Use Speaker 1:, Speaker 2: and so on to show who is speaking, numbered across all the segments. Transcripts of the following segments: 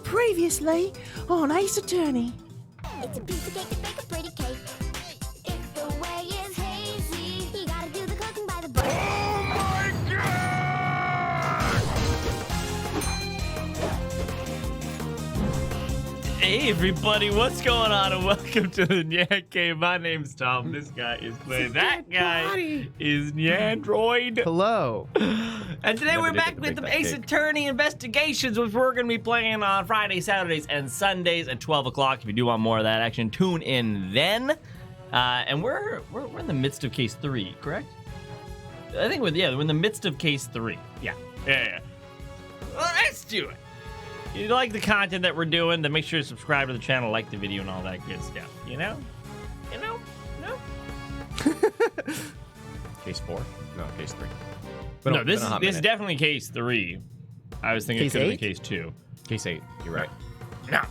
Speaker 1: Previously on Ace Attorney.
Speaker 2: It's a piece of cake to bake a pretty cake. If the way is hazy, you gotta do the cooking by the book.
Speaker 3: Oh my God!
Speaker 4: Hey everybody, what's going on? And welcome to the NyanCave. My name's Tom. This guy is Clay. That guy is NyanDroid.
Speaker 5: Hello.
Speaker 4: And today we're back with the Ace Attorney Investigations, which we're going to be playing on Fridays, Saturdays, and Sundays at 12 o'clock. If you do want more of that action, tune in then. And we're in the midst of case 3, correct? I think we're in the midst of case 3. Yeah. Well, let's do it. If you like the content that we're doing, then make sure to subscribe to the channel, like the video, and all that good stuff. You know?
Speaker 5: Case 4? No, case 3.
Speaker 4: No, this is definitely case 3. I was thinking it could have been case 2.
Speaker 5: Case 8. You're right.
Speaker 4: No.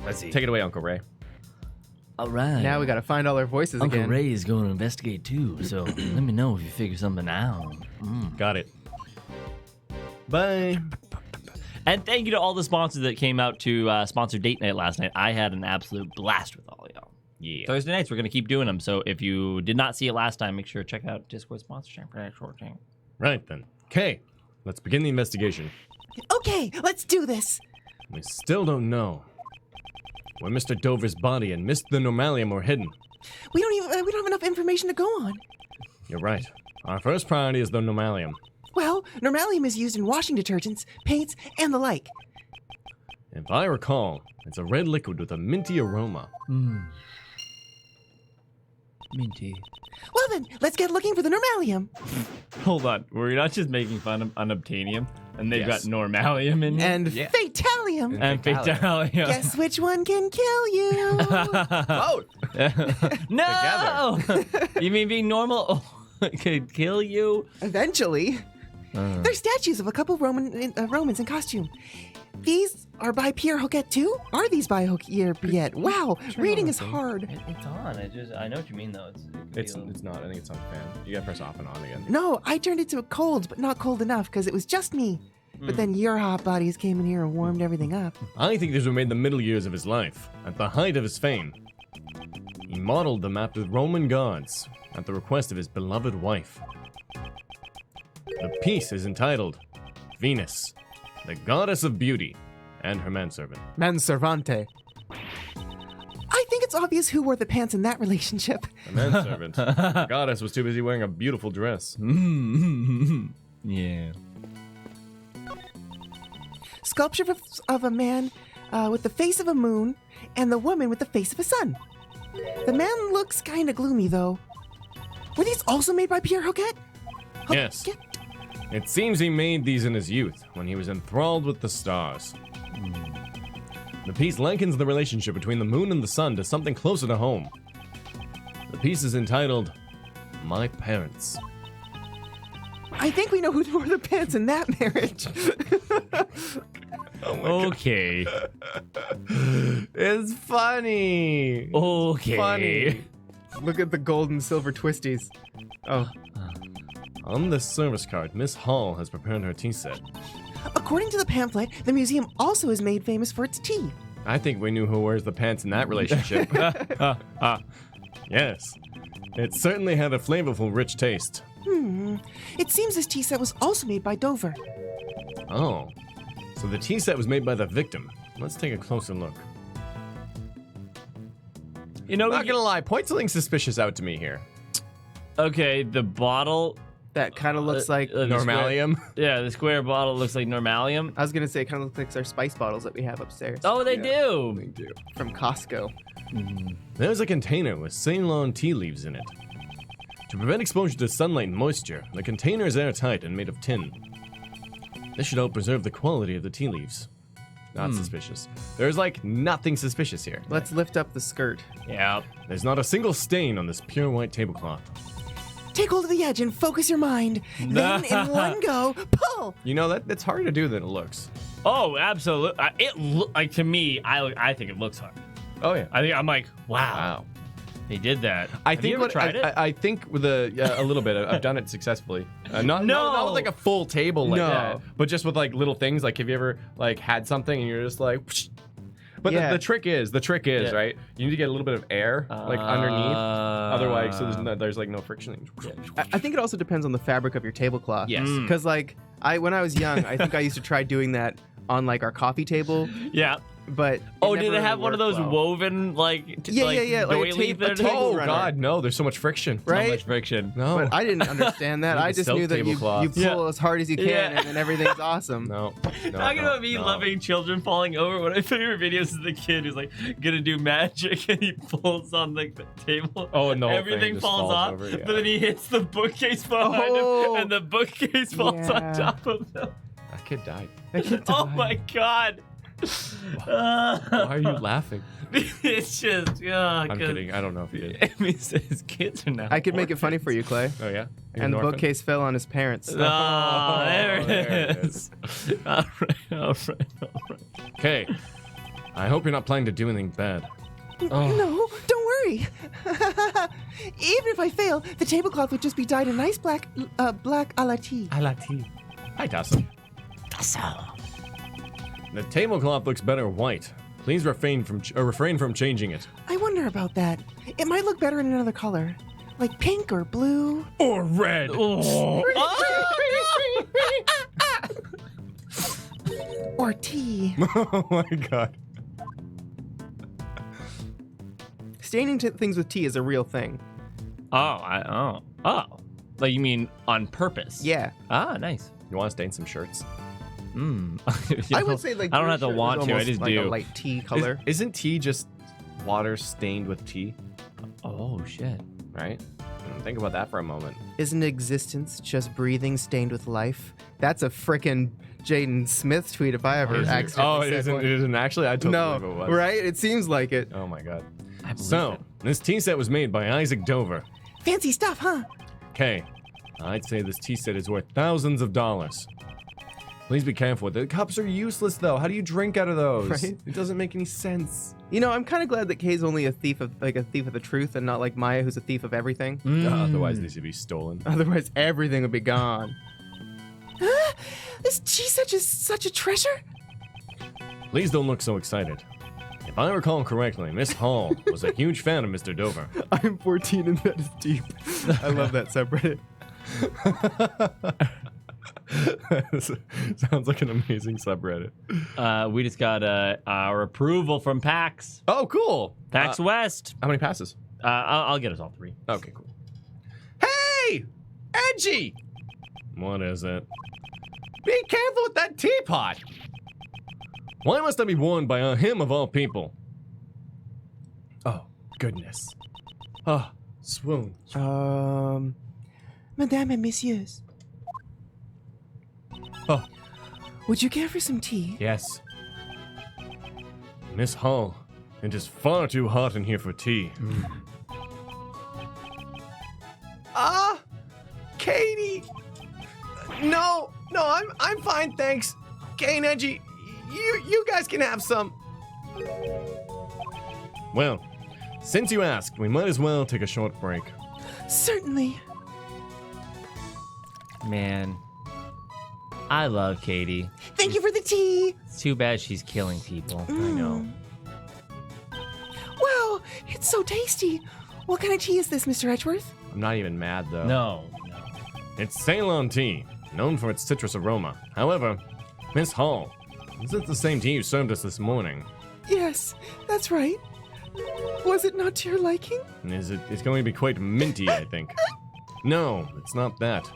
Speaker 4: Let's see.
Speaker 5: Take it away, Uncle Ray.
Speaker 6: All right.
Speaker 5: Now we got to find all our voices
Speaker 6: Uncle
Speaker 5: again.
Speaker 6: Ray is going to investigate too, so let me know if you figure something out.
Speaker 5: Got it. Bye.
Speaker 4: And thank you to all the sponsors that came out to sponsor date night last night. I had an absolute blast with all y'all.
Speaker 5: Yeah.
Speaker 4: Thursday nights, we're going to keep doing them. So if you did not see it last time, make sure to check out Discord sponsorship for that short thing.
Speaker 7: Right then. Okay, let's begin the investigation.
Speaker 1: Okay, let's do this.
Speaker 7: We still don't know where Mr. Dover's body and Mr. Normalium were hidden.
Speaker 1: We don't have enough information to go on.
Speaker 7: You're right. Our first priority is the Normalium.
Speaker 1: Well, Normalium is used in washing detergents, paints, and the like.
Speaker 7: If I recall, it's a red liquid with a minty aroma.
Speaker 6: Minty.
Speaker 1: Well then, let's get looking for the Normalium.
Speaker 4: Hold on. We're not just making fun of unobtainium, and they've got
Speaker 5: Yes.
Speaker 4: normalium in here.
Speaker 5: And
Speaker 1: Fatalium.
Speaker 4: And fatalium.
Speaker 1: Guess which one can kill you?
Speaker 5: both.
Speaker 4: No! You mean being normal could kill you?
Speaker 1: Eventually. They're statues of a couple Romans in costume. These are by Pierre Hoquet too? Are these by Hoquet? Wow, reading is hard.
Speaker 4: It's on. I know what you mean, though.
Speaker 7: It's not. I think it's on fan. You gotta press off and on again.
Speaker 1: No, I turned it to cold, but not cold enough because it was just me. But then your hot bodies came in here and warmed everything up.
Speaker 7: I think these were made in the middle years of his life, at the height of his fame. He modeled them after Roman gods, at the request of his beloved wife. The piece is entitled Venus, the goddess of beauty, and her manservant.
Speaker 5: Manservante.
Speaker 1: I think it's obvious who wore the pants in that relationship.
Speaker 7: The manservant. The goddess was too busy wearing a beautiful dress.
Speaker 4: Yeah.
Speaker 1: Sculpture of a man with the face of a moon and the woman with the face of a sun. The man looks kind of gloomy, though. Were these also made by Pierre Hoquet?
Speaker 7: Yes. It seems he made these in his youth, when he was enthralled with the stars. The piece likens the relationship between the moon and the sun to something closer to home. The piece is entitled, My Parents.
Speaker 1: I think we know who wore the pants in that marriage.
Speaker 4: Okay.
Speaker 5: It's funny.
Speaker 4: Okay.
Speaker 5: Funny. Look at the gold and silver twisties. Oh.
Speaker 7: On this service card, Miss Hall has prepared her tea set.
Speaker 1: According to the pamphlet, the museum also is made famous for its tea.
Speaker 7: I think we knew who wears the pants in that relationship. Yes. It certainly had a flavorful, rich taste.
Speaker 1: It seems this tea set was also made by Dover.
Speaker 7: Oh. So the tea set was made by the victim. Let's take a closer look.
Speaker 4: You know,
Speaker 7: Not gonna lie, point something suspicious out to me here.
Speaker 4: okay, the bottle.
Speaker 5: That kind of looks like...
Speaker 4: the
Speaker 7: Normalium.
Speaker 4: Yeah, the square bottle looks like normalium.
Speaker 5: I was going to say, it kind of looks like our spice bottles that we have upstairs.
Speaker 4: Oh, they do.
Speaker 7: They do.
Speaker 5: From Costco.
Speaker 7: There's a container with Ceylon tea leaves in it. To prevent exposure to sunlight and moisture, the container is airtight and made of tin. This should help preserve the quality of the tea leaves. Not suspicious. There's like nothing suspicious here.
Speaker 5: Let's lift up the skirt.
Speaker 4: Yeah.
Speaker 7: There's not a single stain on this pure white tablecloth.
Speaker 1: Take hold of the edge and focus your mind. Then, in one go, pull.
Speaker 7: You know, that's harder to do than it looks.
Speaker 4: Oh, absolutely. To me, I think it looks hard.
Speaker 7: Oh, yeah.
Speaker 4: I'm like, wow. He did that.
Speaker 7: I
Speaker 4: Have
Speaker 7: think
Speaker 4: you ever tried it?
Speaker 7: I think with a little bit. I've done it successfully. Not with like a full table like that, but just with like little things. Like, have you ever like had something and you're just like, whoosh. But the trick is right. You need to get a little bit of air like underneath. Otherwise, so there's like no friction.
Speaker 5: I think it also depends on the fabric of your tablecloth.
Speaker 4: Yes.
Speaker 5: Because like when I was young, I think I used to try doing that on like our coffee table.
Speaker 4: Yeah.
Speaker 5: But
Speaker 4: did it have one of those woven like
Speaker 5: yeah, like
Speaker 4: doilies
Speaker 5: a table
Speaker 7: Oh
Speaker 5: runner.
Speaker 7: God, no! There's so much friction.
Speaker 5: Right?
Speaker 4: So much friction.
Speaker 7: No.
Speaker 5: But I didn't understand that.
Speaker 7: Need
Speaker 5: I
Speaker 7: the
Speaker 5: just
Speaker 7: silk
Speaker 5: knew that you
Speaker 7: tablecloth.
Speaker 5: pull as hard as you can,
Speaker 4: Yeah.
Speaker 5: and then everything's awesome.
Speaker 7: No.
Speaker 4: Talking about me loving children falling over, one of my favorite videos is the kid who's like gonna do magic and he pulls on like the table.
Speaker 7: Oh, and the whole
Speaker 4: everything
Speaker 7: thing just
Speaker 4: falls off.
Speaker 7: over, yeah.
Speaker 4: But then he hits the bookcase behind him, and the bookcase falls on
Speaker 5: Yeah.
Speaker 4: top of him.
Speaker 7: That kid died.
Speaker 4: Oh my god!
Speaker 7: Why are you laughing?
Speaker 4: It's just,
Speaker 7: I'm kidding. I don't know if he is.
Speaker 4: Amy says kids are now.
Speaker 5: I could make it funny for you, Clay.
Speaker 7: Oh yeah.
Speaker 5: And the bookcase fell on his parents.
Speaker 4: Oh, there
Speaker 7: there
Speaker 4: it
Speaker 7: it
Speaker 4: is. All right.
Speaker 7: Okay. I hope you're not planning to do anything bad.
Speaker 1: No, don't worry. Even if I fail, the tablecloth would just be dyed a nice black a la tea.
Speaker 7: I like tea. Hi, Tasso. The tablecloth looks better white. Please refrain from changing it.
Speaker 1: I wonder about that. It might look better in another color, like pink or blue.
Speaker 7: Or red.
Speaker 1: Or tea.
Speaker 7: Oh my god.
Speaker 5: Staining things with tea is a real thing.
Speaker 4: Oh. Like you mean on purpose?
Speaker 5: Yeah.
Speaker 4: Ah, nice.
Speaker 7: You want to stain some shirts?
Speaker 5: I would say like
Speaker 4: I don't
Speaker 5: your
Speaker 4: have to
Speaker 5: shirt is
Speaker 4: want to. I
Speaker 5: almost
Speaker 4: just
Speaker 5: like
Speaker 4: do.
Speaker 5: a light tea color.
Speaker 7: Isn't tea just water stained with tea?
Speaker 4: Oh shit.
Speaker 7: Right? Think about that for a moment.
Speaker 5: Isn't existence just breathing stained with life? That's a frickin' Jaden Smith tweet if I ever accidentally
Speaker 7: it
Speaker 5: said
Speaker 7: isn't.
Speaker 5: one.
Speaker 7: It isn't actually. I totally
Speaker 5: No,
Speaker 7: believe it was.
Speaker 5: right? It seems like it.
Speaker 7: Oh my god.
Speaker 4: I believe
Speaker 7: So
Speaker 4: it.
Speaker 7: this tea set was made by Isaac Dover.
Speaker 1: Fancy stuff, huh?
Speaker 7: Okay, I'd say this tea set is worth thousands of dollars. Please be careful. The cups are useless, though. How do you drink out of those?
Speaker 5: Right?
Speaker 7: It doesn't make any sense.
Speaker 5: You know, I'm kind of glad that Kay's only a thief of the truth, and not like Maya, who's a thief of everything.
Speaker 7: Otherwise, they should be stolen.
Speaker 5: Otherwise, everything would be gone.
Speaker 1: Is tea such a treasure?
Speaker 7: Please don't look so excited. If I recall correctly, Miss Hall was a huge fan of Mr. Dover.
Speaker 5: I'm 14 and that is deep. I love that subreddit.
Speaker 7: Sounds like an amazing subreddit.
Speaker 4: We just got our approval from PAX.
Speaker 7: Oh, cool.
Speaker 4: PAX West.
Speaker 7: How many passes?
Speaker 4: I'll get us all 3.
Speaker 7: Okay, cool. Hey! Edgy! What is it? Be careful with that teapot! Why must I be warned by him of all people? Oh, goodness. Ah, swoon.
Speaker 1: Madame and messieurs,
Speaker 7: Oh,
Speaker 1: would you care for some tea?
Speaker 7: yes. Miss Hall, it is far too hot in here for tea. Katie! No, I'm fine, thanks. Kay and Edgy, you guys can have some. Well, since you asked, we might as well take a short break.
Speaker 1: Certainly.
Speaker 4: Man, I love Katie.
Speaker 1: Thank you for the tea.
Speaker 4: It's too bad she's killing people. I know.
Speaker 1: Wow, it's so tasty. What kind of tea is this, Mr. Edgeworth?
Speaker 7: I'm not even mad, though.
Speaker 4: No.
Speaker 7: It's Ceylon tea, known for its citrus aroma. However, Miss Hall, is it the same tea you served us this morning?
Speaker 1: Yes, that's right. Was it not to your liking?
Speaker 7: It's going to be quite minty, I think. No, it's not that.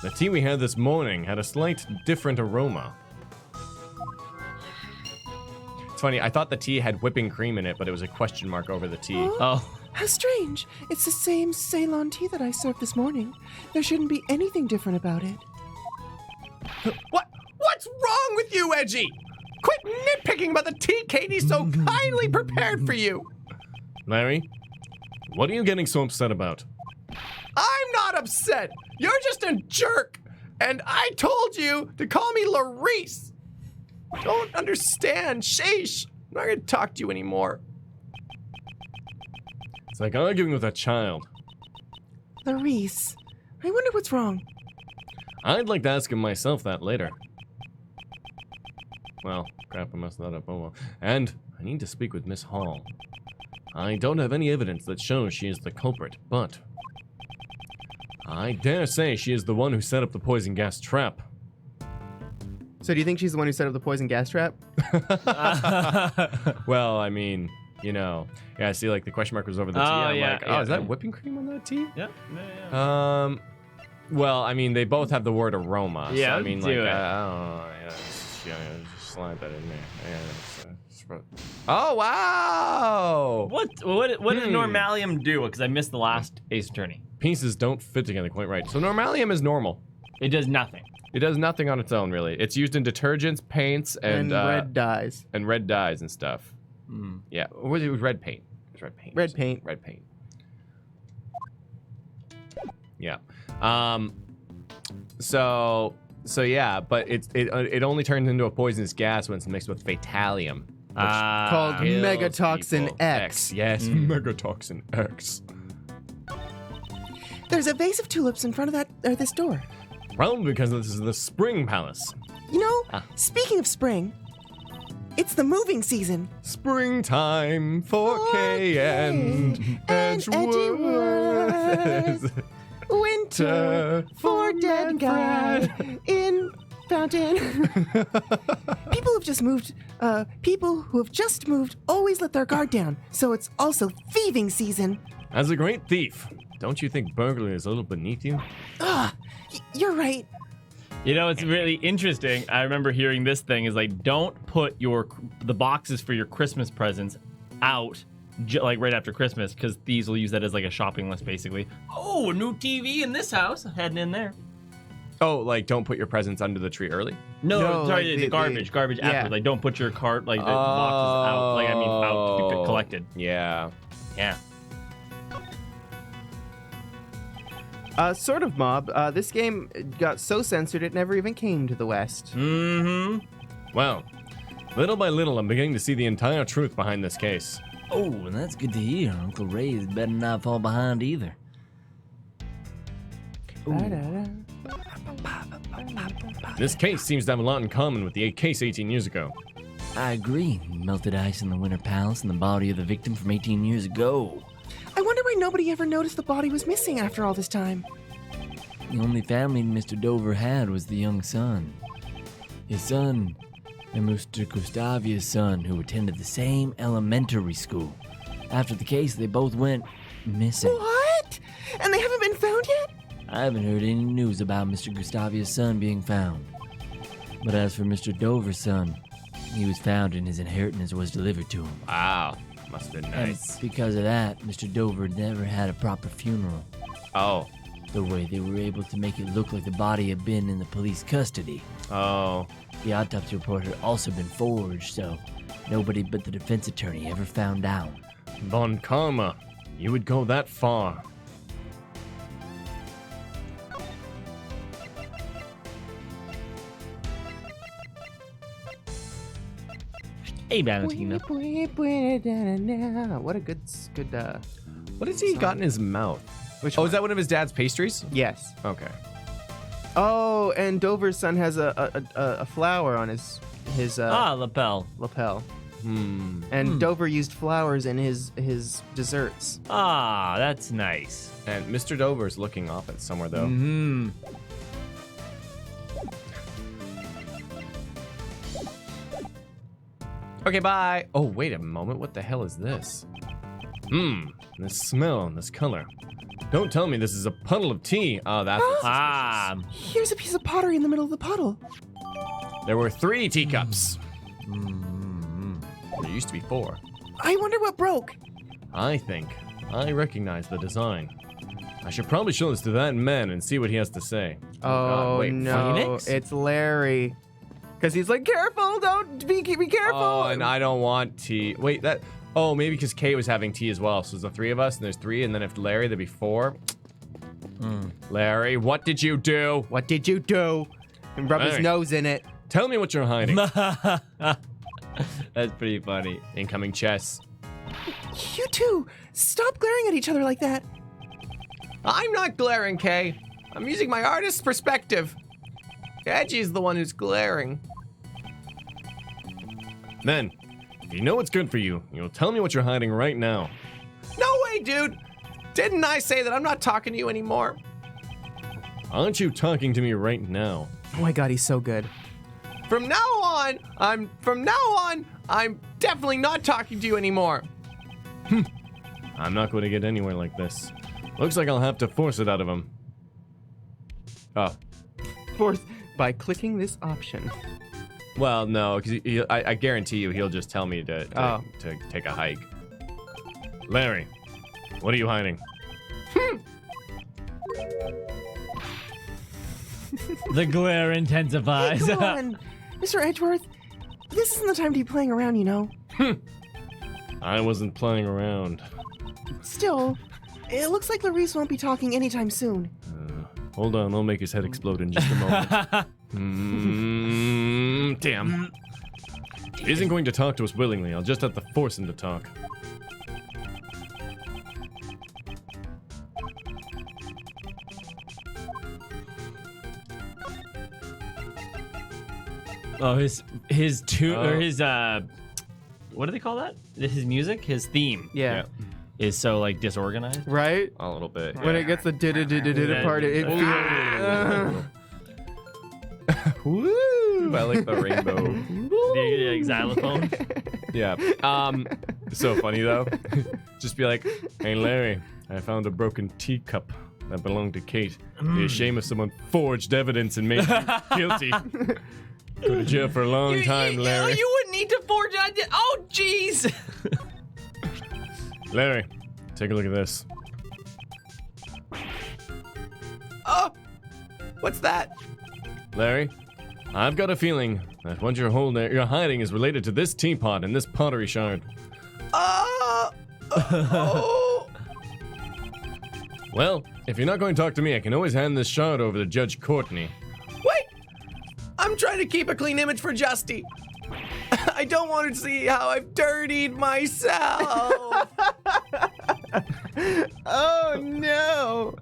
Speaker 7: The tea we had this morning had a slight different aroma. It's funny, I thought the tea had whipping cream in it, but it was a question mark over the tea.
Speaker 4: Oh.
Speaker 1: How strange. It's the same Ceylon tea that I served this morning. There shouldn't be anything different about it.
Speaker 7: What's wrong with you, Edgy? Quit nitpicking about the tea Katie so kindly prepared for you. Larry, what are you getting so upset about? I'm not upset. You're just a jerk. And I told you to call me Larice. Don't understand. Sheesh. I'm not going to talk to you anymore. It's like arguing with a child.
Speaker 1: Larice, I wonder what's wrong.
Speaker 7: I'd like to ask him myself that later. Well, crap, I messed that up. Oh well. And I need to speak with Miss Hall. I don't have any evidence that shows she is the culprit, but I dare say she is the one who set up the poison gas trap.
Speaker 5: So do you think she's the one who set up the poison gas trap?
Speaker 7: Well, I mean, you know, yeah. See, like the question mark was over the T. I'm
Speaker 4: yeah,
Speaker 7: like,
Speaker 4: yeah,
Speaker 7: is that
Speaker 4: yeah.
Speaker 7: whipping cream on that T?
Speaker 4: Yep.
Speaker 7: Well, I mean, they both have the word aroma.
Speaker 4: Yeah,
Speaker 7: so, I mean, like,
Speaker 4: do it.
Speaker 7: I don't know. Just slide that in there. Oh wow!
Speaker 4: What does Normalium do? Because I missed the last Ace Attorney.
Speaker 7: Pieces don't fit together quite right. So Normalium is normal.
Speaker 4: It does nothing.
Speaker 7: It does nothing on its own, really. It's used in detergents, paints, and
Speaker 5: red dyes.
Speaker 7: and red dyes and stuff. Yeah, it was red paint. It was red paint.
Speaker 5: Red paint.
Speaker 7: Red paint. Yeah. So yeah, but it only turns into a poisonous gas when it's mixed with fatalium.
Speaker 5: Called
Speaker 7: Kills
Speaker 5: Megatoxin
Speaker 7: people.
Speaker 5: X.
Speaker 7: Yes, Megatoxin X.
Speaker 1: There's a vase of tulips in front of this door.
Speaker 7: Probably because this is the Spring Palace.
Speaker 1: You know, speaking of spring, it's the moving season.
Speaker 7: Springtime for K and Edgeworth.
Speaker 1: Winter for dead guy in fountain. People who have just moved always let their guard down, so it's also thieving season.
Speaker 7: As a great thief, don't you think burglary is a little beneath you?
Speaker 1: You're right.
Speaker 4: You know, it's really interesting. I remember hearing this thing is like, don't put the boxes for your Christmas presents out like right after Christmas, because thieves will use that as like a shopping list, basically. Oh, a new TV in this house. Heading in there.
Speaker 7: Oh, like don't put your presents under the tree early?
Speaker 5: No,
Speaker 4: Sorry,
Speaker 5: like
Speaker 4: the garbage
Speaker 5: yeah.
Speaker 4: after. Like, don't put your cart, like the boxes out. Like, I mean, out to be collected.
Speaker 7: Yeah.
Speaker 4: Yeah.
Speaker 5: Sort of mob. This game got so censored it never even came to the West.
Speaker 4: Mm-hmm.
Speaker 7: Well, little by little, I'm beginning to see the entire truth behind this case.
Speaker 6: Oh, and that's good to hear. Uncle Ray's better not fall behind either.
Speaker 7: This case seems to have a lot in common with the case 18 years ago.
Speaker 6: I agree. Melted ice in the Winter Palace and the body of the victim from 18 years ago.
Speaker 1: I wonder why nobody ever noticed the body was missing after all this time.
Speaker 6: The only family Mr. Dover had was the young son. His son, and Mr. Gustavia's son, who attended the same elementary school. After the case, they both went missing.
Speaker 1: What? And they haven't been found yet?
Speaker 6: I haven't heard any news about Mr. Gustavia's son being found. But as for Mr. Dover's son, he was found and his inheritance was delivered to him.
Speaker 7: Wow. Must have been nice.
Speaker 6: And because of that, Mr. Dover never had a proper funeral.
Speaker 7: Oh.
Speaker 6: The way they were able to make it look like the body had been in the police custody.
Speaker 7: Oh.
Speaker 6: The autopsy report had also been forged, so nobody but the defense attorney ever found out.
Speaker 7: Bon Karma. You would go that far.
Speaker 4: Hey, Valentina.
Speaker 5: What a good.
Speaker 7: What has he got in his mouth?
Speaker 5: Which
Speaker 7: Oh,
Speaker 5: one?
Speaker 7: is that one of his dad's pastries?
Speaker 5: Yes.
Speaker 7: Okay.
Speaker 5: Oh, and Dover's son has a flower on his
Speaker 4: Lapel.
Speaker 5: lapel.
Speaker 7: Hmm.
Speaker 5: And Dover used flowers in his desserts.
Speaker 4: Ah, that's nice.
Speaker 7: And Mr. Dover's looking off at somewhere, though.
Speaker 4: Mm-hmm.
Speaker 7: Okay, bye. Oh, wait a moment. What the hell is this? This smell and this color. Don't tell me this is a puddle of tea. Oh, that's what's suspicious.
Speaker 1: Here's a piece of pottery in the middle of the puddle.
Speaker 7: There were 3 teacups. There used to be 4.
Speaker 1: I wonder what broke.
Speaker 7: I recognize the design. I should probably show this to that man and see what he has to say.
Speaker 5: Oh,
Speaker 7: wait,
Speaker 5: no,
Speaker 7: Phoenix?
Speaker 5: it's Larry. Because he's like, careful, don't be careful.
Speaker 7: Oh, and I don't want tea. Wait, that... Oh, maybe because Kay was having tea as well. So there's the 3 of us, and there's 3, and then if Larry, there'd be 4. Larry, what did you do?
Speaker 5: What did you do? And rub his
Speaker 7: Larry.
Speaker 5: nose in it.
Speaker 7: Tell me what you're hiding.
Speaker 4: That's pretty funny.
Speaker 7: Incoming chess.
Speaker 1: You too. Stop glaring at each other like that.
Speaker 3: I'm not glaring, Kay. I'm using my artist's perspective. Edgy's the one who's glaring.
Speaker 7: Then, if you know what's good for you, you'll tell me what you're hiding right now.
Speaker 3: No way, dude. Didn't I say that I'm not talking to you anymore?
Speaker 7: Aren't you talking to me right now?
Speaker 5: Oh my god, he's so good.
Speaker 3: From now on, I'm definitely not talking to you anymore.
Speaker 7: I'm not going to get anywhere like this. Looks like I'll have to force it out of him. Oh.
Speaker 5: Fourth, by clicking this option.
Speaker 7: Well, no, because I guarantee you he'll just tell me to take a hike. Larry, what are you hiding?
Speaker 6: The glare intensifies.
Speaker 1: Come on, Mr. Edgeworth. This isn't the time to be playing around, you know.
Speaker 7: I wasn't playing around.
Speaker 1: Still, it looks like Larice won't be talking anytime soon.
Speaker 7: Hold on, I'll make his head explode in just a moment. Damn. He isn't going to talk to us willingly. I'll just have to force him to talk.
Speaker 4: Oh, his tune or his what do they call that? His music, his theme
Speaker 5: Yeah.
Speaker 4: is so like disorganized.
Speaker 5: Right?
Speaker 7: A little bit.
Speaker 5: When it gets the did part, it feels...
Speaker 7: Woo! I like the rainbow.
Speaker 4: The xylophone.
Speaker 7: Yeah. So funny though. Just be like, hey Larry, I found a broken teacup that belonged to Kate. Be a shame if someone forged evidence and made you guilty. Go to jail for a long time, Larry.
Speaker 4: You wouldn't need to forge on. Oh, jeez.
Speaker 7: Larry, take a look at this.
Speaker 3: Oh, what's that?
Speaker 7: Larry, I've got a feeling that what you're hiding is related to this teapot and this pottery shard.
Speaker 3: Oh.
Speaker 7: Well, if you're not going to talk to me, I can always hand this shard over to Judge Courtney.
Speaker 3: Wait! I'm trying to keep a clean image for Justy. I don't want to see how I've dirtied myself.
Speaker 5: Oh no!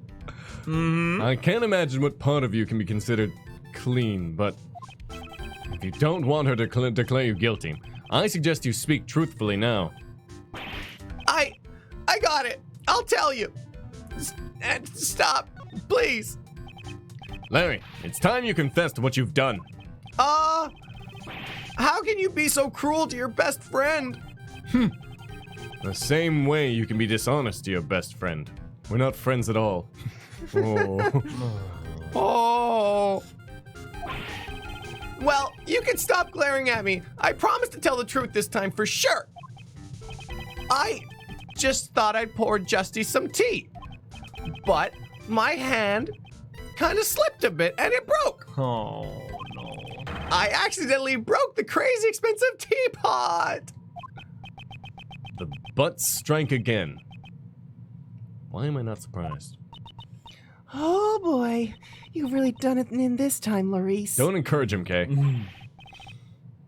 Speaker 7: I can't imagine what part of you can be considered clean, but if you don't want her to declare you guilty, I suggest you speak truthfully now.
Speaker 3: I got it. I'll tell you. Stop, please.
Speaker 7: Larry, it's time you confess to what you've done.
Speaker 3: How can you be so cruel to your best friend?
Speaker 7: The same way you can be dishonest to your best friend. We're not friends at all. Oh.
Speaker 3: Oh. Well, you can stop glaring at me. I promise to tell the truth this time for sure. I just thought I'd pour Justy some tea. But my hand kind of slipped a bit and it broke.
Speaker 4: Oh no.
Speaker 3: I accidentally broke the crazy expensive teapot.
Speaker 7: The butts strike again. Why am I not surprised?
Speaker 1: Oh boy, you've really done it in this time, Larice.
Speaker 7: Don't encourage him, Kay.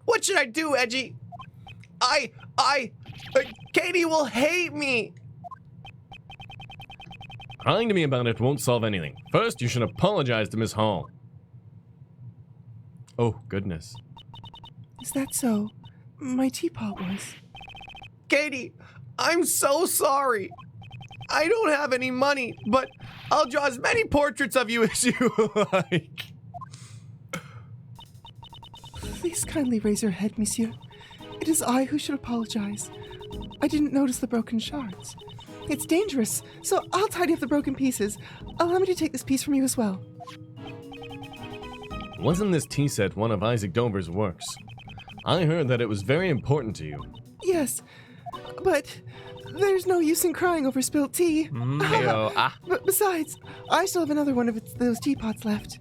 Speaker 3: What should I do, Edgy? Katie will hate me.
Speaker 7: Crying to me about it won't solve anything. First, you should apologize to Miss Hall. Oh, goodness.
Speaker 1: Is that so? My teapot was.
Speaker 3: Katie, I'm so sorry. I don't have any money, but I'll draw as many portraits of you as you like.
Speaker 1: Please kindly raise your head, monsieur. It is I who should apologize. I didn't notice the broken shards. It's dangerous, so I'll tidy up the broken pieces. Allow me to take this piece from you as well.
Speaker 7: Wasn't this tea set one of Isaac Dover's works? I heard that it was very important to you.
Speaker 1: Yes, but there's no use in crying over spilt tea. But besides, I still have another one of those teapots left.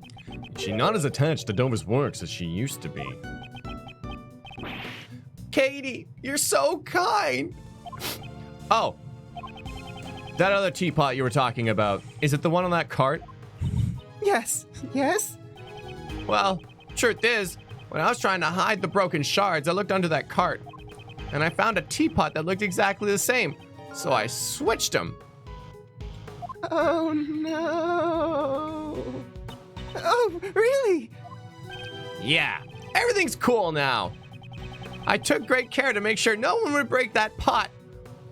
Speaker 7: She's not as attached to Dover's works as she used to be.
Speaker 3: Katie, you're so kind. Oh, that other teapot you were talking about, is it the one on that cart?
Speaker 1: Yes, yes?
Speaker 3: Well, truth is, when I was trying to hide the broken shards, I looked under that cart, and I found a teapot that looked exactly the same. so I switched them.
Speaker 1: Oh no. Oh, really?
Speaker 3: Yeah, everything's cool now. I took great care to make sure no one would break that pot.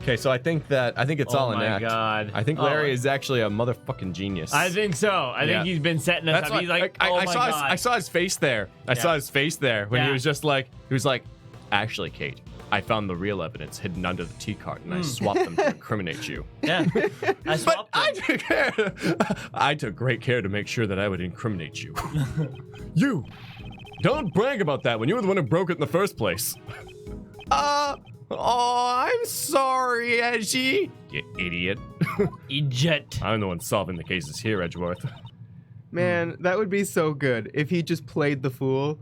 Speaker 7: Okay, so I think it's all an act.
Speaker 4: Oh my god.
Speaker 7: I think Larry is actually a motherfucking genius.
Speaker 4: I think so. I think he's been setting us up.
Speaker 7: what-
Speaker 4: He's like,
Speaker 7: I
Speaker 4: my
Speaker 7: saw
Speaker 4: god.
Speaker 7: I saw his face there. I saw his face there when he
Speaker 4: Yeah.
Speaker 7: was just like, actually, Kate, I found the real evidence hidden under the tea cart and I swapped them to incriminate you.
Speaker 4: Yeah. I
Speaker 7: But
Speaker 4: swapped
Speaker 7: I
Speaker 4: them.
Speaker 7: took care. I took great care to make sure that I would incriminate you. You! Don't brag about that when you were the one who broke it in the first place.
Speaker 3: Oh, I'm sorry, Edgy.
Speaker 7: You idiot.
Speaker 4: Eject.
Speaker 7: I'm the one solving the cases here, Edgeworth.
Speaker 5: Man, that would be so good if he just played the fool.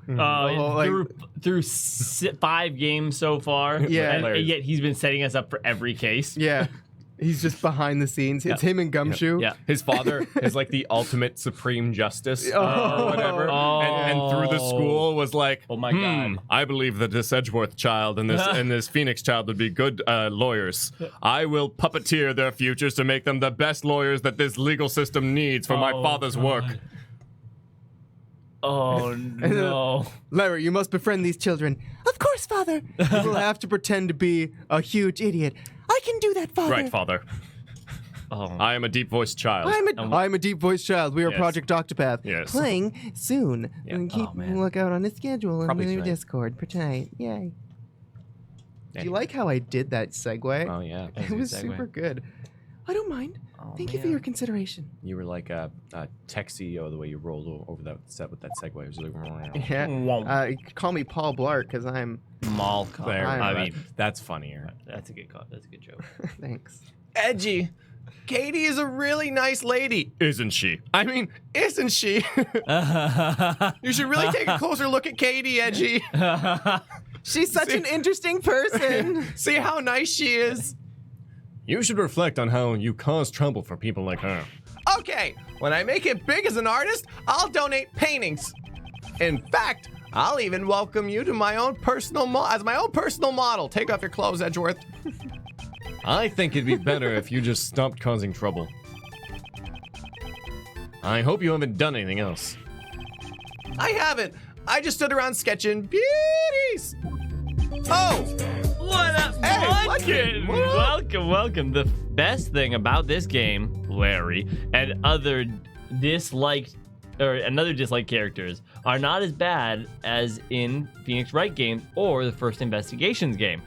Speaker 4: Through 5 games so far.
Speaker 5: Yeah.
Speaker 4: And yet he's been setting us up for every case.
Speaker 5: Yeah. He's just behind the scenes. It's him and Gumshoe.
Speaker 4: Yeah.
Speaker 7: His father is like the ultimate supreme justice
Speaker 5: Oh.
Speaker 7: or whatever. And through the school was like,
Speaker 4: Oh my God.
Speaker 7: I believe that this Edgeworth child and this Phoenix child would be good lawyers. I will puppeteer their futures to make them the best lawyers that this legal system needs for my father's work.
Speaker 4: Oh no.
Speaker 5: Larry, you must befriend these children. Of course, Father. You will have to pretend to be a huge idiot. I can do that, Father.
Speaker 7: Right, father.
Speaker 4: Oh.
Speaker 7: I am a deep-voiced child.
Speaker 5: I'm a deep-voiced child. We are
Speaker 7: Yes.
Speaker 5: Project Octopath.
Speaker 7: Yes.
Speaker 5: Playing soon. And keep
Speaker 4: man.
Speaker 5: look out on the schedule and
Speaker 7: Probably
Speaker 5: the
Speaker 7: tonight.
Speaker 5: Discord for tonight. Yay. Do you
Speaker 7: Anyway.
Speaker 5: like how I did that segue?
Speaker 7: Oh, yeah.
Speaker 5: It was super good. I don't mind.
Speaker 4: Oh,
Speaker 5: Thank you for your consideration.
Speaker 7: You were like a tech CEO the way you rolled over that set with that segue. It was like,
Speaker 5: Yeah. Call me Paul Blart because I'm.
Speaker 4: Mall
Speaker 7: there.
Speaker 5: I
Speaker 7: I
Speaker 5: know.
Speaker 7: mean, that's funnier.
Speaker 4: That's a good call. That's a good joke.
Speaker 5: Thanks.
Speaker 3: Edgy. Katie is a really nice lady.
Speaker 7: Isn't she?
Speaker 3: I mean, isn't she? You should really take a closer look at Katie, Edgy.
Speaker 5: She's such an interesting person.
Speaker 3: See how nice she is.
Speaker 7: You should reflect on how you cause trouble for people like her.
Speaker 3: Okay, when I make it big as an artist, I'll donate paintings. In fact, I'll even welcome you to my own personal as my own personal model. Take off your clothes, Edgeworth.
Speaker 7: I think it'd be better if you just stopped causing trouble. I hope you haven't done anything else.
Speaker 3: I haven't. I just stood around sketching beauties. Oh,
Speaker 4: What up,
Speaker 3: Hey,
Speaker 4: Lunkin?
Speaker 3: Lunkin, what up?
Speaker 4: Welcome. The best thing about this game, Larry, and another disliked characters are not as bad as in Phoenix Wright games or the first Investigations game.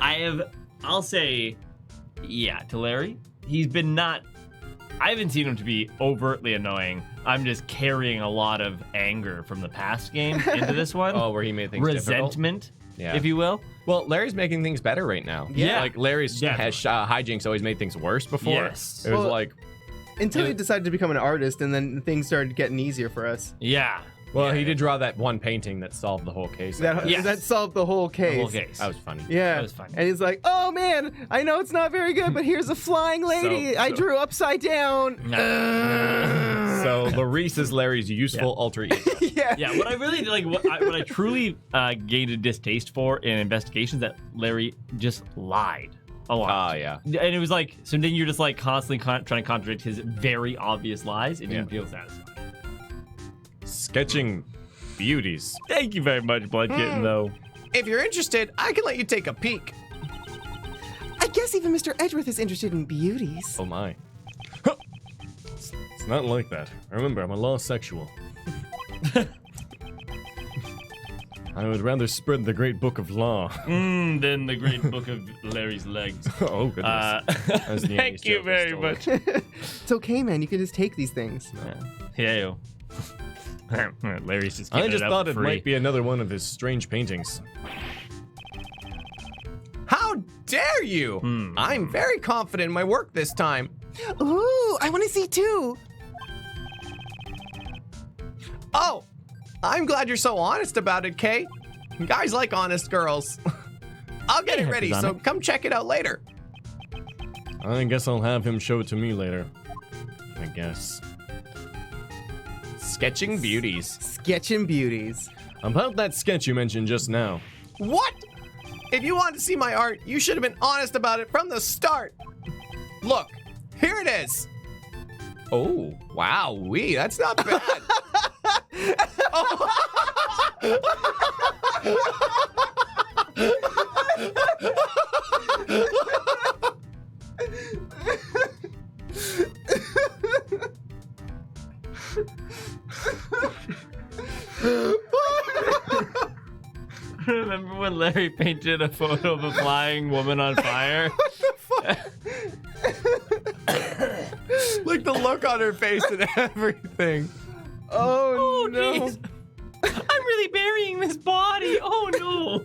Speaker 4: I'll say, yeah, to Larry, I haven't seen him to be overtly annoying. I'm just carrying a lot of anger from the past game into this one.
Speaker 7: Oh, where he made things difficult?
Speaker 4: Resentment,
Speaker 7: Yeah.
Speaker 4: if you will.
Speaker 7: Well, Larry's making things better right now.
Speaker 4: Yeah.
Speaker 7: Like Larry's
Speaker 4: Definitely.
Speaker 7: hijinks always made things worse before.
Speaker 4: Yes.
Speaker 7: It was
Speaker 5: Well,
Speaker 7: like,
Speaker 5: Until he decided to become an artist, and then things started getting easier for us.
Speaker 4: Yeah.
Speaker 7: well, he did draw that one painting that solved the whole case.
Speaker 4: Yes.
Speaker 5: That solved the whole case.
Speaker 4: The whole case.
Speaker 7: That was funny.
Speaker 5: Yeah.
Speaker 4: That was fun.
Speaker 5: And he's like, oh man, I know it's not very good, but here's a flying lady I drew upside down.
Speaker 7: So Larice is Larry's useful alter ego.
Speaker 5: Yeah.
Speaker 4: Yeah, what I really like, what I truly gained a distaste for in Investigations, that Larry just lied a lot.
Speaker 7: Ah, yeah.
Speaker 4: And it was like, so then you're just like constantly trying to contradict his very obvious lies. It didn't
Speaker 7: Yeah.
Speaker 4: feel satisfying.
Speaker 7: Sketching beauties.
Speaker 4: Thank you very much, Blood Kitten, though.
Speaker 3: if you're interested, I can let you take a peek.
Speaker 1: I guess even Mr. Edgeworth is interested in beauties.
Speaker 7: Oh my. Huh. It's not like that. Remember, I'm a law sexual. I would rather spread the great book of law.
Speaker 4: Then the great book of Larry's legs.
Speaker 7: Oh, goodness. That's the
Speaker 4: Thank
Speaker 7: youngest
Speaker 4: you
Speaker 7: joke I
Speaker 4: very
Speaker 7: stole.
Speaker 4: much.
Speaker 5: It's okay, man. You can just take these things.
Speaker 4: Yeah, yo. Larry's just
Speaker 7: I
Speaker 4: giving
Speaker 7: just
Speaker 4: it up
Speaker 7: thought
Speaker 4: for
Speaker 7: it
Speaker 4: free.
Speaker 7: might be another one of his strange paintings.
Speaker 3: How dare you? I'm very confident in my work this time.
Speaker 1: Ooh, I want to see too.
Speaker 3: Oh, I'm glad you're so honest about it, Kay. Guys like honest girls. I'll get it ready, so
Speaker 4: ironic.
Speaker 3: come check it out later.
Speaker 7: I guess I'll have him show it to me later. I guess.
Speaker 3: Sketching beauties.
Speaker 5: Sketching beauties.
Speaker 7: About that sketch you mentioned just now.
Speaker 3: What? If you wanted to see my art, you should have been honest about it from the start. Look, here it is. Oh, wow, that's not bad.
Speaker 4: Remember when Larry painted a photo of a flying woman on fire?
Speaker 3: Like the look on her face and everything.
Speaker 1: Oh, no.
Speaker 4: Jeez. I'm really burying this body. Oh no.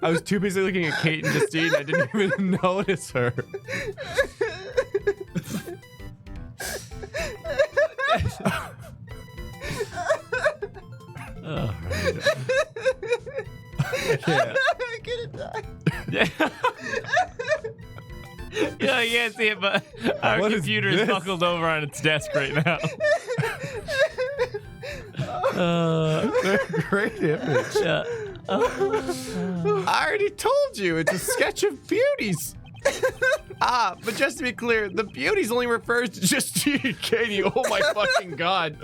Speaker 3: I was too busy looking at Kate and Justine. I didn't even notice her.
Speaker 4: Oh,
Speaker 3: Yeah.
Speaker 1: I'm gonna die.
Speaker 4: Yeah, I can't see it, but our
Speaker 3: What is
Speaker 4: computer is
Speaker 3: this?
Speaker 4: buckled over on its desk right now.
Speaker 3: Great image.
Speaker 4: Yeah.
Speaker 3: I already told you, it's a sketch of beauties. But just to be clear, the beauties only refers to Justine and Katie. Oh my fucking god.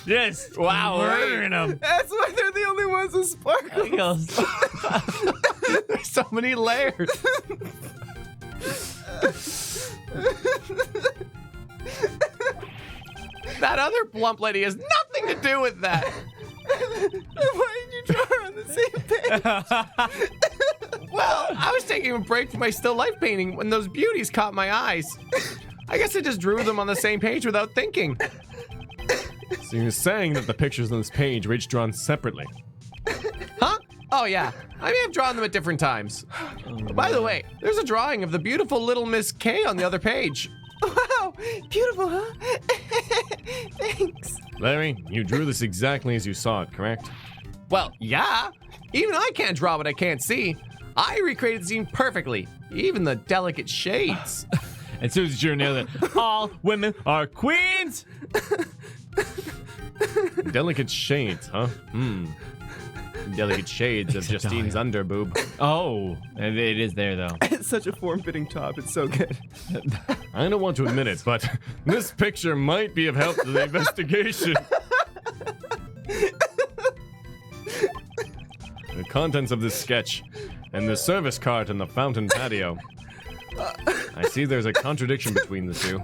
Speaker 4: Yes.
Speaker 3: Wow,
Speaker 4: Murdering them.
Speaker 1: That's why they're the only ones that sparkle.
Speaker 3: There's so many layers. That other plump lady has nothing to do with that.
Speaker 1: Why did you draw her on the same page?
Speaker 3: Well, I was taking a break from my still life painting when those beauties caught my eyes. I guess I just drew them on the same page without thinking.
Speaker 7: So you're saying that the pictures on this page were each drawn separately?
Speaker 3: Huh? Oh yeah, I may have drawn them at different times. By the way, there's a drawing of the beautiful little Miss K on the other page.
Speaker 1: Wow, beautiful, huh? Thanks.
Speaker 7: Larry, you drew this exactly as you saw it, correct?
Speaker 3: Well, yeah. Even I can't draw what I can't see. I recreated the scene perfectly, even the delicate shades.
Speaker 4: And Susie sure nailed it. All women are queens.
Speaker 7: Delicate shades, huh?
Speaker 3: Delicate shades of Justine's underboob.
Speaker 4: Oh, it is there though.
Speaker 1: It's such a form-fitting top. It's so good.
Speaker 7: I don't want to admit it, but this picture might be of help to the investigation. The contents of this sketch and the service cart in the fountain patio. I see there's a contradiction between the two.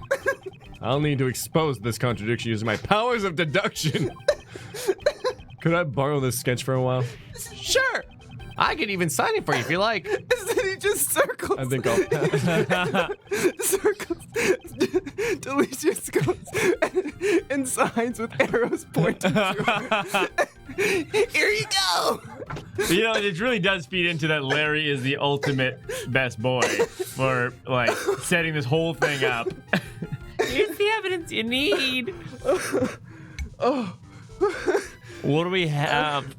Speaker 7: I'll need to expose this contradiction using my powers of deduction. Could I borrow this sketch for a while?
Speaker 3: Sure. I could even sign it for you if you like.
Speaker 1: Instead he just circles.
Speaker 7: I think I'll pass.
Speaker 1: Circles. Delicious goes and signs with arrows pointing to Here you go.
Speaker 4: You know, it really does feed into that Larry is the ultimate best boy for like setting this whole thing up. Here's the evidence you need.
Speaker 1: Oh.
Speaker 4: What do we have?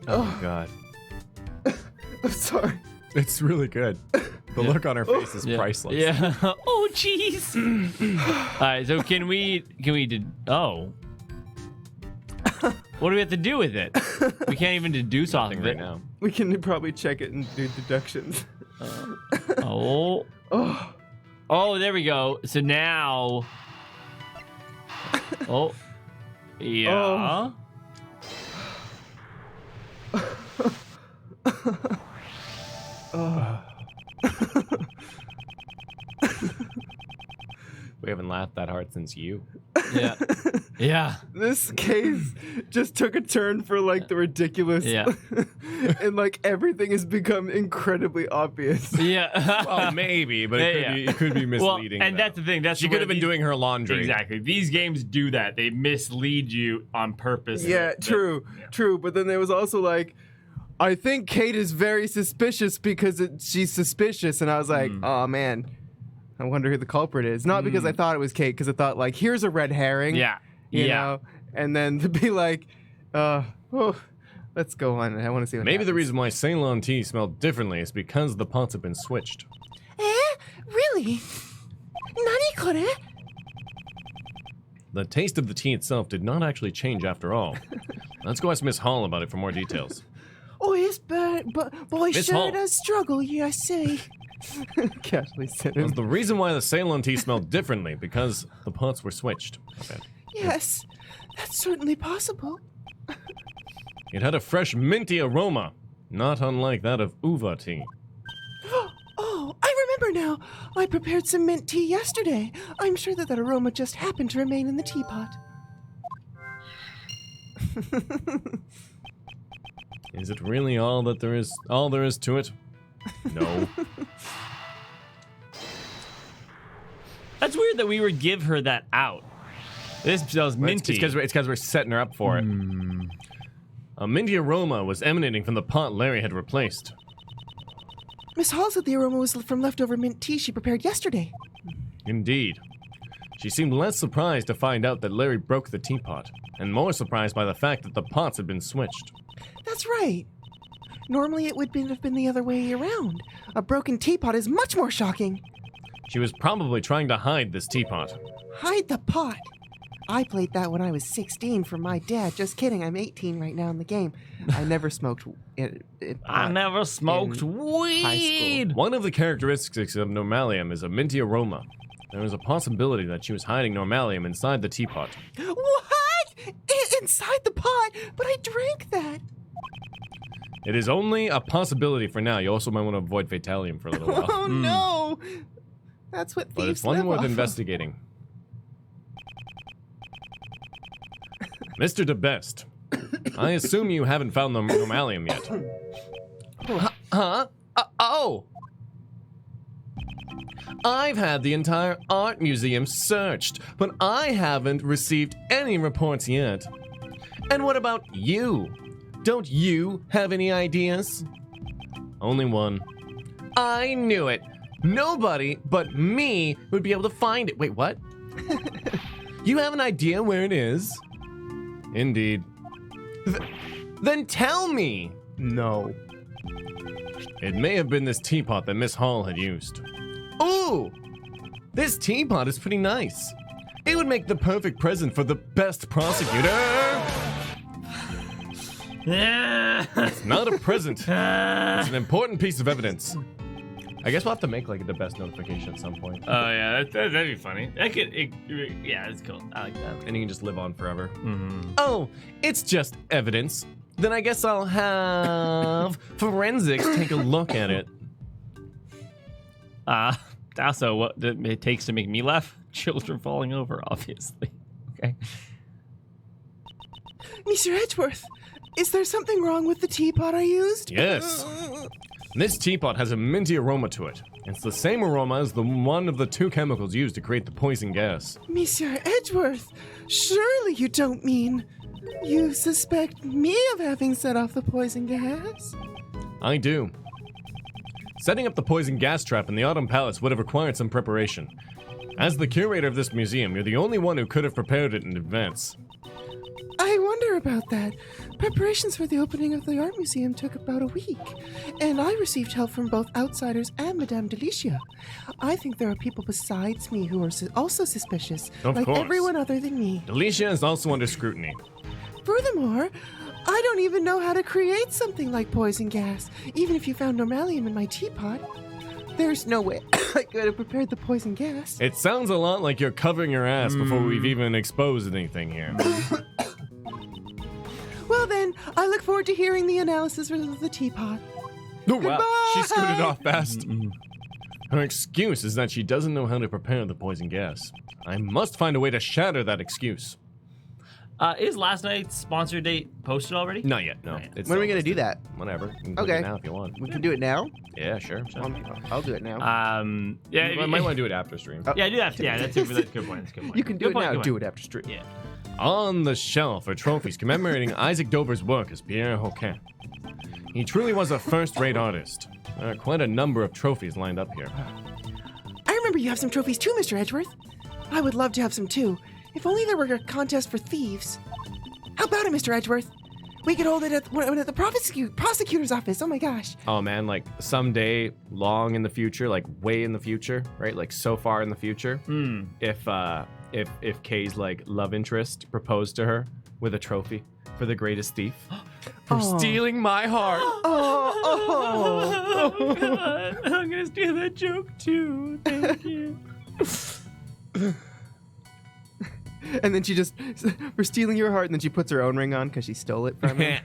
Speaker 3: Oh god.
Speaker 1: I'm sorry.
Speaker 7: It's really good. The look on her face is priceless.
Speaker 4: Yeah. Oh, jeez. All right. So can we oh. What do we have to do with it? We can't even deduce off of
Speaker 7: Right
Speaker 4: it.
Speaker 7: now.
Speaker 1: We can probably check it and do deductions.
Speaker 4: Oh.
Speaker 1: Oh.
Speaker 4: Oh, there we go. So now. Oh. Yeah.
Speaker 1: Oh.
Speaker 3: We haven't laughed that hard since you.
Speaker 4: Yeah. Yeah.
Speaker 1: This case just took a turn for like the ridiculous.
Speaker 4: Yeah.
Speaker 1: And like everything has become incredibly obvious.
Speaker 4: Yeah.
Speaker 7: Well, maybe, but
Speaker 4: Yeah,
Speaker 7: it could be
Speaker 4: Well,
Speaker 7: misleading.
Speaker 4: and
Speaker 7: though.
Speaker 4: that's the thing. That's
Speaker 7: She
Speaker 4: where
Speaker 7: could have been
Speaker 4: these-
Speaker 7: doing her laundry.
Speaker 4: Exactly. These games do that. They mislead you on purpose.
Speaker 1: Yeah, true, true. But then there was also like, I think Kate is very suspicious because she's suspicious, and I was like, oh man, I wonder who the culprit is. Not because I thought it was Kate, because I thought like, here's a red herring.
Speaker 4: Yeah.
Speaker 1: You
Speaker 4: Yeah.
Speaker 1: know, and then to be like, let's go on. I want to see what
Speaker 7: Maybe the
Speaker 1: happens.
Speaker 7: reason why Ceylon tea smelled differently is because the pots have been switched.
Speaker 1: Really? Nani correct?
Speaker 7: The taste of the tea itself did not actually change after all. Let's go ask Miss Hall about it for more details.
Speaker 1: Oh, yes, but boy,
Speaker 7: Miss
Speaker 1: sure
Speaker 7: Hall.
Speaker 1: does struggle, I say.
Speaker 5: Casually said
Speaker 7: Was
Speaker 5: it.
Speaker 7: the reason why the Ceylon tea smelled differently because the pots were switched. Okay.
Speaker 1: Yes, that's certainly possible.
Speaker 7: It had a fresh minty aroma, not unlike that of uva tea.
Speaker 1: Oh, I remember now. I prepared some mint tea yesterday. I'm sure that aroma just happened to remain in the teapot.
Speaker 7: Is it really all there is to it? No.
Speaker 4: That's weird that we would give her that out. This smells minty.
Speaker 7: It's because we're setting her up for it. A minty aroma was emanating from the pot Larry had replaced.
Speaker 1: Miss Hall said the aroma was from leftover mint tea she prepared yesterday.
Speaker 7: Indeed. She seemed less surprised to find out that Larry broke the teapot, and more surprised by the fact that the pots had been switched.
Speaker 1: That's right. Normally it would have been the other way around. A broken teapot is much more shocking.
Speaker 7: She was probably trying to hide this teapot.
Speaker 1: Hide the pot. I played that when I was 16 for my dad. Just kidding, I'm 18 right now in the game.
Speaker 5: I never smoked
Speaker 4: I never smoked weed.
Speaker 7: One of the characteristics of Normalium is a minty aroma. There was a possibility that she was hiding Normalium inside the teapot.
Speaker 1: What? Inside the pot? But I drank that.
Speaker 7: It is only a possibility for now. You also might want to avoid Fatalium for a little while.
Speaker 1: Oh no! That's what
Speaker 7: But
Speaker 1: thieves
Speaker 7: it's one
Speaker 1: live
Speaker 7: worth
Speaker 1: off of.
Speaker 7: investigating. Mr. DeBest, I assume you haven't found the Normalium yet. Huh? Oh! I've had the entire art museum searched, but I haven't received any reports yet. And what about you? Don't you have any ideas? Only one. I knew it. Nobody but me would be able to find it. Wait, what? You have an idea where it is? Indeed. Then tell me!
Speaker 5: No.
Speaker 7: It may have been this teapot that Miss Hall had used. Ooh! This teapot is pretty nice. It would make the perfect present for the best prosecutor. It's not a present. It's an important piece of evidence. I guess we'll have to make like the best notification at some point.
Speaker 4: Oh yeah, that'd be funny. Yeah, that's cool. I like that.
Speaker 7: And you can just live on forever.
Speaker 4: Mm-hmm.
Speaker 7: Oh, it's just evidence. Then I guess I'll have forensics take a look at it.
Speaker 4: Also, what it takes to make me laugh? Children falling over, obviously. Okay.
Speaker 1: Mr. Edgeworth, is there something wrong with the teapot I used?
Speaker 7: Yes. This teapot has a minty aroma to it. It's the same aroma as the one of the two chemicals used to create the poison gas.
Speaker 1: Mr. Edgeworth, surely you don't mean you suspect me of having set off the poison gas?
Speaker 7: I do. Setting up the poison gas trap in the Autumn Palace would have required some preparation. As the curator of this museum, you're the only one who could have prepared it in advance.
Speaker 1: I wonder about that. Preparations for the opening of the art museum took about a week, and I received help from both outsiders and Madame Delicia. I think there are people besides me who are also suspicious,
Speaker 7: Of
Speaker 1: like
Speaker 7: course.
Speaker 1: everyone other than me.
Speaker 7: Delicia is also under scrutiny.
Speaker 1: Furthermore, I don't even know how to create something like poison gas, even if you found Normalium in my teapot. There's no way I could have prepared the poison gas.
Speaker 7: It sounds a lot like you're covering your ass before we've even exposed anything here.
Speaker 1: Well then, I look forward to hearing the analysis of the teapot.
Speaker 7: Oh, wow. She scooted
Speaker 1: Goodbye.
Speaker 7: off fast. Her excuse is that she doesn't know how to prepare the poison gas. I must find a way to shatter that excuse.
Speaker 4: Is last night's sponsor date posted already?
Speaker 7: Not yet, no.
Speaker 4: Not yet.
Speaker 7: It's
Speaker 5: When are we
Speaker 7: still
Speaker 5: gonna do
Speaker 7: listed.
Speaker 5: that?
Speaker 7: Whenever. You can click
Speaker 5: Okay.
Speaker 7: it now if you want.
Speaker 5: We can do it now?
Speaker 7: Yeah, sure.
Speaker 5: I'll do it now.
Speaker 4: Yeah,
Speaker 7: I might want to do it after stream.
Speaker 4: Yeah, do that. Yeah, that's a good point. That's a good point.
Speaker 5: You can do
Speaker 4: Good
Speaker 5: it
Speaker 4: point,
Speaker 5: now.
Speaker 4: good
Speaker 5: Do
Speaker 4: point.
Speaker 5: it after stream.
Speaker 4: Yeah.
Speaker 7: On the shelf are trophies commemorating Isaac Dover's work as Pierre Hoquin. He truly was a first-rate artist. There are quite a number of trophies lined up here.
Speaker 1: I remember you have some trophies too, Mr. Edgeworth. I would love to have some too. If only there were a contest for thieves. How about it, Mr. Edgeworth? We could hold it at the prosecutor's office. Oh my gosh.
Speaker 7: Oh man, like someday, long in the future, like way in the future, right? Like so far in the future. If Kay's like love interest proposed to her with a trophy for the greatest thief for stealing my heart.
Speaker 4: Oh, God. I'm gonna steal that joke too. Thank you.
Speaker 5: And then she just, for stealing your heart, and then she puts her own ring on because she stole it from him.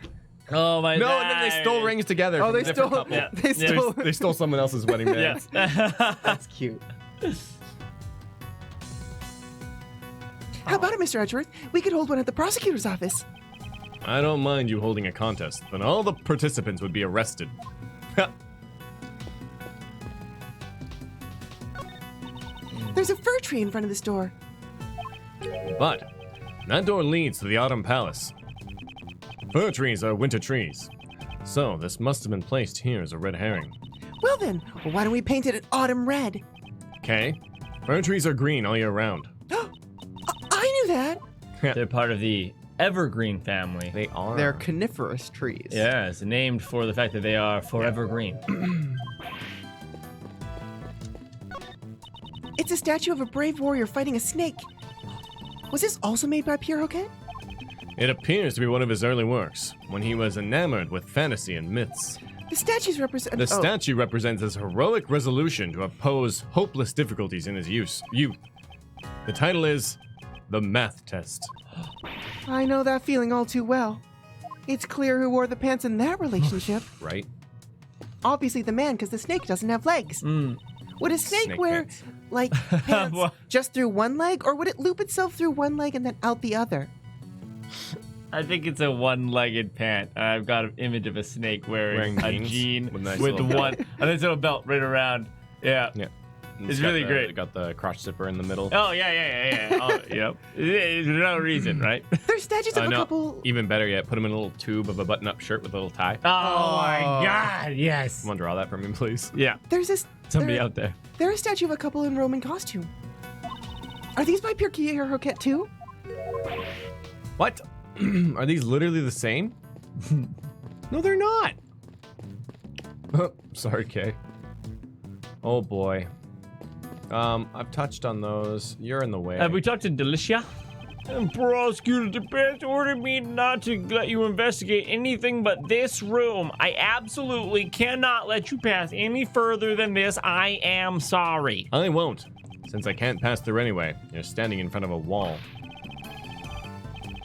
Speaker 4: Oh my God.
Speaker 7: No, and then they stole rings together.
Speaker 5: Oh,
Speaker 7: from a
Speaker 5: they
Speaker 7: different
Speaker 5: stole.
Speaker 7: couple.
Speaker 4: Yeah.
Speaker 5: They stole.
Speaker 7: They stole someone else's wedding dance.
Speaker 5: That's cute.
Speaker 1: How about it, Mr. Edgeworth? We could hold one at the prosecutor's office.
Speaker 7: I don't mind you holding a contest, but all the participants would be arrested.
Speaker 1: There's a fir tree in front of this door.
Speaker 7: But that door leads to the Autumn Palace. Fir trees are winter trees, so this must have been placed here as a red herring.
Speaker 1: Well then, why don't we paint it an autumn red?
Speaker 7: Okay? Fir trees are green all year round.
Speaker 1: I knew that.
Speaker 4: They're part of the evergreen family.
Speaker 7: They are.
Speaker 5: They're coniferous trees.
Speaker 4: Yeah, it's named for the fact that they are forever green.
Speaker 1: It's a statue of a brave warrior fighting a snake. Was this also made by Pierre Hoquet?
Speaker 7: It appears to be one of his early works, when he was enamored with fantasy and myths.
Speaker 1: The statues represent.
Speaker 7: The statue represents his heroic resolution to oppose hopeless difficulties in his youth. The title is The Math Test.
Speaker 1: I know that feeling all too well. It's clear who wore the pants in that relationship.
Speaker 7: Right?
Speaker 1: Obviously the man, because the snake doesn't have legs. Would a snake
Speaker 7: Snake
Speaker 1: wear,
Speaker 7: pants.
Speaker 1: like, pants
Speaker 4: What?
Speaker 1: just through one leg, or would it loop itself through one leg and then out the other?
Speaker 4: I think it's a one-legged pant. I've got an image of a snake wearing a
Speaker 7: jeans
Speaker 4: jean
Speaker 7: with a nice
Speaker 4: with
Speaker 7: little
Speaker 4: one, and it's a belt right around. Yeah.
Speaker 7: Yeah.
Speaker 4: It's really great.
Speaker 7: Got the crotch zipper in the middle.
Speaker 4: Oh yeah. Oh, yep. There's no reason, right?
Speaker 1: There's statues of a
Speaker 7: No,
Speaker 1: couple.
Speaker 7: even better yet, put him in a little tube of a button-up shirt with a little tie.
Speaker 4: Oh my God! Yes.
Speaker 7: Someone draw that for me, please.
Speaker 4: Yeah.
Speaker 1: There's this.
Speaker 4: Somebody
Speaker 1: there-
Speaker 4: out there.
Speaker 1: There's a statue of a couple in Roman costume. Are these by Pierre Hoquet too?
Speaker 7: What? Are these literally the same? No, they're not. Sorry, Kay. Oh boy. I've touched on those. You're in the way.
Speaker 4: Have we talked to Delicia? Prosecutor DePace ordered me not to let you investigate anything but this room. I absolutely cannot let you pass any further than this. I am sorry.
Speaker 7: I won't, since I can't pass through anyway. You're standing in front of a wall.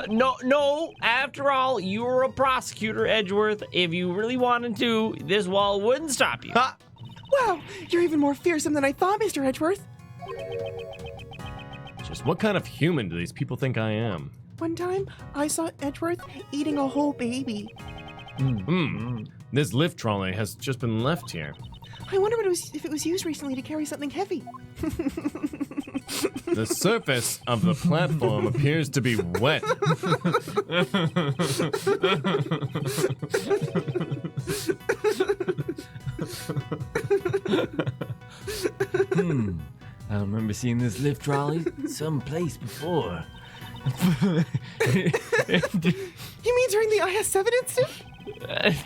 Speaker 4: No. After all, you're a prosecutor, Edgeworth. If you really wanted to, this wall wouldn't stop you.
Speaker 7: Ha!
Speaker 1: Wow, you're even more fearsome than I thought, Mr. Edgeworth.
Speaker 7: Just what kind of human do these people think I am?
Speaker 1: One time, I saw Edgeworth eating a whole baby.
Speaker 7: This lift trolley has just been left here.
Speaker 1: I wonder if it was used recently to carry something heavy.
Speaker 7: The surface of the platform appears to be wet.
Speaker 6: I remember seeing this lift trolley someplace before.
Speaker 1: You mean during the IS-7 incident?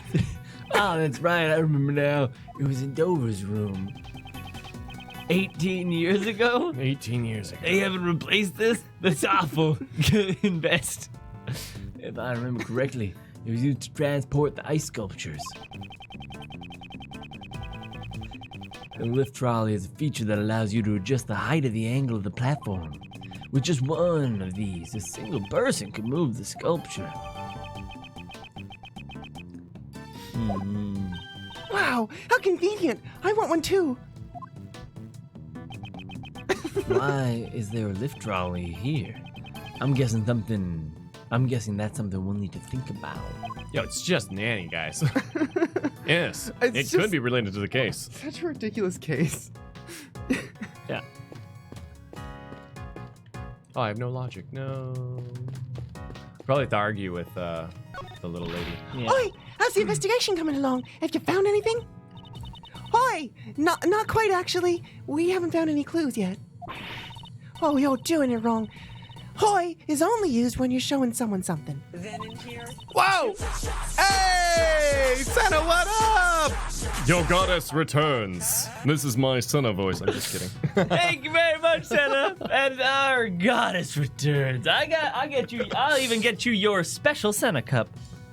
Speaker 6: Oh, that's right. I remember now. It was in Dover's room. 18 years ago?
Speaker 7: 18 years ago.
Speaker 6: They haven't replaced this? That's awful. Invest. If I remember correctly, it was used to transport the ice sculptures. The lift trolley is a feature that allows you to adjust the height of the angle of the platform. With just one of these, a single person could move the sculpture.
Speaker 1: Wow, how convenient. I want one too.
Speaker 6: Why is there a lift trolley here? I'm guessing that's something we'll need to think about.
Speaker 7: Yo, it's just Nanny, guys. Yes,
Speaker 5: It's
Speaker 7: it
Speaker 5: just-
Speaker 7: could be related to the case.
Speaker 5: Such a ridiculous case.
Speaker 4: Yeah.
Speaker 7: Oh, I have no logic. No. Probably have to argue with the little lady.
Speaker 4: Yeah.
Speaker 1: Oi, how's the investigation coming along? Have you found anything? Oi, not quite actually. We haven't found any clues yet. Oh, you're doing it wrong. Hoy is only used when you're showing someone something.
Speaker 3: Whoa! Hey! Santa, what up?
Speaker 7: Your goddess returns. This is my Senna voice. I'm just kidding.
Speaker 4: Thank you very much, Santa. And our goddess returns. I'll even get you your special Santa cup.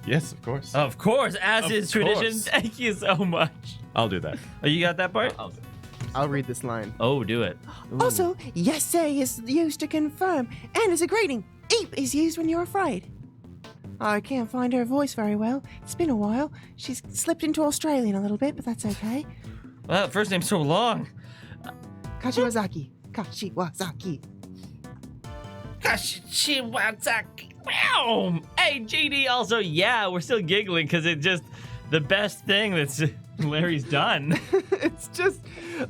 Speaker 7: Yes, of course.
Speaker 4: Of course, as
Speaker 7: Of
Speaker 4: is tradition.
Speaker 7: course.
Speaker 4: Thank you so much.
Speaker 7: I'll do that.
Speaker 4: Oh, you got that part?
Speaker 5: I'll read this line.
Speaker 4: Oh, do it.
Speaker 1: Also, yes say is used to confirm and is a greeting. Eep is used when you're afraid. I can't find her voice very well. It's been a while. She's slipped into Australian a little bit, but that's okay.
Speaker 4: Well, first name's so long.
Speaker 1: Kashiwazaki. Kashiwazaki.
Speaker 4: Kashiwazaki. Wow. Hey, GD. Also, yeah, we're still giggling because it's just the best thing that's Larry's done.
Speaker 5: It's just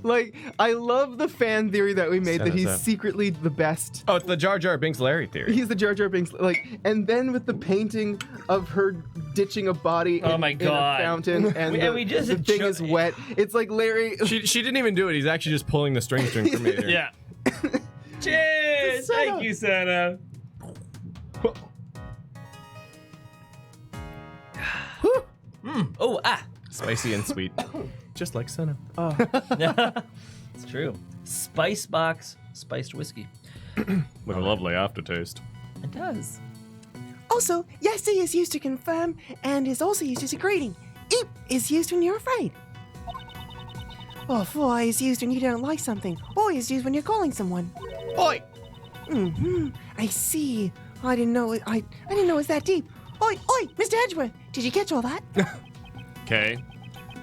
Speaker 5: like I love the fan theory that we made that he's
Speaker 7: Senna.
Speaker 5: secretly the best.
Speaker 7: Oh, it's the Jar Jar Binks Larry theory.
Speaker 5: He's the Jar Jar Binks, like, and then with the painting of her ditching a body
Speaker 4: Oh
Speaker 5: in,
Speaker 4: my
Speaker 5: in
Speaker 4: God.
Speaker 5: a fountain, and
Speaker 4: We just
Speaker 5: the thing is wet. It's like Larry.
Speaker 7: She didn't even do it. He's actually just pulling the string from me there.
Speaker 4: Yeah. Cheers.
Speaker 5: Santa.
Speaker 4: Thank you, Santa. Oh,
Speaker 7: Spicy and sweet. Just like Senna.
Speaker 4: it's true. Spice box spiced whiskey.
Speaker 7: With a lovely aftertaste.
Speaker 4: It does.
Speaker 1: Also, yes say is used to confirm and is also used as a greeting. Eep is used when you're afraid. Oh, foy is used when you don't like something. Oi is used when you're calling someone.
Speaker 3: Oi!
Speaker 1: I see. I didn't know it. I didn't know it was that deep. Oi, Mr. Edgeworth, did you catch all that?
Speaker 7: Okay.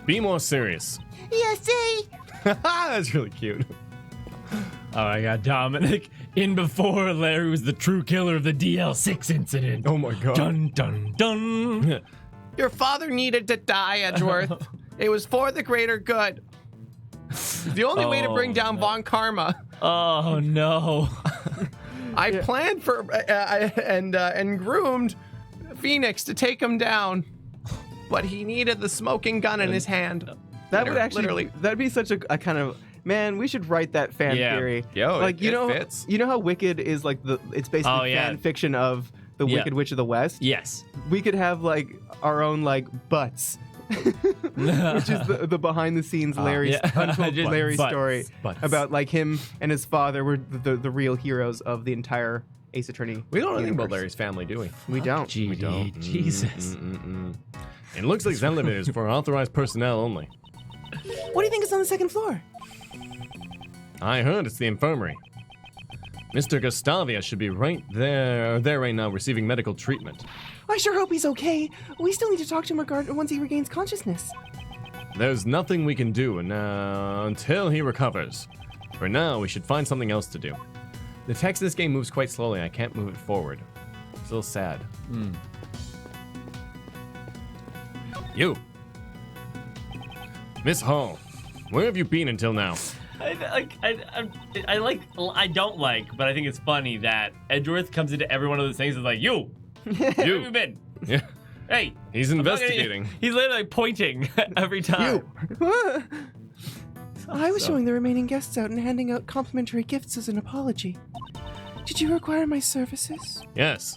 Speaker 7: Be more serious.
Speaker 1: Yes, say.
Speaker 7: That's really cute.
Speaker 6: Oh, I got Dominic in before Larry was the true killer of the DL6 incident.
Speaker 7: Oh my god.
Speaker 6: Dun, dun, dun.
Speaker 3: Your father needed to die, Edgeworth. It was for the greater good. The only way to bring down Von Karma.
Speaker 6: Oh, no.
Speaker 3: I planned for and groomed Phoenix to take him down, but he needed the smoking gun in his hand.
Speaker 5: That would actually,
Speaker 3: Literally.
Speaker 5: that'd be such a kind of, man, we should write that fan
Speaker 6: Yeah.
Speaker 5: theory.
Speaker 7: Yo,
Speaker 5: like,
Speaker 7: it fits.
Speaker 5: You know how Wicked is like it's basically
Speaker 6: Oh, yeah.
Speaker 5: fan fiction of the
Speaker 6: Yeah.
Speaker 5: Wicked Witch of the West?
Speaker 6: Yes.
Speaker 5: We could have like our own like butts. Which is the behind the scenes Larry
Speaker 6: yeah.
Speaker 5: untold
Speaker 6: Just
Speaker 5: Larry
Speaker 6: butts.
Speaker 5: story
Speaker 7: Butts.
Speaker 5: about like him and his father were the real heroes of the entire Ace Attorney.
Speaker 7: We don't know anything about
Speaker 5: universe.
Speaker 7: Larry's family, do we?
Speaker 5: We don't.
Speaker 6: GD.
Speaker 7: We don't.
Speaker 6: Jesus.
Speaker 7: It looks like this elevator is for authorized personnel only.
Speaker 1: What do you think is on the second floor?
Speaker 7: I heard it's the infirmary. Mr. Gustavia should be right there right now receiving medical treatment.
Speaker 1: I sure hope he's okay. We still need to talk to him once he regains consciousness.
Speaker 7: There's nothing we can do until he recovers. For now, we should find something else to do. The text of this game moves quite slowly. I can't move it forward. It's a little sad. You. Miss Hall, where have you been until now?
Speaker 4: I don't like, but I think it's funny that Edgeworth comes into every one of those things and is like, you, where have you been?
Speaker 7: Yeah,
Speaker 4: Hey.
Speaker 7: he's investigating.
Speaker 4: He's literally pointing every time.
Speaker 1: I was showing the remaining guests out and handing out complimentary gifts as an apology. Did you require my services?
Speaker 7: Yes.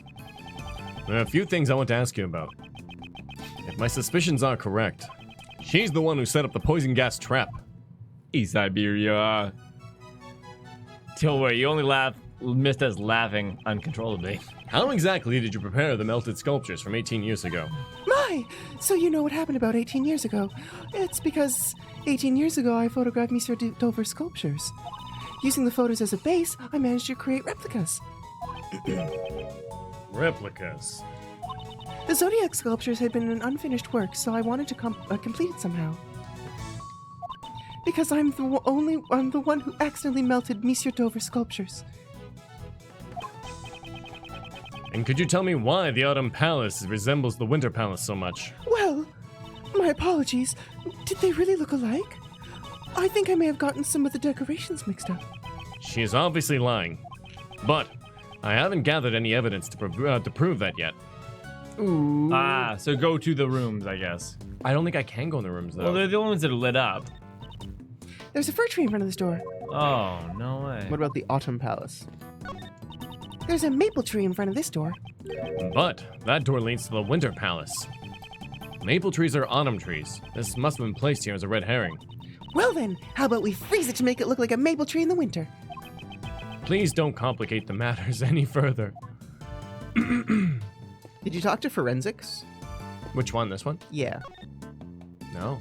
Speaker 7: There are a few things I want to ask you about. If my suspicions are correct, she's the one who set up the poison gas trap.
Speaker 6: Siberia. Don't worry, you only missed us laughing uncontrollably.
Speaker 7: How exactly did you prepare the melted sculptures from 18 years ago?
Speaker 1: My! So you know what happened about 18 years ago. It's because 18 years ago I photographed Monsieur Dover's sculptures. Using the photos as a base, I managed to create replicas.
Speaker 7: Replicas.
Speaker 1: The Zodiac sculptures had been an unfinished work, so I wanted to complete it somehow. Because I'm the one who accidentally melted Monsieur Dover's sculptures.
Speaker 7: And could you tell me why the Autumn Palace resembles the Winter Palace so much?
Speaker 1: Well, my apologies. Did they really look alike? I think I may have gotten some of the decorations mixed up.
Speaker 7: She is obviously lying. But I haven't gathered any evidence to prove that yet.
Speaker 5: Ooh.
Speaker 6: So go to the rooms, I guess.
Speaker 7: I don't think I can go in the rooms, though.
Speaker 6: Well, they're the only ones that are lit up.
Speaker 1: There's a fir tree in front of this door.
Speaker 6: Oh, no way.
Speaker 5: What about the Autumn Palace?
Speaker 1: There's a maple tree in front of this door.
Speaker 7: But that door leads to the Winter Palace. Maple trees are autumn trees. This must have been placed here as a red herring.
Speaker 1: Well then, how about we freeze it to make it look like a maple tree in the winter?
Speaker 7: Please don't complicate the matters any further.
Speaker 5: Did you talk to forensics?
Speaker 7: Which one, this one?
Speaker 5: Yeah.
Speaker 7: No.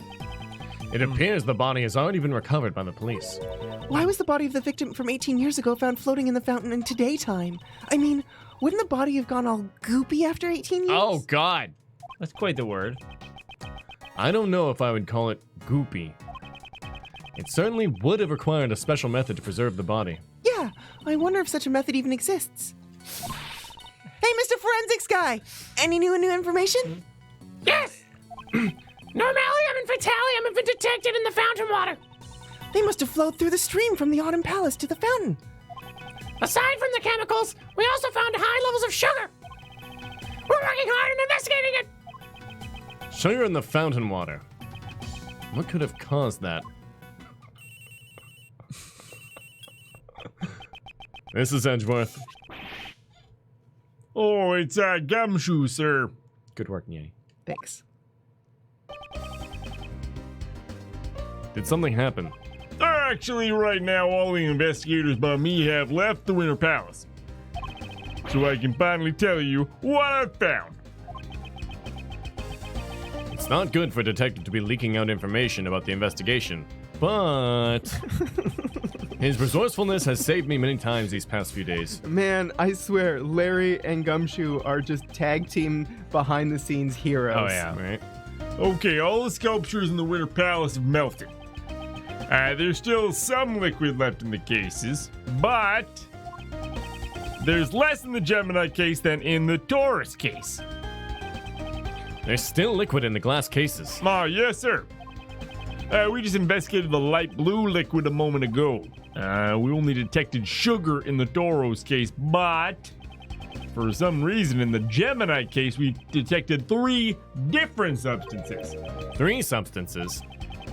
Speaker 7: It appears the body has already been recovered by the police.
Speaker 1: Why was the body of the victim from 18 years ago found floating in the fountain in today time? I mean, wouldn't the body have gone all goopy after 18 years?
Speaker 7: Oh, God.
Speaker 4: That's quite the word.
Speaker 7: I don't know if I would call it goopy. It certainly would have required a special method to preserve the body.
Speaker 1: Yeah, I wonder if such a method even exists. Hey, Mr. Forensics Guy! Any new information?
Speaker 8: Yes! Normalium and Fatalium have been detected in the fountain water.
Speaker 1: They must have flowed through the stream from the Autumn Palace to the fountain.
Speaker 8: Aside from the chemicals, we also found high levels of sugar. We're working hard on investigating it.
Speaker 7: Sugar in the fountain water. What could have caused that? This is Edgeworth.
Speaker 9: Oh, it's Gumshoe, sir.
Speaker 7: Good work, Nyanny.
Speaker 5: Thanks.
Speaker 7: Did something happen?
Speaker 9: Actually, right now, all the investigators but me have left the Winter Palace. So I can finally tell you what I found.
Speaker 7: It's not good for a detective to be leaking out information about the investigation, but his resourcefulness has saved me many times these past few days.
Speaker 5: Man, I swear, Larry and Gumshoe are just tag team behind the scenes heroes.
Speaker 7: Oh yeah, right.
Speaker 9: Okay, all the sculptures in the Winter Palace have melted. There's still some liquid left in the cases, but there's less in the Gemini case than in the THURS case.
Speaker 7: There's still liquid in the glass cases.
Speaker 9: Ah, yes, sir. We just investigated the light blue liquid a moment ago. We only detected sugar in the THURS case, but for some reason in the Gemini case, we detected 3 different substances.
Speaker 7: 3 substances?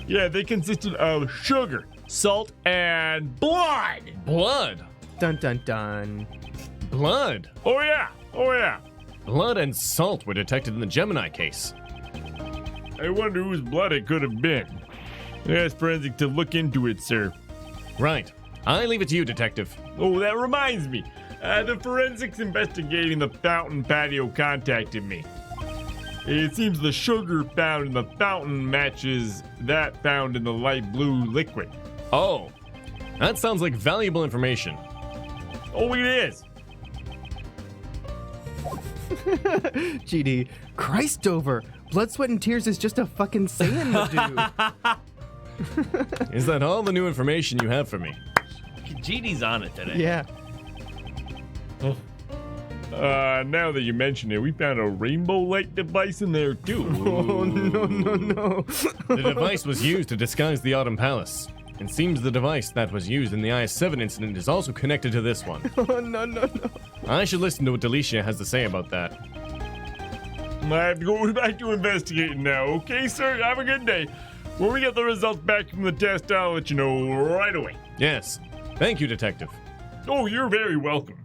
Speaker 9: Yeah, they consisted of sugar, salt, and blood.
Speaker 7: Blood?
Speaker 5: Dun dun dun.
Speaker 7: Blood?
Speaker 9: Oh yeah.
Speaker 7: Blood and salt were detected in the Gemini case.
Speaker 9: I wonder whose blood it could have been. Ask forensic to look into it, sir.
Speaker 7: Right. I leave it to you, detective.
Speaker 9: Oh, that reminds me. The forensics investigating the fountain patio contacted me. It seems the sugar found in the fountain matches that found in the light blue liquid.
Speaker 7: Oh, that sounds like valuable information.
Speaker 9: Oh, it is.
Speaker 5: GD, Christ over. Blood, sweat, and tears is just a fucking saying to do.
Speaker 7: Is that all the new information you have for me?
Speaker 4: GD's on it today.
Speaker 5: Yeah.
Speaker 9: Now that you mention it, we found a rainbow light device in there too.
Speaker 5: Oh, no.
Speaker 7: The device was used to disguise the Autumn Palace. It seems the device that was used in the IS-7 incident is also connected to this one.
Speaker 5: Oh, no.
Speaker 7: I should listen to what Delicia has to say about that.
Speaker 9: I have to go back to investigating now. Okay, sir? Have a good day. When we get the results back from the test, I'll let you know right away.
Speaker 7: Yes. Thank you, detective.
Speaker 9: Oh, you're very welcome.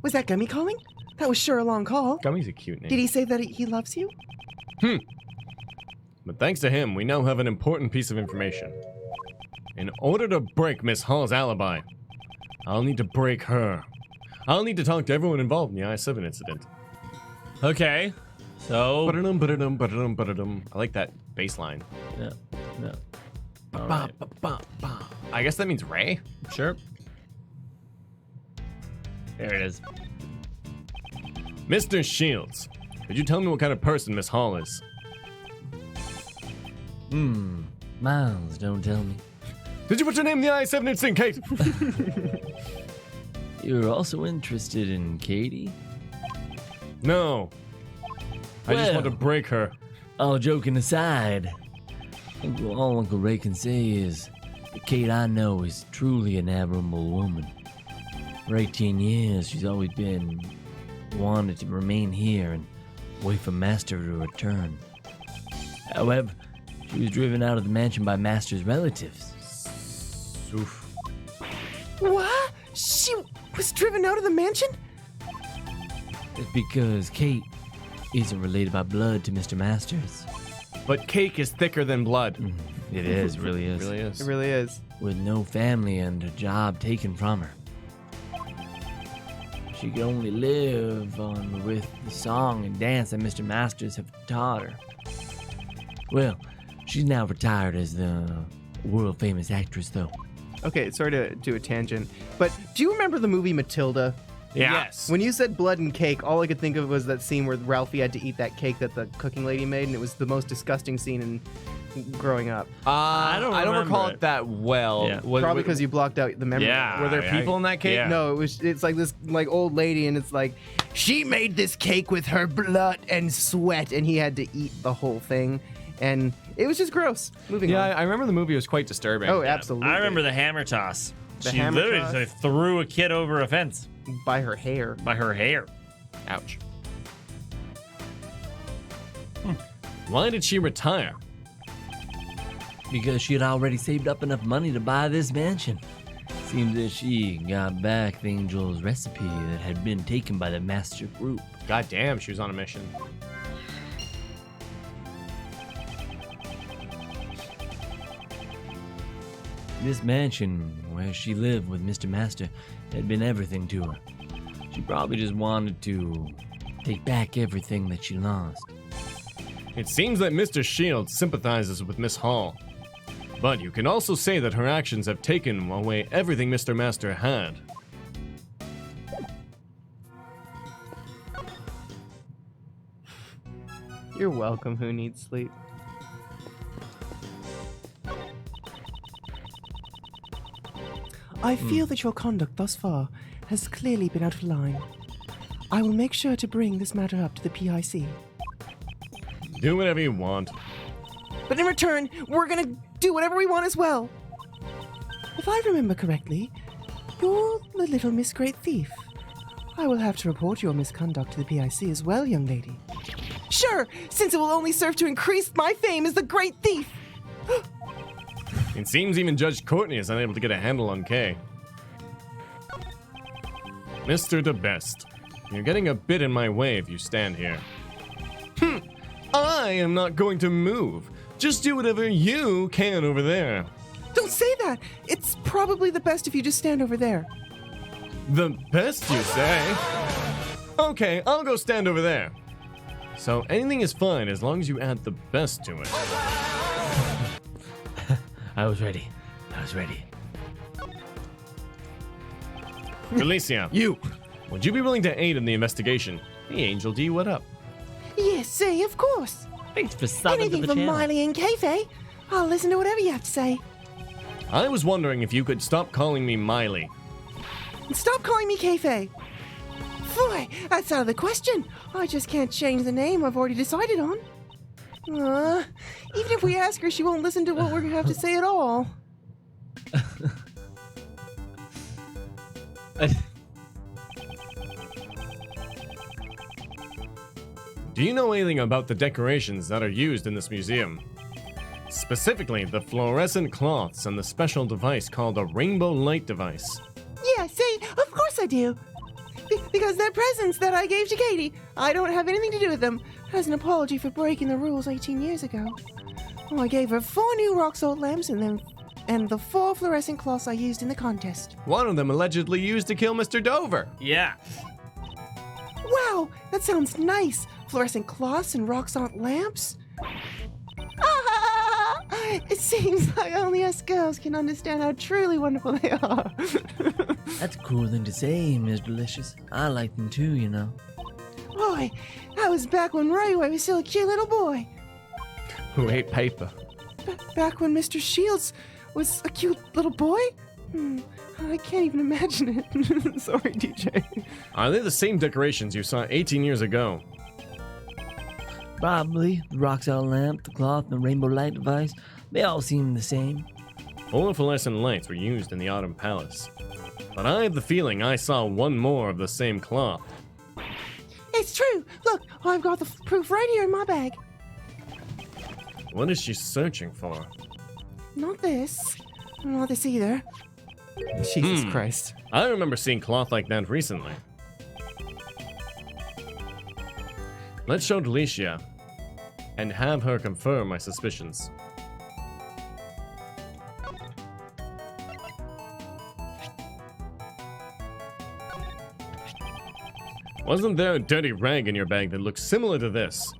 Speaker 1: Was that Gummy calling? That was sure a long call.
Speaker 7: Gummy's a cute name.
Speaker 1: Did he say that he loves you?
Speaker 7: But thanks to him, we now have an important piece of information. In order to break Miss Hall's alibi, I'll need to break her. I'll need to talk to everyone involved in the I-7 incident.
Speaker 4: Okay. So.
Speaker 7: Ba-da-dum, ba-da-dum, ba-da-dum, ba-da-dum. I like that bass line.
Speaker 4: No. All
Speaker 7: Ba,
Speaker 4: right.
Speaker 7: ba, ba, ba. I guess that means Ray?
Speaker 4: Sure. There it is.
Speaker 7: Mr. Shields, could you tell me what kind of person Miss Hall is?
Speaker 6: Miles, don't tell me.
Speaker 7: Did you put your name in the I-7 incident, Kate?
Speaker 6: You're also interested in Katie?
Speaker 7: No. I just want to
Speaker 6: Well.
Speaker 7: break her.
Speaker 6: All joking aside, all Uncle Ray can say is the Kate I know is truly an admirable woman. For 18 years, she's always been wanted to remain here and wait for Master to return. However, she was driven out of the mansion by Master's relatives.
Speaker 7: Oof.
Speaker 1: What? She was driven out of the mansion?
Speaker 6: It's because Kate isn't related by blood to Mr. Masters.
Speaker 7: But cake is thicker than blood.
Speaker 6: It is, really is.
Speaker 7: Really is.
Speaker 5: It really is.
Speaker 6: With no family and a job taken from her. She could only live on with the song and dance that Mr. Masters have taught her. Well, she's now retired as the world-famous actress, though.
Speaker 5: Okay, sorry to do a tangent, but do you remember the movie Matilda?
Speaker 7: Yes.
Speaker 5: When you said blood and cake, all I could think of was that scene where Ralphie had to eat that cake that the cooking lady made, and it was the most disgusting scene in growing up.
Speaker 7: I don't recall
Speaker 9: remember
Speaker 7: it that well.
Speaker 9: Yeah.
Speaker 5: Probably because you blocked out the memory.
Speaker 9: Yeah.
Speaker 7: Were there people in that cake?
Speaker 9: Yeah.
Speaker 5: No, it's like this like old lady, and it's like she made this cake with her blood and sweat, and he had to eat the whole thing, and it was just gross. Moving
Speaker 7: Yeah,
Speaker 5: on.
Speaker 7: I remember the movie was quite disturbing.
Speaker 5: Oh, absolutely.
Speaker 4: I remember the hammer toss.
Speaker 5: The
Speaker 4: She
Speaker 5: hammer
Speaker 4: literally
Speaker 5: toss?
Speaker 4: just threw a kid over a fence
Speaker 5: By her hair.
Speaker 4: by her hair.
Speaker 7: Ouch. Why did she retire?
Speaker 6: Because she had already saved up enough money to buy this mansion. Seems that she got back the Angel's recipe that had been taken by the Master Group.
Speaker 7: God damn, she was on a mission.
Speaker 6: This mansion where she lived with Mr. Master had been everything to her. She probably just wanted to take back everything that she lost.
Speaker 7: It seems that Mr. Shields sympathizes with Miss Hall. But you can also say that her actions have taken away everything Mr. Master had.
Speaker 5: You're welcome, who needs sleep.
Speaker 1: I feel that your conduct thus far has clearly been out of line. I will make sure to bring this matter up to the PIC.
Speaker 7: Do whatever you want.
Speaker 1: But in return, we're gonna do whatever we want as well. If I remember correctly, you're the little Miss Great Thief. I will have to report your misconduct to the PIC as well, young lady. Sure, since it will only serve to increase my fame as the Great Thief.
Speaker 7: It seems even Judge Courtney is unable to get a handle on Kay. Mr. DeBest, you're getting a bit in my way if you stand here. I am not going to move. Just do whatever you can over there.
Speaker 1: Don't say that. It's probably the best if you just stand over there.
Speaker 7: The best, you say? Okay, I'll go stand over there. So anything is fine as long as you add the best to it.
Speaker 6: I was ready.
Speaker 7: Felicia,
Speaker 5: You!
Speaker 7: would you be willing to aid in the investigation? Hey, Angel D, what up?
Speaker 1: Yes, see, of course.
Speaker 4: Thanks for subbing to
Speaker 1: Anything
Speaker 4: the
Speaker 1: for
Speaker 4: channel.
Speaker 1: Miley and Kayfabe. I'll listen to whatever you have to say.
Speaker 7: I was wondering if you could stop calling me Miley.
Speaker 1: And stop calling me Kayfabe. Boy, that's out of the question. I just can't change the name I've already decided on. Even if we ask her, she won't listen to what we're gonna have to say at all.
Speaker 7: Do you know anything about the decorations that are used in this museum? Specifically, the fluorescent cloths and the special device called a rainbow light device.
Speaker 1: Yeah, see, of course I do. Because they're presents that I gave to Katie. I don't have anything to do with them. As an apology for breaking the rules 18 years ago. Oh, I gave her 4 new rock salt lamps and the 4 fluorescent cloths I used in the contest.
Speaker 7: One of them allegedly used to kill Mr. Dover.
Speaker 4: Yeah.
Speaker 1: Wow, that sounds nice. Fluorescent cloths and rock salt lamps. It seems like only us girls can understand how truly wonderful they are.
Speaker 6: That's a cool thing to say, Miss Delicious. I like them too, you know.
Speaker 1: Boy, that was back when Ray was still a cute little boy.
Speaker 7: Who ate paper?
Speaker 1: Back when Mr. Shields was a cute little boy? I can't even imagine it. Sorry, DJ.
Speaker 7: Are they the same decorations you saw 18 years ago?
Speaker 6: Probably. The rock salt lamp, the cloth, and the rainbow light device, they all seem the same.
Speaker 7: 4 fluorescent lights were used in the Autumn Palace. But I have the feeling I saw one more of the same cloth.
Speaker 1: It's true. Look, I've got the proof right here in my bag.
Speaker 7: What is she searching for?
Speaker 1: Not this. Not this either.
Speaker 5: Jesus Christ.
Speaker 7: I remember seeing cloth like that recently. Let's show Delicia and have her confirm my suspicions. Wasn't there a dirty rag in your bag that looks similar to this?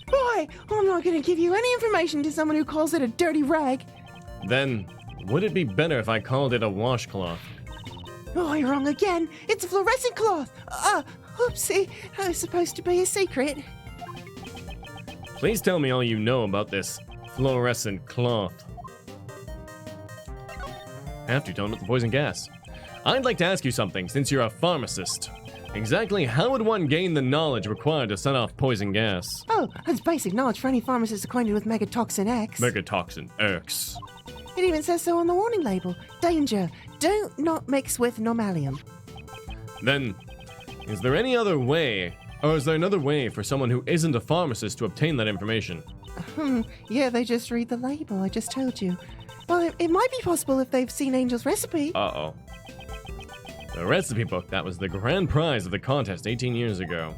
Speaker 1: Boy, I'm not going to give you any information to someone who calls it a dirty rag.
Speaker 7: Then, would it be better if I called it a washcloth?
Speaker 1: Oh, you're wrong again. It's a fluorescent cloth. Oopsie. That was supposed to be a secret.
Speaker 7: Please tell me all you know about this fluorescent cloth. After you tell me about the poison gas. I'd like to ask you something, since you're a pharmacist. Exactly how would one gain the knowledge required to set off poison gas?
Speaker 1: Oh, that's basic knowledge for any pharmacist acquainted with Megatoxin X.
Speaker 7: Megatoxin X.
Speaker 1: It even says so on the warning label. Danger. Do not mix with normalium.
Speaker 7: Then, is there any other way, or is there another way for someone who isn't a pharmacist to obtain that information?
Speaker 1: Yeah, they just read the label. I just told you. Well, it might be possible if they've seen Angel's recipe.
Speaker 7: Uh-oh. The recipe book that was the grand prize of the contest 18 years ago.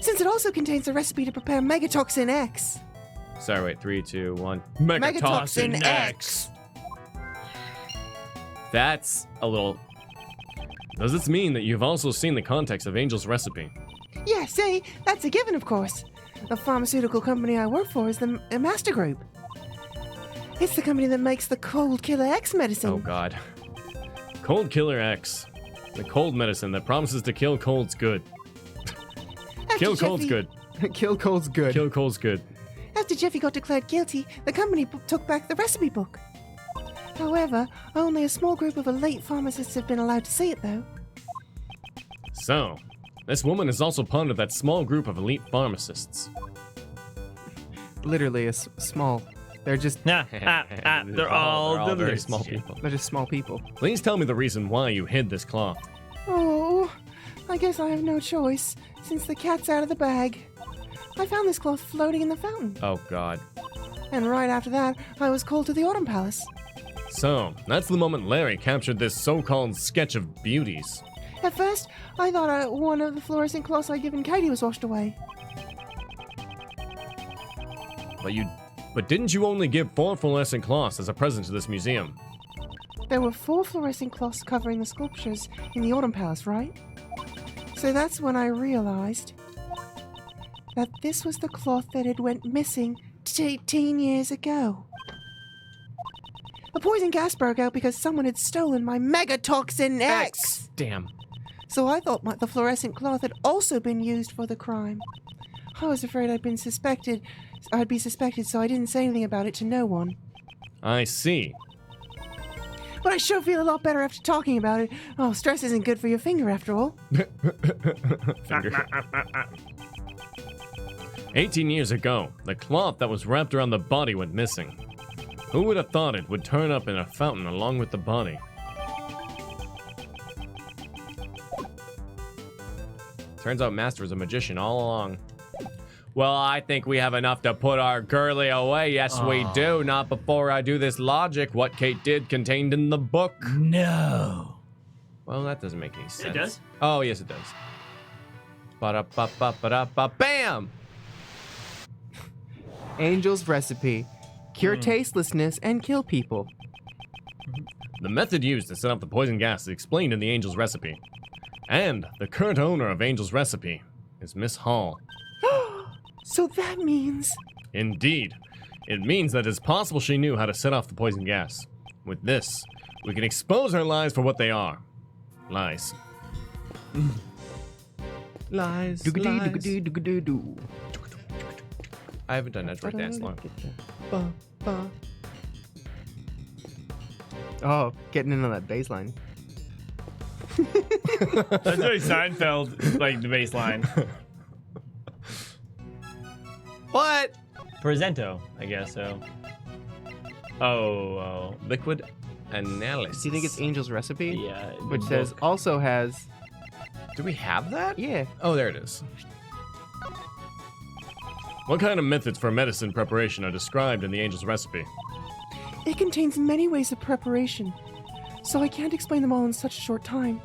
Speaker 1: Since it also contains a recipe to prepare Megatoxin X.
Speaker 7: Sorry, wait, 3, 2, 1.
Speaker 1: Megatoxin X.
Speaker 7: That's a little... Does this mean that you've also seen the context of Angel's recipe?
Speaker 1: Yeah, see? That's a given, of course. The pharmaceutical company I work for is the Master Group. It's the company that makes the Cold Killer X medicine.
Speaker 7: Oh, God. Cold Killer X. The cold medicine that promises to kill colds good. Kill colds good.
Speaker 5: Kill cold's good.
Speaker 7: Kill colds good.
Speaker 1: After Jeffy got declared guilty, the company took back the recipe book. However, only a small group of elite pharmacists have been allowed to see it, though.
Speaker 7: So, this woman is also part of that small group of elite pharmacists.
Speaker 5: Literally a small. They're just
Speaker 4: They're all
Speaker 7: very small people.
Speaker 5: they're just small people.
Speaker 7: Please tell me the reason why you hid this cloth.
Speaker 1: Oh, I guess I have no choice, since the cat's out of the bag. I found this cloth floating in the fountain,
Speaker 7: Oh, God.
Speaker 1: and right after that, I was called to the Autumn Palace.
Speaker 7: So, that's the moment Larry captured this so-called sketch of beauties.
Speaker 1: At first, I thought one of the fluorescent cloths I'd given Katie was washed away.
Speaker 7: But didn't you only give 4 fluorescent cloths as a present to this museum?
Speaker 1: There were 4 fluorescent cloths covering the sculptures in the Autumn Palace, right? So that's when I realized that this was the cloth that had went missing 18 years ago. The poison gas broke out because someone had stolen my Megatoxin X.
Speaker 7: Damn.
Speaker 1: So I thought the fluorescent cloth had also been used for the crime. I was afraid I'd be suspected, so I didn't say anything about it to no one.
Speaker 7: I see.
Speaker 1: But I sure feel a lot better after talking about it. Oh, stress isn't good for your finger after all.
Speaker 7: Finger. 18 years ago, the cloth that was wrapped around the body went missing. Who would have thought it would turn up in a fountain along with the body? Turns out Master was a magician all along. Well, I think we have enough to put our girly away. Yes, we do. Not before I do this logic. What Kate did contained in the book.
Speaker 6: No.
Speaker 7: Well, that doesn't make any sense.
Speaker 4: It does.
Speaker 7: Oh, yes, it does. Ba-da-ba-ba-ba-da-ba. Bam!
Speaker 5: Angel's recipe. Cure tastelessness and kill people.
Speaker 7: The method used to set up the poison gas is explained in the Angel's recipe. And the current owner of Angel's recipe is Miss Hall.
Speaker 1: So that means...
Speaker 7: Indeed. It means that it's possible she knew how to set off the poison gas. With this, we can expose her lies for what they are. Lies. Lies.
Speaker 5: Do-ga-doo-do-ga-doo-do-ga-doo-doo.
Speaker 7: I haven't done Edgeworth dance long.
Speaker 5: Oh, getting into that bass line.
Speaker 4: That's very Seinfeld, like the bass line.
Speaker 3: What?
Speaker 4: Presento, I guess so. Oh.
Speaker 7: Liquid analysis.
Speaker 5: Do you think it's Angel's recipe?
Speaker 4: Yeah. the
Speaker 5: Which says
Speaker 4: book.
Speaker 5: also has.
Speaker 7: Do we have that?
Speaker 5: Yeah.
Speaker 7: Oh, there it is. What kind of methods for medicine preparation are described in the Angel's recipe?
Speaker 1: It contains many ways of preparation. so I can't explain them all in such a short time.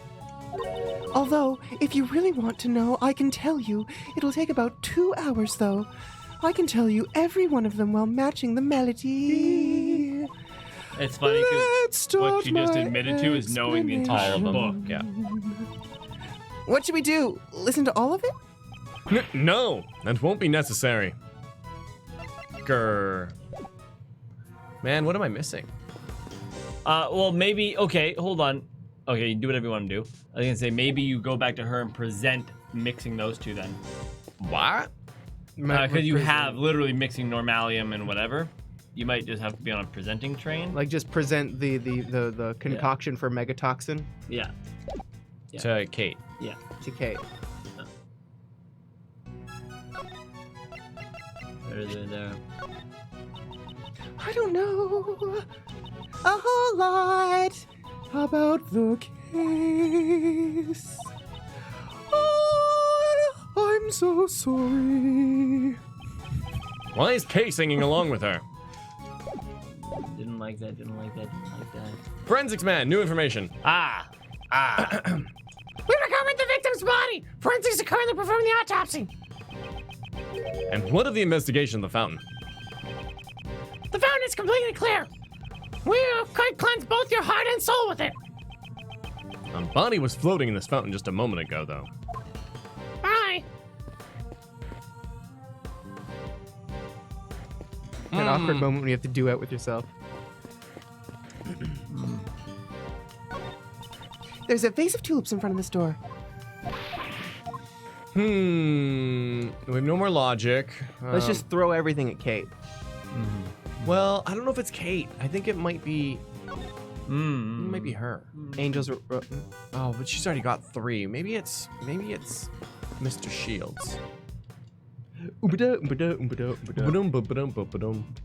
Speaker 1: Although, if you really want to know, I can tell you. It'll take about 2 hours, though. I can tell you every one of them while matching the melody.
Speaker 4: It's funny
Speaker 1: Let's
Speaker 4: because what
Speaker 1: start
Speaker 4: she just
Speaker 1: my
Speaker 4: admitted to is knowing the entire book.
Speaker 3: Yeah.
Speaker 1: What should we do? Listen to all of it?
Speaker 7: No, that won't be necessary. Grr.
Speaker 3: Man, what am I missing?
Speaker 4: Well, maybe. Okay, hold on. Okay, you do whatever you want to do. I was gonna say maybe you go back to her and present mixing those two then,
Speaker 3: What?
Speaker 4: because you have literally mixing normalium and whatever. You might just have to be on a presenting train.
Speaker 5: Like just present the concoction for megatoxin
Speaker 4: Yeah. Yeah.
Speaker 3: To Kate.
Speaker 4: Yeah.
Speaker 5: to Kate.
Speaker 4: There.
Speaker 1: I don't know a whole lot about the case. Oh, I'm so sorry.
Speaker 7: Why is Kay singing along with her?
Speaker 4: Didn't like that.
Speaker 7: Forensics man, new information.
Speaker 8: We recovered the victim's body. Forensics are currently performing the autopsy.
Speaker 7: And what of the investigation of the fountain?
Speaker 8: The fountain is completely clear. We could cleanse both your heart and soul with it.
Speaker 7: A body was floating in this fountain just a moment ago, though.
Speaker 8: Bye.
Speaker 5: An awkward moment when you have to duet with yourself.
Speaker 1: There's a vase of tulips in front of this door.
Speaker 7: We have no more logic.
Speaker 5: Let's just throw everything at Kate.
Speaker 3: Well, I don't know if it's Kate. I think it might be. It might be her.
Speaker 5: Angels.
Speaker 3: Oh, but she's already got 3. Maybe it's Mr. Shields.
Speaker 7: Ba-dum, ba-ba-dum, ba-ba-dum.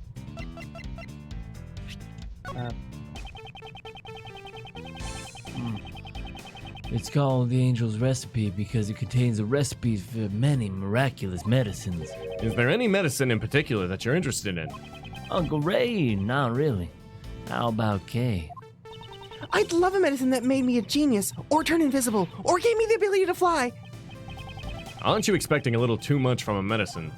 Speaker 6: It's called the Angel's Recipe because it contains a recipe for many miraculous medicines.
Speaker 7: Is there any medicine in particular that you're interested in?
Speaker 6: Uncle Ray, not really. How about Kay?
Speaker 1: I'd love a medicine that made me a genius, or turn invisible, or gave me the ability to fly.
Speaker 7: Aren't you expecting a little too much from a medicine?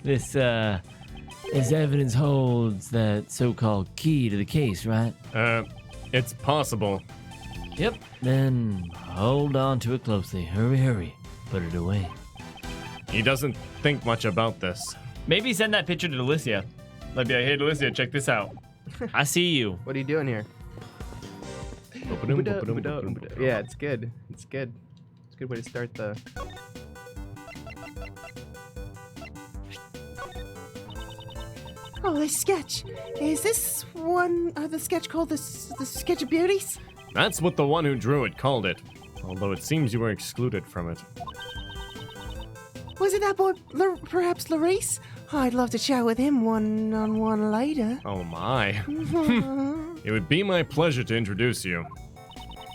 Speaker 6: This evidence holds that so-called key to the case, right?
Speaker 7: It's possible.
Speaker 6: Yep. Then hold on to it closely. Hurry. Put it away.
Speaker 7: He doesn't think much about this.
Speaker 4: Maybe send that picture to Delicia. Like, hey, Delicia, check this out. I see you.
Speaker 5: What are you doing here? Yeah, it's good. It's good. It's a good way to start the.
Speaker 1: Oh, this sketch. Is this one the sketch called the Sketch of Beauties?
Speaker 7: That's what the one who drew it called it. Although it seems you were excluded from it.
Speaker 1: Was it that boy, perhaps Larice? I'd love to chat with him one-on-one later.
Speaker 7: Oh my. It would be my pleasure to introduce you.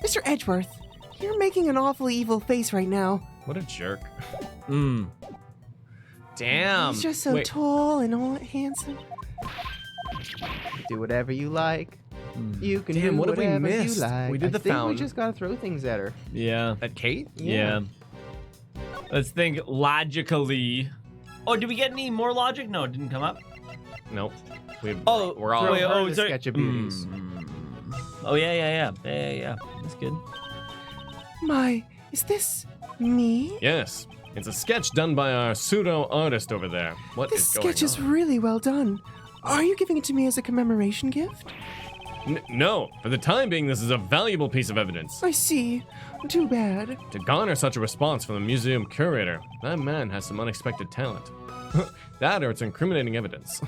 Speaker 1: Mr. Edgeworth, you're making an awfully evil face right now.
Speaker 7: What a jerk.
Speaker 3: Damn.
Speaker 1: He's just so
Speaker 3: Wait,
Speaker 1: tall and all handsome.
Speaker 5: Do whatever you like. You can
Speaker 3: Damn,
Speaker 5: do
Speaker 3: what have we
Speaker 5: whatever
Speaker 3: missed?
Speaker 5: you like.
Speaker 3: We did
Speaker 5: I
Speaker 3: the
Speaker 5: think
Speaker 3: fountain.
Speaker 5: We just gotta throw things at her.
Speaker 4: Yeah.
Speaker 3: At Kate?
Speaker 4: Yeah. Let's think logically. Oh, did we get any more logic? No, it didn't come up.
Speaker 7: Nope.
Speaker 3: We're
Speaker 5: Throw
Speaker 3: all.
Speaker 5: her the
Speaker 4: sorry.
Speaker 5: Sketch of Beauties.
Speaker 4: Oh, yeah. That's good.
Speaker 1: My, is this me?
Speaker 7: Yes. It's a sketch done by our pseudo artist over there. What
Speaker 1: This
Speaker 7: is going
Speaker 1: sketch is
Speaker 7: on?
Speaker 1: really well done. Are you giving it to me as a commemoration gift?
Speaker 7: No. For the time being, this is a valuable piece of evidence.
Speaker 1: I see. Too bad.
Speaker 7: To garner such a response from the museum curator, that man has some unexpected talent. That or it's incriminating evidence.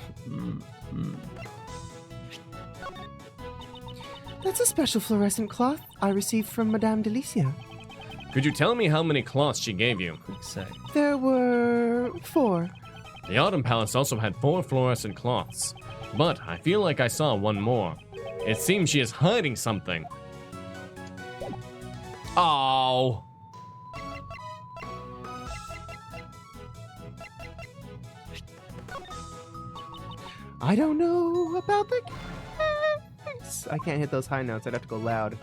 Speaker 1: That's a special fluorescent cloth I received from Madame Delicia.
Speaker 7: Could you tell me how many cloths she gave you?
Speaker 4: Quick sec.
Speaker 1: There were 4.
Speaker 7: The Autumn Palace also had 4 fluorescent cloths, but I feel like I saw one more. It seems she is hiding something. Oh.
Speaker 5: I don't know about the case. I can't hit those high notes. I'd have to go loud.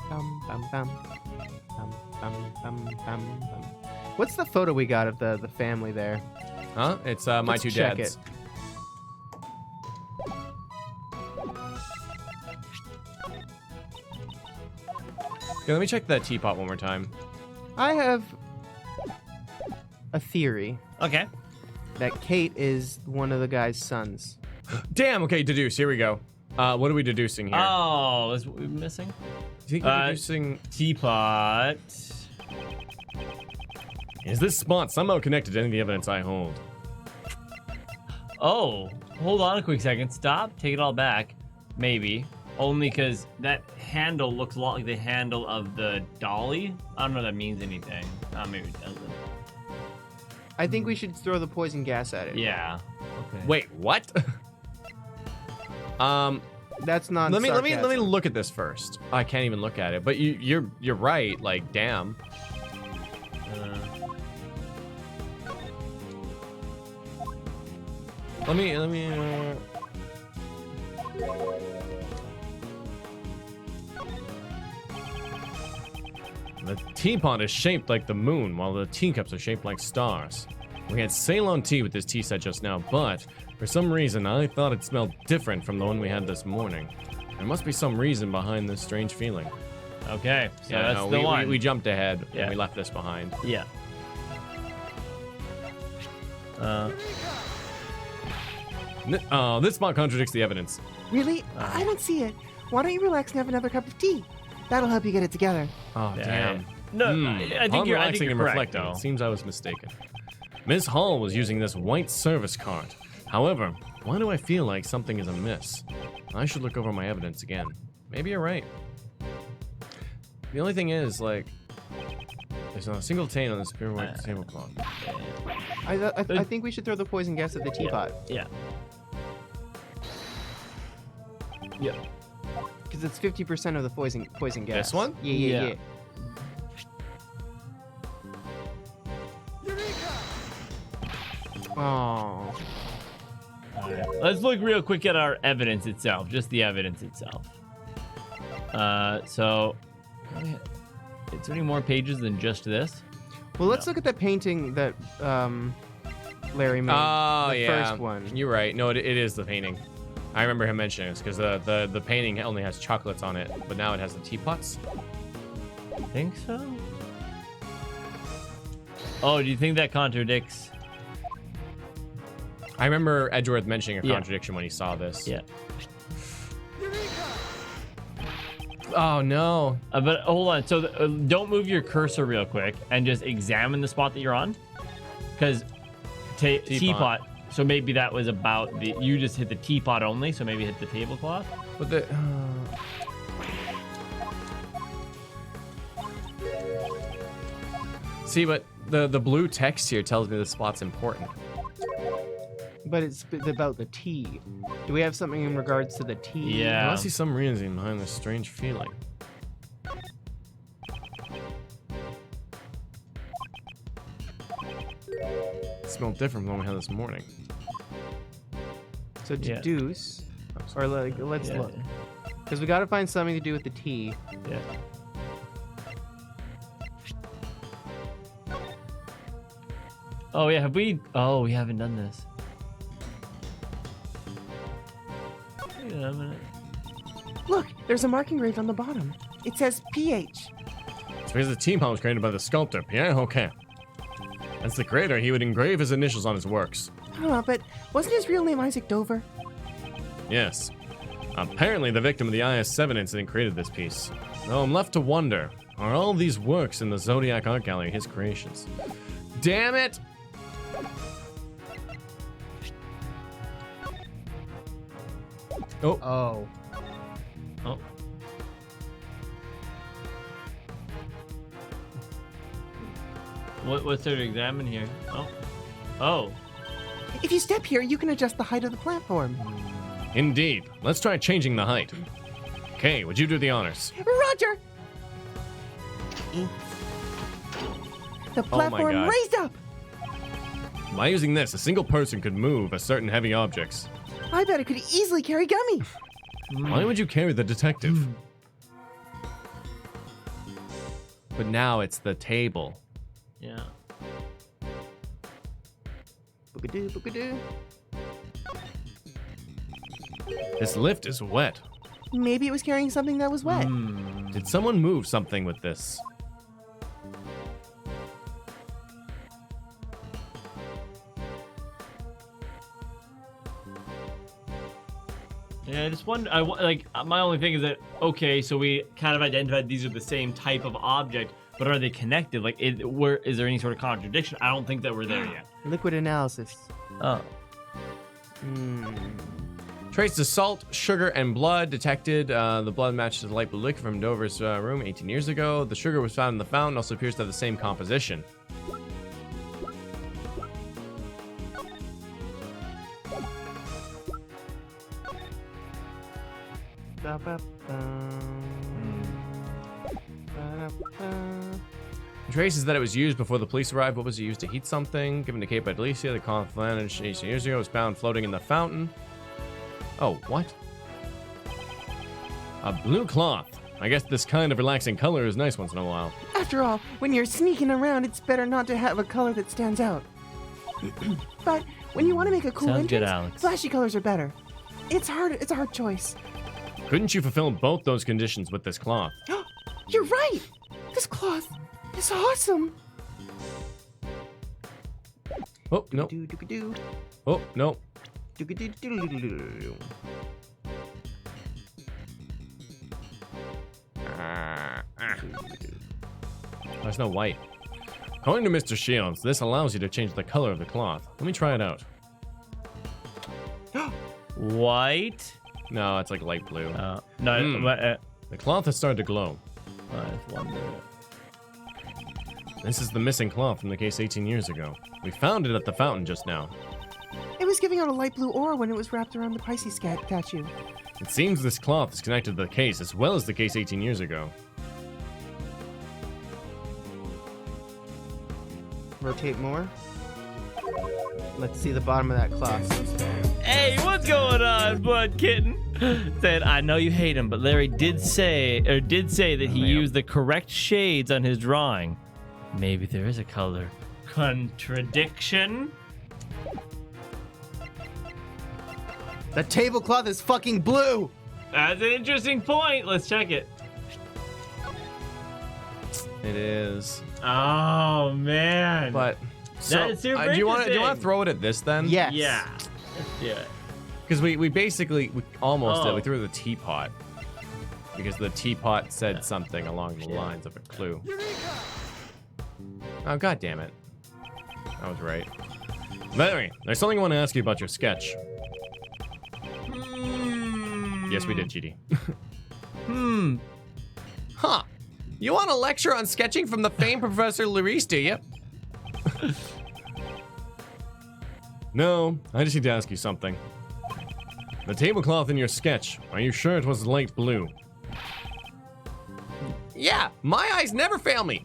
Speaker 5: Bum, bum, bum. Bum, bum, bum, bum, bum. What's the photo we got of the family there?
Speaker 7: Huh? It's my
Speaker 5: Let's
Speaker 7: two
Speaker 5: check
Speaker 7: dads.
Speaker 5: it.
Speaker 7: Okay, let me check that teapot one more time.
Speaker 5: I have a theory
Speaker 4: Okay.
Speaker 5: that Kate is one of the guy's sons.
Speaker 7: Damn, okay, deduce. Here we go. What are we deducing here?
Speaker 4: Oh, is what we're missing?
Speaker 7: Do you think we're deducing...
Speaker 4: Teapot.
Speaker 7: Is this spot somehow connected to any of the evidence I hold?
Speaker 4: Oh, hold on a quick second. Stop. Take it all back. Maybe. Only because that handle looks a lot like the handle of the dolly. I don't know if that means anything. Maybe it doesn't.
Speaker 5: I think we should throw the poison gas at it.
Speaker 4: Yeah. Okay.
Speaker 7: Wait, what?
Speaker 5: That's not.
Speaker 7: let me look at this first. I can't even look at it, but you're right. Like, damn. Let me. The teapot is shaped like the moon, while the teacups are shaped like stars. We had Ceylon tea with this tea set just now, but for some reason I thought it smelled different from the one we had this morning. There must be some reason behind this strange feeling.
Speaker 4: Okay.
Speaker 7: So,
Speaker 4: Yeah, that's
Speaker 7: no,
Speaker 4: the
Speaker 7: we,
Speaker 4: one.
Speaker 7: we jumped ahead
Speaker 4: Yeah.
Speaker 7: and we left this behind.
Speaker 4: Yeah.
Speaker 7: This spot contradicts the evidence.
Speaker 1: Really? I don't see it. Why don't you relax and have another cup of tea? That'll help you get it together.
Speaker 7: Oh,
Speaker 4: Yeah.
Speaker 7: damn.
Speaker 4: No,
Speaker 7: Upon
Speaker 4: I think you're
Speaker 7: relaxing and
Speaker 4: correct,
Speaker 7: reflecting,
Speaker 4: though.
Speaker 7: it seems I was mistaken. Miss Hall was using this white service cart. However, why do I feel like something is amiss? I should look over my evidence again. Maybe you're right. The only thing is, like, there's not a single taint on this pure white tablecloth.
Speaker 5: I think we should throw the poison gas at the teapot
Speaker 4: Yeah.
Speaker 5: because it's 50% of the poison gas.
Speaker 7: This one?
Speaker 5: Yeah.
Speaker 4: Yeah.
Speaker 5: Oh.
Speaker 4: Let's look real quick at our evidence itself, just the evidence itself. So, it's any more pages than just this?
Speaker 5: Well, let's look at that painting that Larry made.
Speaker 7: Oh,
Speaker 5: the
Speaker 7: yeah.
Speaker 5: first one.
Speaker 7: You're right. No, it is the painting. I remember him mentioning this because the painting only has chocolates on it, but now it has the teapots.
Speaker 4: I think so. Oh, do you think that contradicts?
Speaker 7: I remember Edgeworth mentioning a
Speaker 4: Yeah.
Speaker 7: contradiction when he saw this.
Speaker 4: Yeah.
Speaker 7: Oh, no.
Speaker 4: But hold on. So don't move your cursor real quick and just examine the spot that you're on. Because teapot. So maybe that was about the. You just hit the teapot only. So maybe hit the tablecloth.
Speaker 7: But the. See, but the blue text here tells me the spot's important.
Speaker 5: But it's about the tea. Do we have something in regards to the tea?
Speaker 7: I
Speaker 4: Yeah.
Speaker 7: must see some reason behind this strange feeling. It smelled different from what we had this morning.
Speaker 5: So
Speaker 4: Yeah.
Speaker 5: deduce, or like, let's
Speaker 4: Yeah.
Speaker 5: look, because we got to find something to do with the tea.
Speaker 4: Yeah. Oh yeah. Have we? Oh, we haven't done this. Wait a minute.
Speaker 1: Look, there's a marking engraved on the bottom. It says PH.
Speaker 7: It's because the teapot was created by the sculptor, Pierre Hoquin. As the creator, he would engrave his initials on his works.
Speaker 1: But wasn't his real name Isaac Dover?
Speaker 7: Yes. Apparently, the victim of the IS-7 incident created this piece. Though I'm left to wonder, are all these works in the Zodiac Art Gallery his creations? Damn it! Oh,
Speaker 5: Oh.
Speaker 4: Oh. What's there to examine here? Oh. Oh.
Speaker 1: If you step here, you can adjust the height of the platform.
Speaker 7: indeed. Let's try changing the height. Kay, would you do the honors?
Speaker 1: Roger! The platform
Speaker 7: God.
Speaker 1: raised up.
Speaker 7: By using this, a single person could move a certain heavy objects.
Speaker 1: I bet it could easily carry Gummy.
Speaker 7: Why would you carry the detective?
Speaker 3: But now it's the table.
Speaker 4: Yeah.
Speaker 5: Bookadoo, bookadoo.
Speaker 7: This lift is wet.
Speaker 1: Maybe it was carrying something that was wet.
Speaker 7: Did someone move something with this?
Speaker 4: Yeah, I just wonder. My only thing is that okay, so we kind of identified these are the same type of object, but are they connected? Like, is there any sort of contradiction? I don't think that we're there yet.
Speaker 5: Liquid analysis.
Speaker 4: Oh.
Speaker 3: Traces of salt, sugar, and blood detected. The blood matches the light blue liquid from Dover's room 18 years ago. The sugar was found in the fountain, also appears to have the same composition. Traces that it was used before the police arrived. What was it used to heat something? Given to Kate by Delicia, the cloth vanished 18 years ago was found floating in the fountain. Oh, what?
Speaker 7: A blue cloth. I guess this kind of relaxing color is nice once in a while.
Speaker 1: After all, when you're sneaking around, it's better not to have a color that stands out. But when you want to make a cool
Speaker 4: Sounds good,
Speaker 1: entrance,
Speaker 4: Alex.
Speaker 1: flashy colors are better. It's hard. It's a hard choice.
Speaker 7: Couldn't you fulfill both those conditions with this cloth?
Speaker 1: You're right. This cloth is awesome.
Speaker 7: Oh, no.
Speaker 5: Doo-doo-doo-doo.
Speaker 7: Oh, no.
Speaker 5: Doo-doo-doo-doo-doo-doo.
Speaker 7: There's no white. According to Mr. Shields, this allows you to change the color of the cloth. Let me try it out.
Speaker 4: White.
Speaker 3: No, it's like light blue.
Speaker 4: No.
Speaker 7: The cloth has started to glow.
Speaker 4: I just wonder.
Speaker 7: This is the missing cloth from the case 18 years ago. We found it at the fountain just now.
Speaker 1: It was giving out a light blue aura when it was wrapped around the Pisces statue.
Speaker 7: It seems this cloth is connected to the case as well as the case 18 years ago.
Speaker 5: Rotate more. Let's see the bottom of that cloth.
Speaker 4: Hey, what's going on, Bud Kitten? Said, I know you hate him, but Larry did say that he used the correct shades on his drawing. Maybe there is a color contradiction.
Speaker 5: The tablecloth is fucking blue.
Speaker 4: That's an interesting point. Let's check it.
Speaker 3: It is.
Speaker 4: Oh man.
Speaker 3: But so,
Speaker 4: That is super
Speaker 3: do you want
Speaker 4: interesting.
Speaker 3: to throw it at this then?
Speaker 5: Yes.
Speaker 4: Yeah. Let's do it.
Speaker 3: Because we basically almost did.
Speaker 4: Oh.
Speaker 3: We threw the teapot because the teapot said something along the lines of a clue. Oh, god damn it! I was right.
Speaker 7: But anyway, there's something I want to ask you about your sketch. Yes, we did, GD.
Speaker 3: Huh? You want a lecture on sketching from the famed Professor Larice, do you?
Speaker 7: No, I just need to ask you something. The tablecloth in your sketch, are you sure it was light blue?
Speaker 3: Yeah, my eyes never fail me.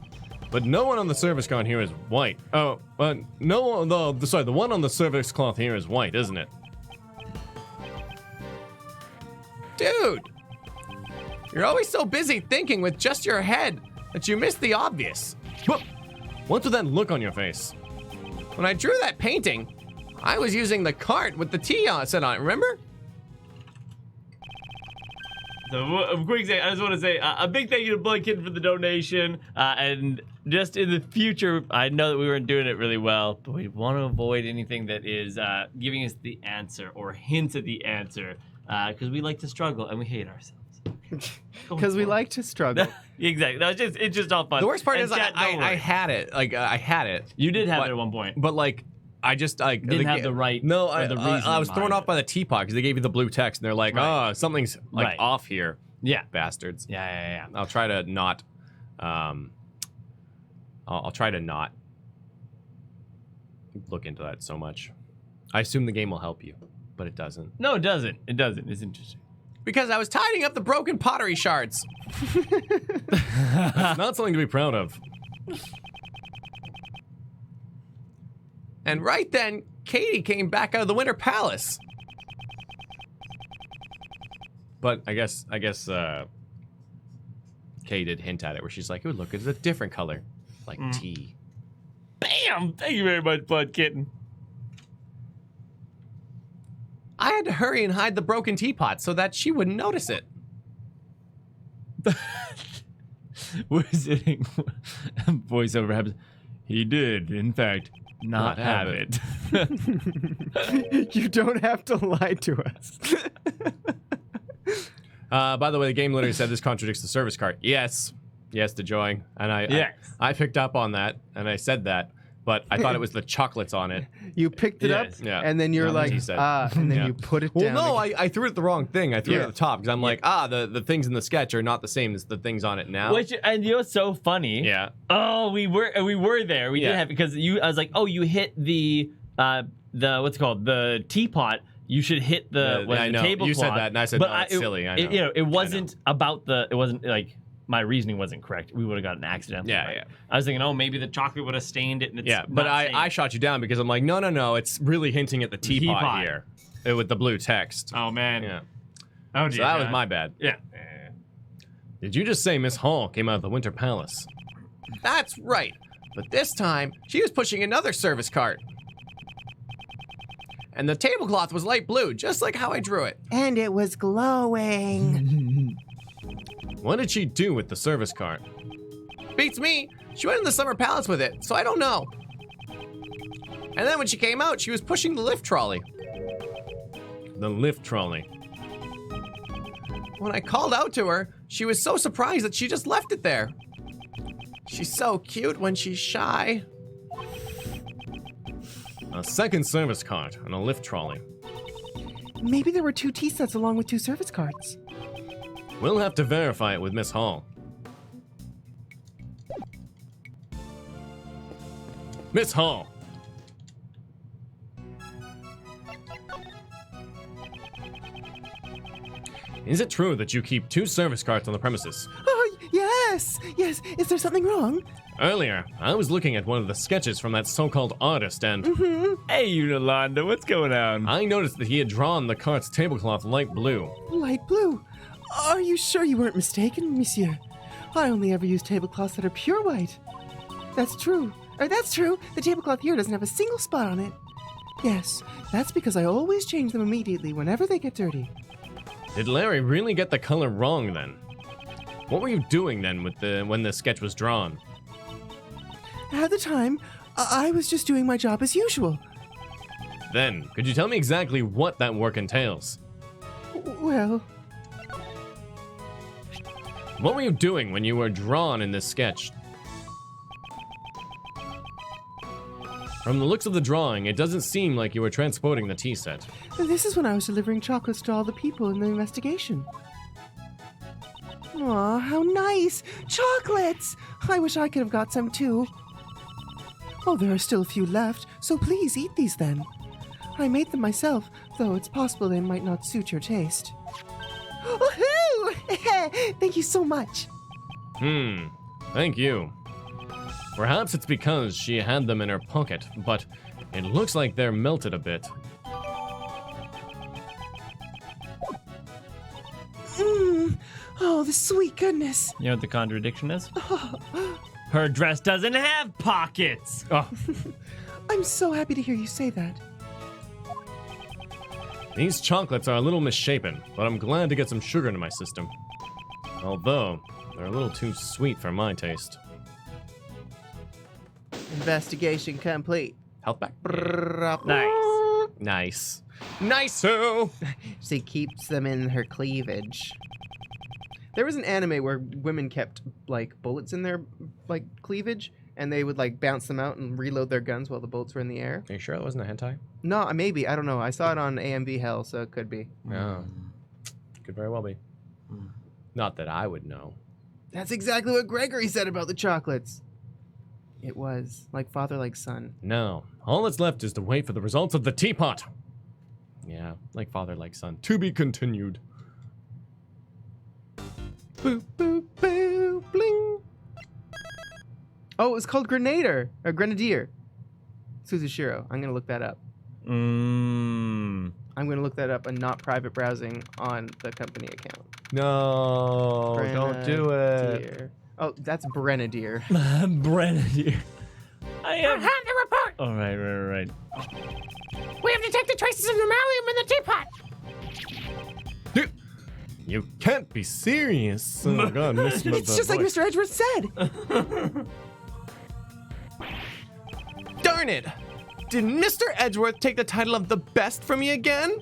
Speaker 7: But no one on the service card here is white. Oh, but no, the one on the service cloth here is white, isn't it?
Speaker 3: Dude, you're always so busy thinking with just your head that you miss the obvious.
Speaker 7: What's with that look on your face?
Speaker 3: When I drew that painting, I was using the cart with the T set on it, remember?
Speaker 4: So, a quick thing, I just want to say a big thank you to Blood Kid for the donation. And just in the future, I know that we weren't doing it really well, but we want to avoid anything that is giving us the answer or hints at the answer, because we like to struggle and we hate ourselves.
Speaker 5: Because we like to struggle.
Speaker 4: Exactly. No, it's just all fun.
Speaker 3: The worst part
Speaker 4: And
Speaker 3: is
Speaker 4: chat, don't
Speaker 3: I
Speaker 4: worry.
Speaker 3: had it. Like, I had it.
Speaker 4: You did have
Speaker 3: but-
Speaker 4: it at one point.
Speaker 3: But, like, I just, like...
Speaker 4: Didn't have the right
Speaker 3: No,
Speaker 4: or the reason
Speaker 3: I was thrown
Speaker 4: behind
Speaker 3: off
Speaker 4: it.
Speaker 3: by the teapot because they gave you the blue text, and they're like,
Speaker 4: Right.
Speaker 3: oh, something's, like,
Speaker 4: Right.
Speaker 3: off here.
Speaker 4: Yeah.
Speaker 3: Bastards.
Speaker 4: Yeah.
Speaker 3: I'll try to not... I'll try to not look into that so much. I assume the game will help you, but it doesn't.
Speaker 4: No, it doesn't. It doesn't. It's interesting.
Speaker 3: Because I was tidying up the broken pottery shards.
Speaker 7: Not something to be proud of.
Speaker 3: And right then, Katie came back out of the Winter Palace. But I guess Kay did hint at it where she's like, "Ooh, look, it's a different color, like tea."
Speaker 9: Bam! Thank you very much, Bud Kitten.
Speaker 3: I had to hurry and hide the broken teapot so that she wouldn't notice it.
Speaker 9: We're sitting. Voiceover happens. He did, in fact, not have it.
Speaker 5: You don't have to lie to us.
Speaker 3: By the way, the game literally said this contradicts the service cart. Yes, DeJoy, and I picked up on that, and I said that, but I thought it was the chocolates on it.
Speaker 5: You picked it up,
Speaker 3: Yeah.
Speaker 5: and then you're like,
Speaker 3: he said.
Speaker 5: and then
Speaker 3: Yeah.
Speaker 5: you put it
Speaker 3: Well,
Speaker 5: down.
Speaker 3: no,
Speaker 5: again.
Speaker 3: I threw it at the wrong thing. I threw it at the top because I'm like, the things in the sketch are not the same as the things on it now.
Speaker 4: Which, and you know what's so funny?
Speaker 3: Yeah.
Speaker 4: Oh, we were there. We did have, because I was like, oh, you hit the what's it called, the teapot. You should hit the
Speaker 3: I know.
Speaker 4: tablecloth.
Speaker 3: You said that, and I said,
Speaker 4: but
Speaker 3: no, it's silly. I know.
Speaker 4: It wasn't about the. It wasn't like my reasoning wasn't correct. We would have gotten an accident.
Speaker 3: Yeah.
Speaker 4: I was thinking, oh, maybe the chocolate would have stained it. And it's
Speaker 3: But
Speaker 4: not stained.
Speaker 3: I shot you down because I'm like, no. It's really hinting at the teapot here with the blue text.
Speaker 4: Oh man.
Speaker 3: Yeah.
Speaker 4: Oh,
Speaker 3: So that was my bad.
Speaker 4: Yeah.
Speaker 3: Did you just say Miss Hall came out of the Winter Palace? That's right. But this time, she was pushing another service cart. And the tablecloth was light blue, just like how I drew it.
Speaker 1: And it was glowing.
Speaker 3: What did she do with the service cart? Beats me. She went in the Summer Palace with it, so I don't know. And then when she came out, she was pushing the lift trolley. The lift trolley. When I called out to her, she was so surprised that she just left it there. She's so cute when she's shy. A second service cart and a lift trolley.
Speaker 1: Maybe there were 2 tea sets along with 2 service carts.
Speaker 3: We'll have to verify it with Miss Hall. Miss Hall. Is it true that you keep 2 service carts on the premises?
Speaker 1: Oh, yes. Is there something wrong?
Speaker 3: Earlier, I was looking at one of the sketches from that so-called artist and
Speaker 9: Hey, Yolanda, what's going on?
Speaker 3: I noticed that he had drawn the cart's tablecloth light blue.
Speaker 1: Light blue. Are you sure you weren't mistaken, monsieur? I only ever use tablecloths that are pure white. That's true. That's true. The tablecloth here doesn't have a single spot on it. Yes, that's because I always change them immediately whenever they get dirty.
Speaker 3: Did Larry really get the color wrong then? What were you doing then with when the sketch was drawn?
Speaker 1: At the time, I was just doing my job as usual.
Speaker 3: Then, could you tell me exactly what that work entails?
Speaker 1: Well,
Speaker 3: What were you doing when you were drawn in this sketch? From the looks of the drawing, it doesn't seem like you were transporting the tea set.
Speaker 1: this is when I was delivering chocolates to all the people in the investigation. Aw, how nice! Chocolates! I wish I could have got some too. Oh, there are still a few left, so please eat these then. I made them myself, though it's possible they might not suit your taste. Woohoo! Thank you so much.
Speaker 3: Thank you. Perhaps it's because she had them in her pocket, but it looks like they're melted a bit.
Speaker 1: Oh, the sweet goodness.
Speaker 4: You know what the contradiction is? Her dress doesn't have pockets. Oh.
Speaker 1: I'm so happy to hear you say that.
Speaker 3: These chocolates are a little misshapen, but I'm glad to get some sugar into my system. Although, they're a little too sweet for my taste.
Speaker 5: Investigation complete.
Speaker 3: Health back.
Speaker 4: Nice.
Speaker 3: Nice. Nice-o!
Speaker 5: She keeps them in her cleavage. There was an anime where women kept like bullets in their like cleavage, and they would like bounce them out and reload their guns while the bullets were in the air.
Speaker 3: Are you sure that wasn't a hentai?
Speaker 5: No, maybe, I don't know. I saw it on AMV Hell, so it could be.
Speaker 3: No. Could very well be. Not that I would know.
Speaker 5: That's exactly what Gregory said about the chocolates. It was like father, like son.
Speaker 3: No. All that's left is to wait for the results of the teapot. Yeah, like father, like son. To be continued.
Speaker 5: Boop, boop, boop, bling. Oh, it was called Grenadier. Or Grenadier. Suzushiro. I'm gonna look that up.
Speaker 4: Mm.
Speaker 5: I'm gonna look that up and not private browsing on the company account.
Speaker 7: No, don't do it.
Speaker 5: Grenadier. Oh, that's Grenadier.
Speaker 6: Grenadier.
Speaker 4: I
Speaker 8: I
Speaker 4: am.
Speaker 8: have the report.
Speaker 4: All right.
Speaker 8: We have detected traces of mammalium in the teapot.
Speaker 7: You can't be serious. Oh god, miss my
Speaker 1: It's just like
Speaker 7: voice.
Speaker 1: Mr. Edgeworth said.
Speaker 3: Darn it! Did Mr. Edgeworth take the title of the best from me again?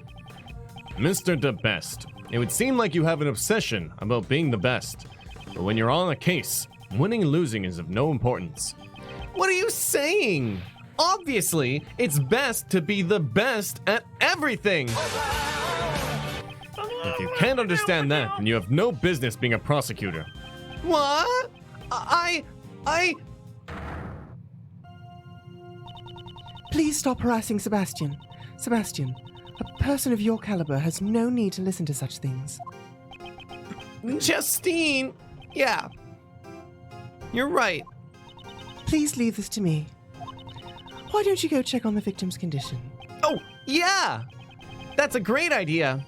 Speaker 7: Mr. the Best. It would seem like you have an obsession about being the best. But when you're on a case, winning and losing is of no importance.
Speaker 3: What are you saying? Obviously, it's best to be the best at everything.
Speaker 7: If you can't understand that, then you have no business being a prosecutor.
Speaker 3: What?
Speaker 1: Please stop harassing Sebastian. Sebastian, a person of your caliber has no need to listen to such things.
Speaker 3: Justine. Yeah. You're right.
Speaker 1: Please leave this to me. Why don't you go check on the victim's condition?
Speaker 3: Oh, yeah. That's a great idea.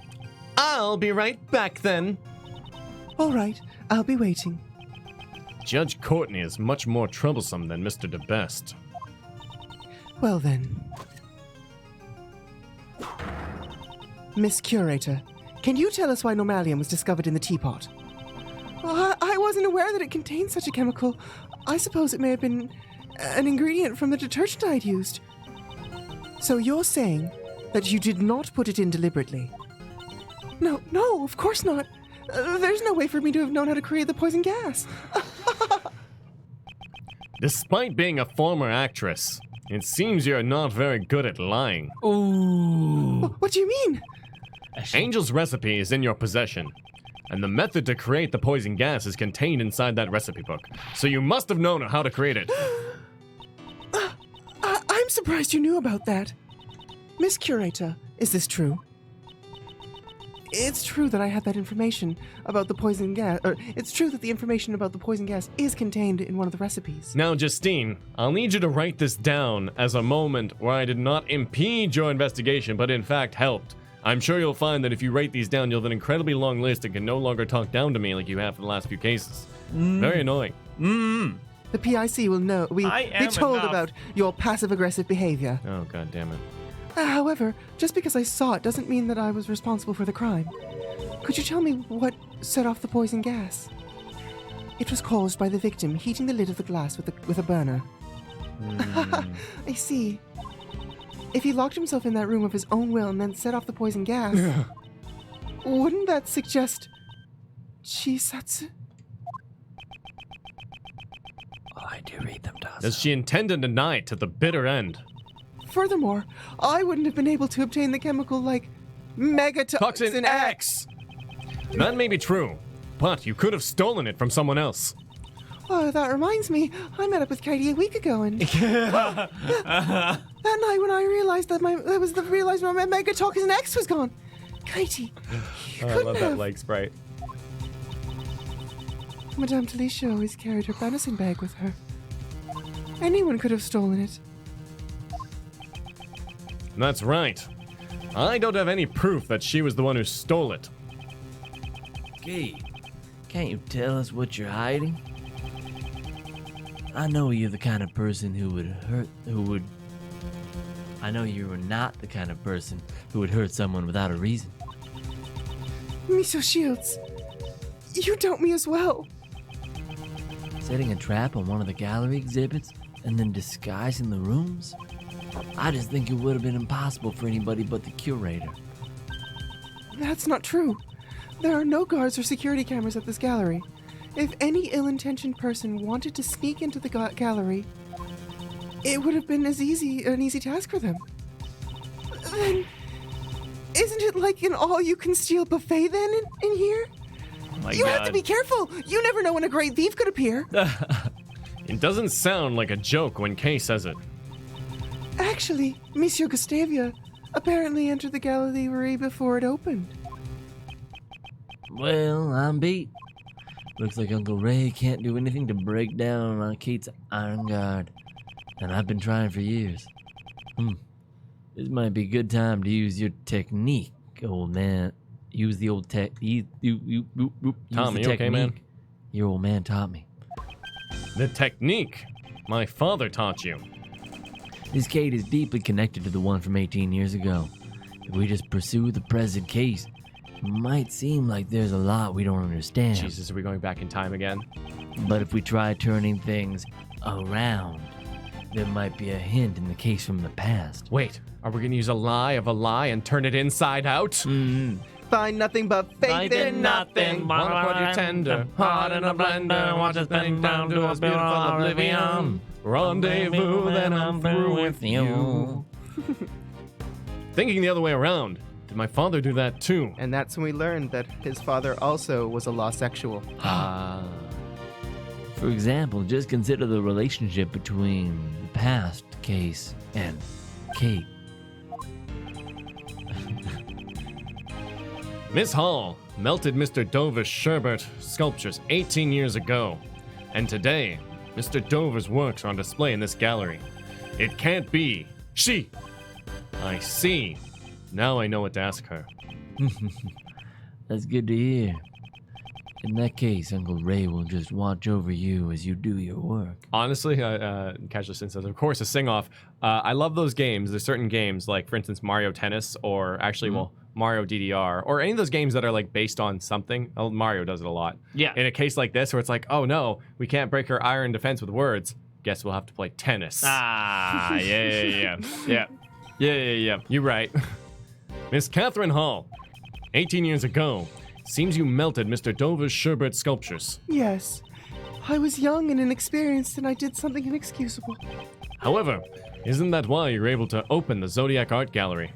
Speaker 3: I'll be right back then.
Speaker 1: All right, I'll be waiting.
Speaker 7: Judge Courtney is much more troublesome than Mr. the Best.
Speaker 1: Well then. Miss Curator, can you tell us why normalium was discovered in the teapot? I wasn't aware that it contained such a chemical. I suppose it may have been an ingredient from the detergent I'd used. So you're saying that you did not put it in deliberately? No, of course not. There's no way for me to have known how to create the poison gas.
Speaker 7: Despite being a former actress, it seems you're not very good at lying.
Speaker 4: Ooh.
Speaker 1: What do you mean?
Speaker 7: Angel's recipe is in your possession, and the method to create the poison gas is contained inside that recipe book. So you must have known how to create it.
Speaker 1: I'm surprised you knew about that. Miss Curator, is this true? It's true that I had that information about the poison gas, or it's true that the information about the poison gas is contained in one of the recipes.
Speaker 7: Now, Justine, I'll need you to write this down as a moment where I did not impede your investigation, but in fact helped. I'm sure you'll find that if you write these down, you'll have an incredibly long list and can no longer talk down to me like you have for the last few cases. Very annoying.
Speaker 1: The PIC will know. Be told
Speaker 4: enough.
Speaker 1: about your passive-aggressive behavior.
Speaker 7: Oh, god damn it.
Speaker 1: However, just because I saw it doesn't mean that I was responsible for the crime. Could you tell me what set off the poison gas? It was caused by the victim heating the lid of the glass with a burner. I see. If he locked himself in that room of his own will and then set off the poison gas, wouldn't that suggest Chisatsu?
Speaker 6: I do read them, Dawson.
Speaker 7: Does she intend to deny it to the bitter end?
Speaker 1: Furthermore, I wouldn't have been able to obtain the chemical like megatoxin
Speaker 7: Toxin X! That may be true, but you could have stolen it from someone else.
Speaker 1: Oh, that reminds me, I met up with Katie a week ago, and that night when I realized that my megatoxin X was gone, Katie, you couldn't have.
Speaker 7: leg sprite.
Speaker 1: Madame Talisha always carried her venison bag with her. Anyone could have stolen it.
Speaker 7: That's right. I don't have any proof that she was the one who stole it.
Speaker 6: Kate, can't you tell us what you're hiding? I know you're the kind of person I know you are not the kind of person who would hurt someone without a reason.
Speaker 1: Miso Shields, you doubt me as well.
Speaker 6: Setting a trap on one of the gallery exhibits and then disguising the rooms? I just think it would have been impossible for anybody but the curator.
Speaker 1: That's not true. There are no guards or security cameras at this gallery. If any ill-intentioned person wanted to sneak into the gallery, it would have been an easy task for them. Then, isn't it like an all-you-can-steal buffet then in here?
Speaker 4: Oh my
Speaker 1: You
Speaker 4: God.
Speaker 1: have to be careful. You never know when a great thief could appear.
Speaker 7: It doesn't sound like a joke when Kay says it.
Speaker 1: Actually, Monsieur Gustavia apparently entered the gallery before it opened.
Speaker 6: Well, I'm beat. Looks like Uncle Ray can't do anything to break down Kate's iron guard. And I've been trying for years. This might be a good time to use your technique, old man. Use the old tech. Use
Speaker 7: Tommy,
Speaker 6: the
Speaker 7: you okay, man?
Speaker 6: Your old man taught me.
Speaker 7: The technique my father taught you.
Speaker 6: This case is deeply connected to the one from 18 years ago. If we just pursue the present case, it might seem like there's a lot we don't understand.
Speaker 3: Jesus, are we going back in time again?
Speaker 6: But if we try turning things around, there might be a hint in the case from the past.
Speaker 3: Wait, are we gonna use a lie of a lie and turn it inside out?
Speaker 5: Find nothing but faith in nothing.
Speaker 3: Wanna put your tender heart in a blender, watch it spin down to a beautiful oblivion. Rendezvous, then I'm through with you.
Speaker 7: Thinking the other way around. Did my father do that too?
Speaker 5: And that's when we learned that his father also was a law sexual.
Speaker 6: For example, just consider the relationship between the past case and Kate.
Speaker 7: Miss Hall melted Mr. Dover's sherbet sculptures 18 years ago. And today, Mr. Dover's works are on display in this gallery. It can't be she. I see. Now I know what to ask her.
Speaker 6: That's good to hear. In that case, Uncle Ray will just watch over you as you do your work.
Speaker 3: Honestly, Casual Sin says, of course, a sing-off. I love those games. There's certain games, like, for instance, Mario Tennis, or actually, Mario DDR, or any of those games that are, like, based on something. Oh, Mario does it a lot.
Speaker 4: Yeah.
Speaker 3: In a case like this, where it's like, oh, no, we can't break her iron defense with words. Guess we'll have to play tennis.
Speaker 7: Yeah.
Speaker 3: You're right.
Speaker 7: Miss Catherine Hall, 18 years ago, seems you melted Mr. Dover's sherbet sculptures.
Speaker 1: Yes. I was young and inexperienced, and I did something inexcusable.
Speaker 7: However, isn't that why you're able to open the Zodiac Art Gallery?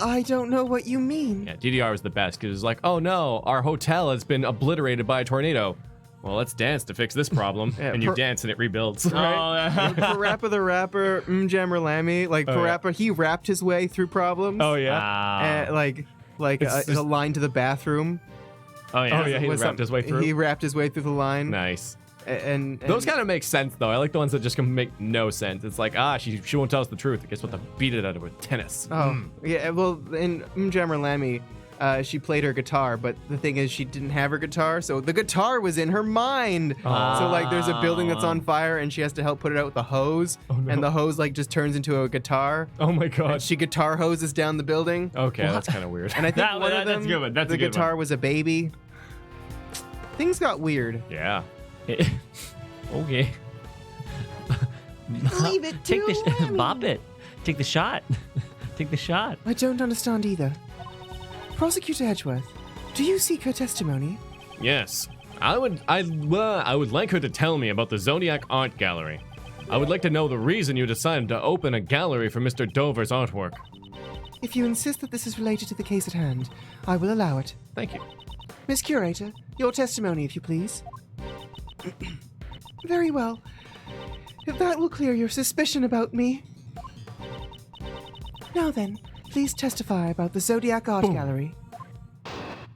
Speaker 1: I don't know what you mean.
Speaker 3: Yeah, DDR was the best, because it was like, oh, no, our hotel has been obliterated by a tornado. Well, let's dance to fix this problem.
Speaker 5: Yeah,
Speaker 3: and you dance and it rebuilds.
Speaker 5: Parappa the Rapper, Jammer Lammy, like Parappa, he rapped his way through problems.
Speaker 3: Oh, yeah.
Speaker 5: A line to the bathroom.
Speaker 3: Oh, yeah. He
Speaker 5: was
Speaker 3: rapped his way through.
Speaker 5: He rapped his way through the line.
Speaker 3: Nice.
Speaker 5: And
Speaker 3: Those kind of make sense, though. I like the ones that just can make no sense. It's like, she won't tell us the truth. I guess we'll have to beat it out of her with tennis.
Speaker 5: Oh, yeah, well, in Jammer Lammy, she played her guitar, but the thing is she didn't have her guitar, so the guitar was in her mind. So, like, there's a building that's on fire, and she has to help put it out with a hose, and the hose, like, just turns into a guitar.
Speaker 3: Oh, my God.
Speaker 5: And she guitar hoses down the building.
Speaker 3: Okay, that's kind of weird.
Speaker 5: And I think one of them,
Speaker 9: that's a good one. That's
Speaker 5: the
Speaker 9: a good
Speaker 5: guitar
Speaker 9: one.
Speaker 5: was a baby. Things got weird.
Speaker 3: Yeah.
Speaker 6: Okay.
Speaker 1: Leave it
Speaker 6: Take
Speaker 1: to
Speaker 6: the
Speaker 1: Lammy.
Speaker 6: bop it. Take the shot. Take the shot.
Speaker 1: I don't understand either. Prosecutor Edgeworth, do you seek her testimony?
Speaker 7: Yes. I would like her to tell me about the Zodiac Art Gallery. I would like to know the reason you decided to open a gallery for Mr. Dover's artwork.
Speaker 1: If you insist that this is related to the case at hand, I will allow it.
Speaker 3: Thank you.
Speaker 1: Miss Curator, your testimony, if you please. Very well. If that will clear your suspicion about me. Now then, please testify about the Zodiac Art Gallery.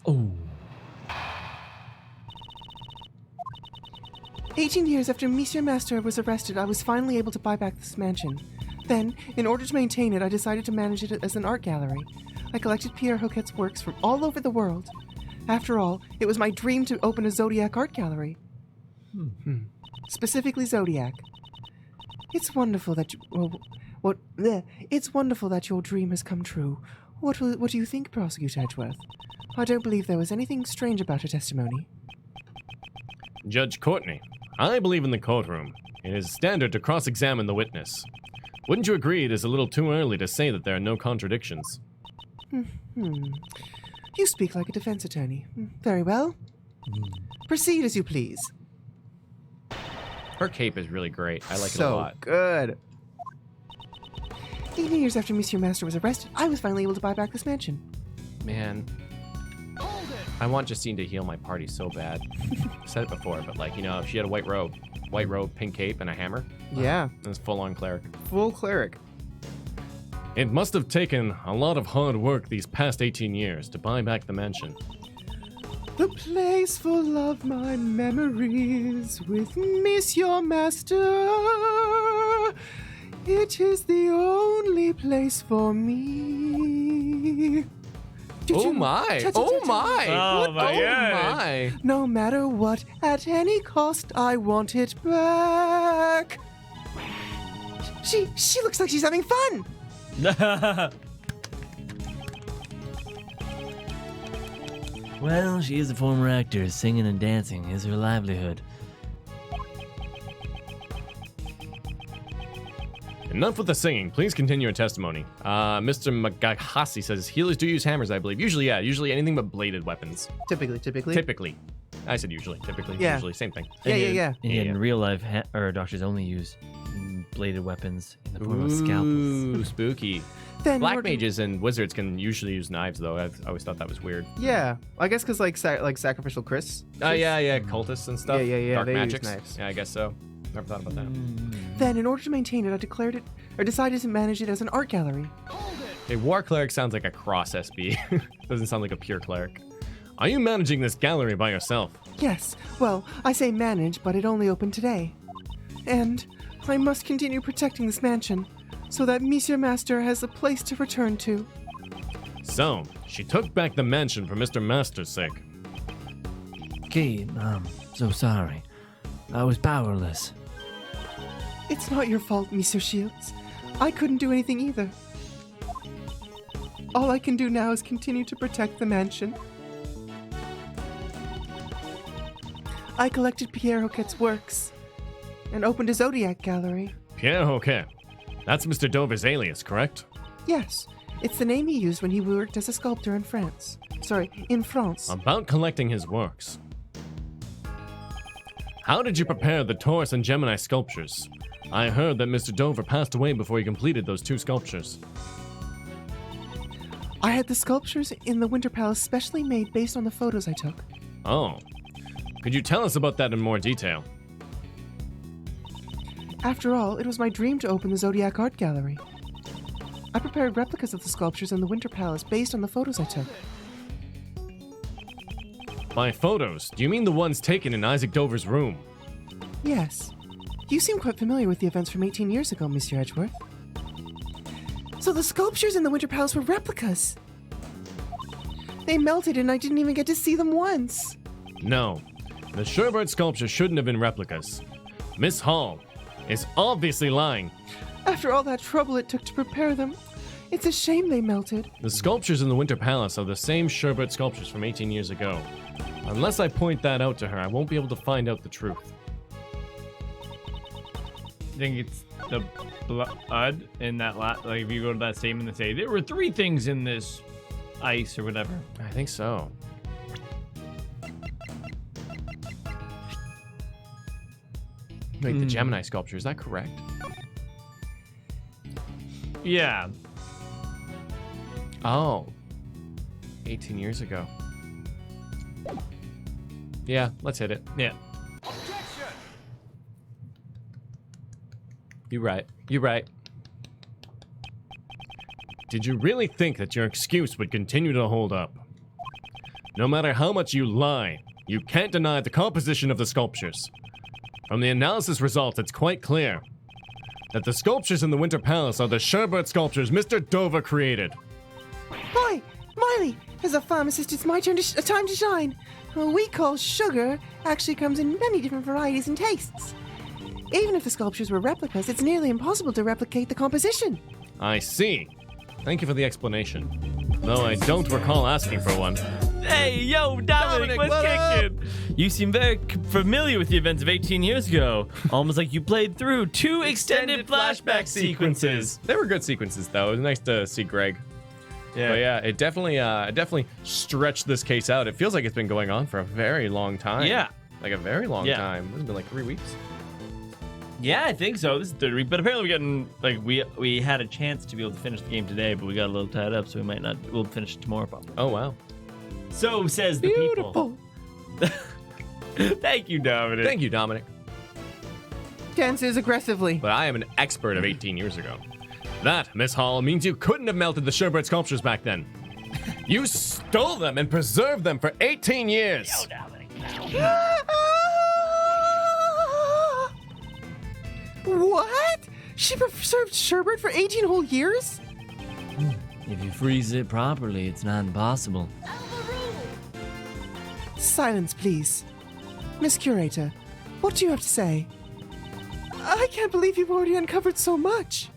Speaker 6: Oh.
Speaker 1: 18 years after Monsieur Master was arrested, I was finally able to buy back this mansion. Then, in order to maintain it, I decided to manage it as an art gallery. I collected Pierre Hoquet's works from all over the world. After all, it was my dream to open a Zodiac art gallery. Specifically Zodiac. It's wonderful that it's wonderful that your dream has come true. What do you think, Prosecutor Edgeworth? I don't believe there was anything strange about her testimony.
Speaker 7: Judge Courtney, I believe in the courtroom. It is standard to cross-examine the witness. Wouldn't you agree it is a little too early to say that there are no contradictions?
Speaker 1: You speak like a defense attorney. Very well. Proceed as you please.
Speaker 3: Her cape is really great. I like it a
Speaker 5: So
Speaker 3: lot.
Speaker 5: good.
Speaker 1: 18 years after Monsieur Master was arrested, I was finally able to buy back this mansion.
Speaker 3: Man. I want Justine to heal my party so bad. I've said it before, but like, if she had a white robe, pink cape, and a hammer,
Speaker 5: Yeah,
Speaker 3: it was full-on cleric.
Speaker 5: full cleric.
Speaker 7: It must have taken a lot of hard work these past 18 years to buy back the mansion.
Speaker 1: The place full of my memories with Monsieur Master. It is the only place for me.
Speaker 3: Oh my! Oh my!
Speaker 4: Oh my
Speaker 3: Oh
Speaker 4: God.
Speaker 3: my!
Speaker 1: No matter what, at any cost, I want it back. She looks like she's having fun.
Speaker 6: Well, she is a former actor. Singing and dancing is her livelihood.
Speaker 7: Enough with the singing. Please continue your testimony. Mr. Magahasi says healers do use hammers, I believe. Usually, yeah. Usually anything but bladed weapons.
Speaker 5: Typically.
Speaker 7: Typically. I said usually. Typically.
Speaker 5: Yeah.
Speaker 7: Usually. Same thing.
Speaker 1: Yeah.
Speaker 6: And yet in real life, doctors only use bladed weapons in the form of scalpels.
Speaker 7: Ooh, spooky.
Speaker 1: Then
Speaker 7: Black
Speaker 1: order-
Speaker 7: mages and wizards can usually use knives, though. I've always thought that was weird.
Speaker 5: Yeah, I guess because like sacrificial Chris.
Speaker 7: Yeah. Cultists and stuff.
Speaker 5: Yeah,
Speaker 7: Dark
Speaker 5: they use
Speaker 7: magics.
Speaker 5: knives.
Speaker 7: Yeah, I guess so. Never thought about that.
Speaker 1: Then, in order to maintain it, I decided to manage it as an art gallery.
Speaker 7: A war cleric sounds like a cross SB. Doesn't sound like a pure cleric. Are you managing this gallery by yourself?
Speaker 1: Yes, well, I say manage, but it only opened today. And I must continue protecting this mansion, so that Monsieur Master has a place to return to.
Speaker 7: So, she took back the mansion for Mr. Master's sake.
Speaker 6: Okay, so sorry. I was powerless.
Speaker 1: It's not your fault, Monsieur Shields. I couldn't do anything either. All I can do now is continue to protect the mansion. I collected Pierre Hoquet's works and opened a Zodiac gallery.
Speaker 7: Pierre Hoquet. That's Mr. Dover's alias, correct?
Speaker 1: Yes, it's the name he used when he worked as a sculptor in France. In France.
Speaker 7: About collecting his works. How did you prepare the Taurus and Gemini sculptures? I heard that Mr. Dover passed away before he completed those two sculptures.
Speaker 1: I had the sculptures in the Winter Palace specially made based on the photos I took.
Speaker 7: Oh. Could you tell us about that in more detail?
Speaker 1: After all, it was my dream to open the Zodiac Art Gallery. I prepared replicas of the sculptures in the Winter Palace based on the photos I took.
Speaker 7: By photos, do you mean the ones taken in Isaac Dover's room?
Speaker 1: Yes. You seem quite familiar with the events from 18 years ago, Monsieur Edgeworth. So the sculptures in the Winter Palace were replicas. They melted and I didn't even get to see them once.
Speaker 7: No. The Sherbert sculpture shouldn't have been replicas. Miss Hall is obviously lying.
Speaker 1: After all that trouble it took to prepare them, it's a shame they melted.
Speaker 7: The sculptures in the Winter Palace are the same Sherbert sculptures from 18 years ago. Unless I point that out to her, I won't be able to find out the truth.
Speaker 9: I think it's the blood in that like if you go to that statement and say there were 3 things in this ice or whatever.
Speaker 7: I think so. Wait, the Gemini sculpture, is that correct?
Speaker 9: Yeah.
Speaker 7: Oh. 18 years ago. Yeah, let's hit it.
Speaker 9: Yeah.
Speaker 7: You're right. You're right. Did you really think that your excuse would continue to hold up? No matter how much you lie, you can't deny the composition of the sculptures. From the analysis results, it's quite clear that the sculptures in the Winter Palace are the Sherbert sculptures Mr. Dover created.
Speaker 1: Boy, Miley, as a pharmacist, it's my time to shine. What we call sugar actually comes in many different varieties and tastes. Even if the sculptures were replicas, it's nearly impossible to replicate the composition.
Speaker 7: I see. Thank you for the explanation. Though I don't recall asking for one.
Speaker 4: Hey, yo, Dominic, what's kicking? You seem very familiar with the events of 18 years ago. Almost like you played through 2 extended flashback sequences.
Speaker 7: They were good sequences, though. It was nice to see Greg.
Speaker 9: Yeah.
Speaker 7: But yeah, it definitely stretched this case out. It feels like it's been going on for a very long time.
Speaker 4: Yeah.
Speaker 7: Like a very long
Speaker 4: Yeah.
Speaker 7: time. It's been like 3 weeks.
Speaker 4: Yeah, I think so. This is 3rd week, but apparently we had a chance to be able to finish the game today, but we got a little tied up, so we might not. We'll finish it tomorrow, probably.
Speaker 7: Oh, wow.
Speaker 4: So says the people. Thank you, Dominic.
Speaker 7: Thank you, Dominic.
Speaker 5: Dances aggressively.
Speaker 7: But I am an expert of 18 years ago. That, Miss Hall, means you couldn't have melted the Sherbert sculptures back then. You stole them and preserved them for 18 years.
Speaker 4: Yo, Dominic.
Speaker 1: What? She preserved sherbet for 18 whole years?
Speaker 6: If you freeze it properly, it's not impossible.
Speaker 1: Silence, please. Miss Curator, what do you have to say? I can't believe you've already uncovered so much.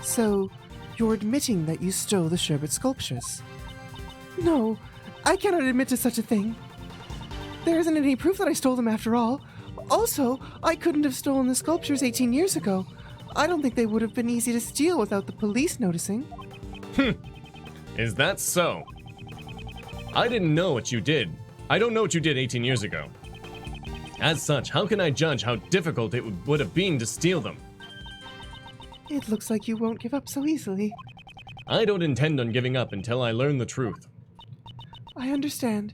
Speaker 1: So, you're admitting that you stole the sherbet sculptures? No, I cannot admit to such a thing. There isn't any proof that I stole them after all. Also, I couldn't have stolen the sculptures 18 years ago. I don't think they would have been easy to steal without the police noticing.
Speaker 7: Is that so? I didn't know what you did. I don't know what you did 18 years ago. As such, how can I judge how difficult it would have been to steal them?
Speaker 1: It looks like you won't give up so easily.
Speaker 7: I don't intend on giving up until I learn the truth.
Speaker 1: I understand.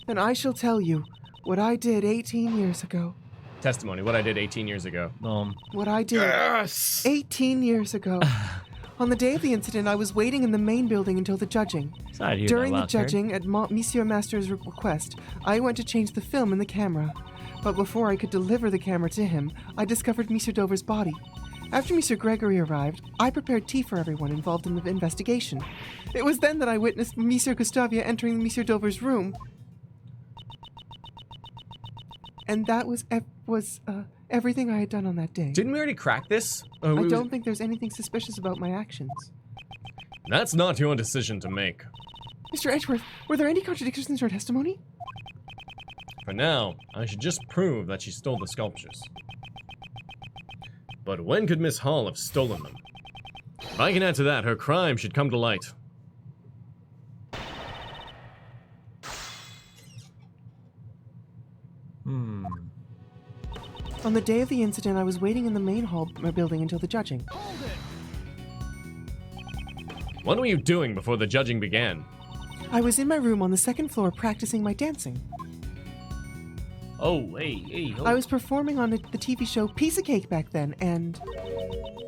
Speaker 1: Then I shall tell you what I did 18 years ago.
Speaker 7: Testimony, what I did 18 years ago.
Speaker 1: What I did 18 years ago. On the day of the incident, I was waiting in the main building until the judging.
Speaker 6: Sorry to hear
Speaker 1: During
Speaker 6: that,
Speaker 1: the
Speaker 6: Wildcard.
Speaker 1: judging, at Monsieur Master's request, I went to change the film and the camera. But before I could deliver the camera to him, I discovered Monsieur Dover's body. After Monsieur Gregory arrived, I prepared tea for everyone involved in the investigation. It was then that I witnessed Monsieur Gustavia entering Monsieur Dover's room. And that was everything I had done on that day.
Speaker 3: Didn't we already crack this?
Speaker 1: I don't think there's anything suspicious about my actions.
Speaker 7: That's not your decision to make.
Speaker 1: Mr. Edgeworth, were there any contradictions in your testimony?
Speaker 7: For now, I should just prove that she stole the sculptures. But when could Miss Hall have stolen them? If I can add to that, her crime should come to light.
Speaker 1: On the day of the incident, I was waiting in the main hall building until the judging.
Speaker 7: What were you doing before the judging began?
Speaker 1: I was in my room on the second floor practicing my dancing.
Speaker 4: Oh, hey.
Speaker 1: I was performing on the TV show Piece of Cake back then, and...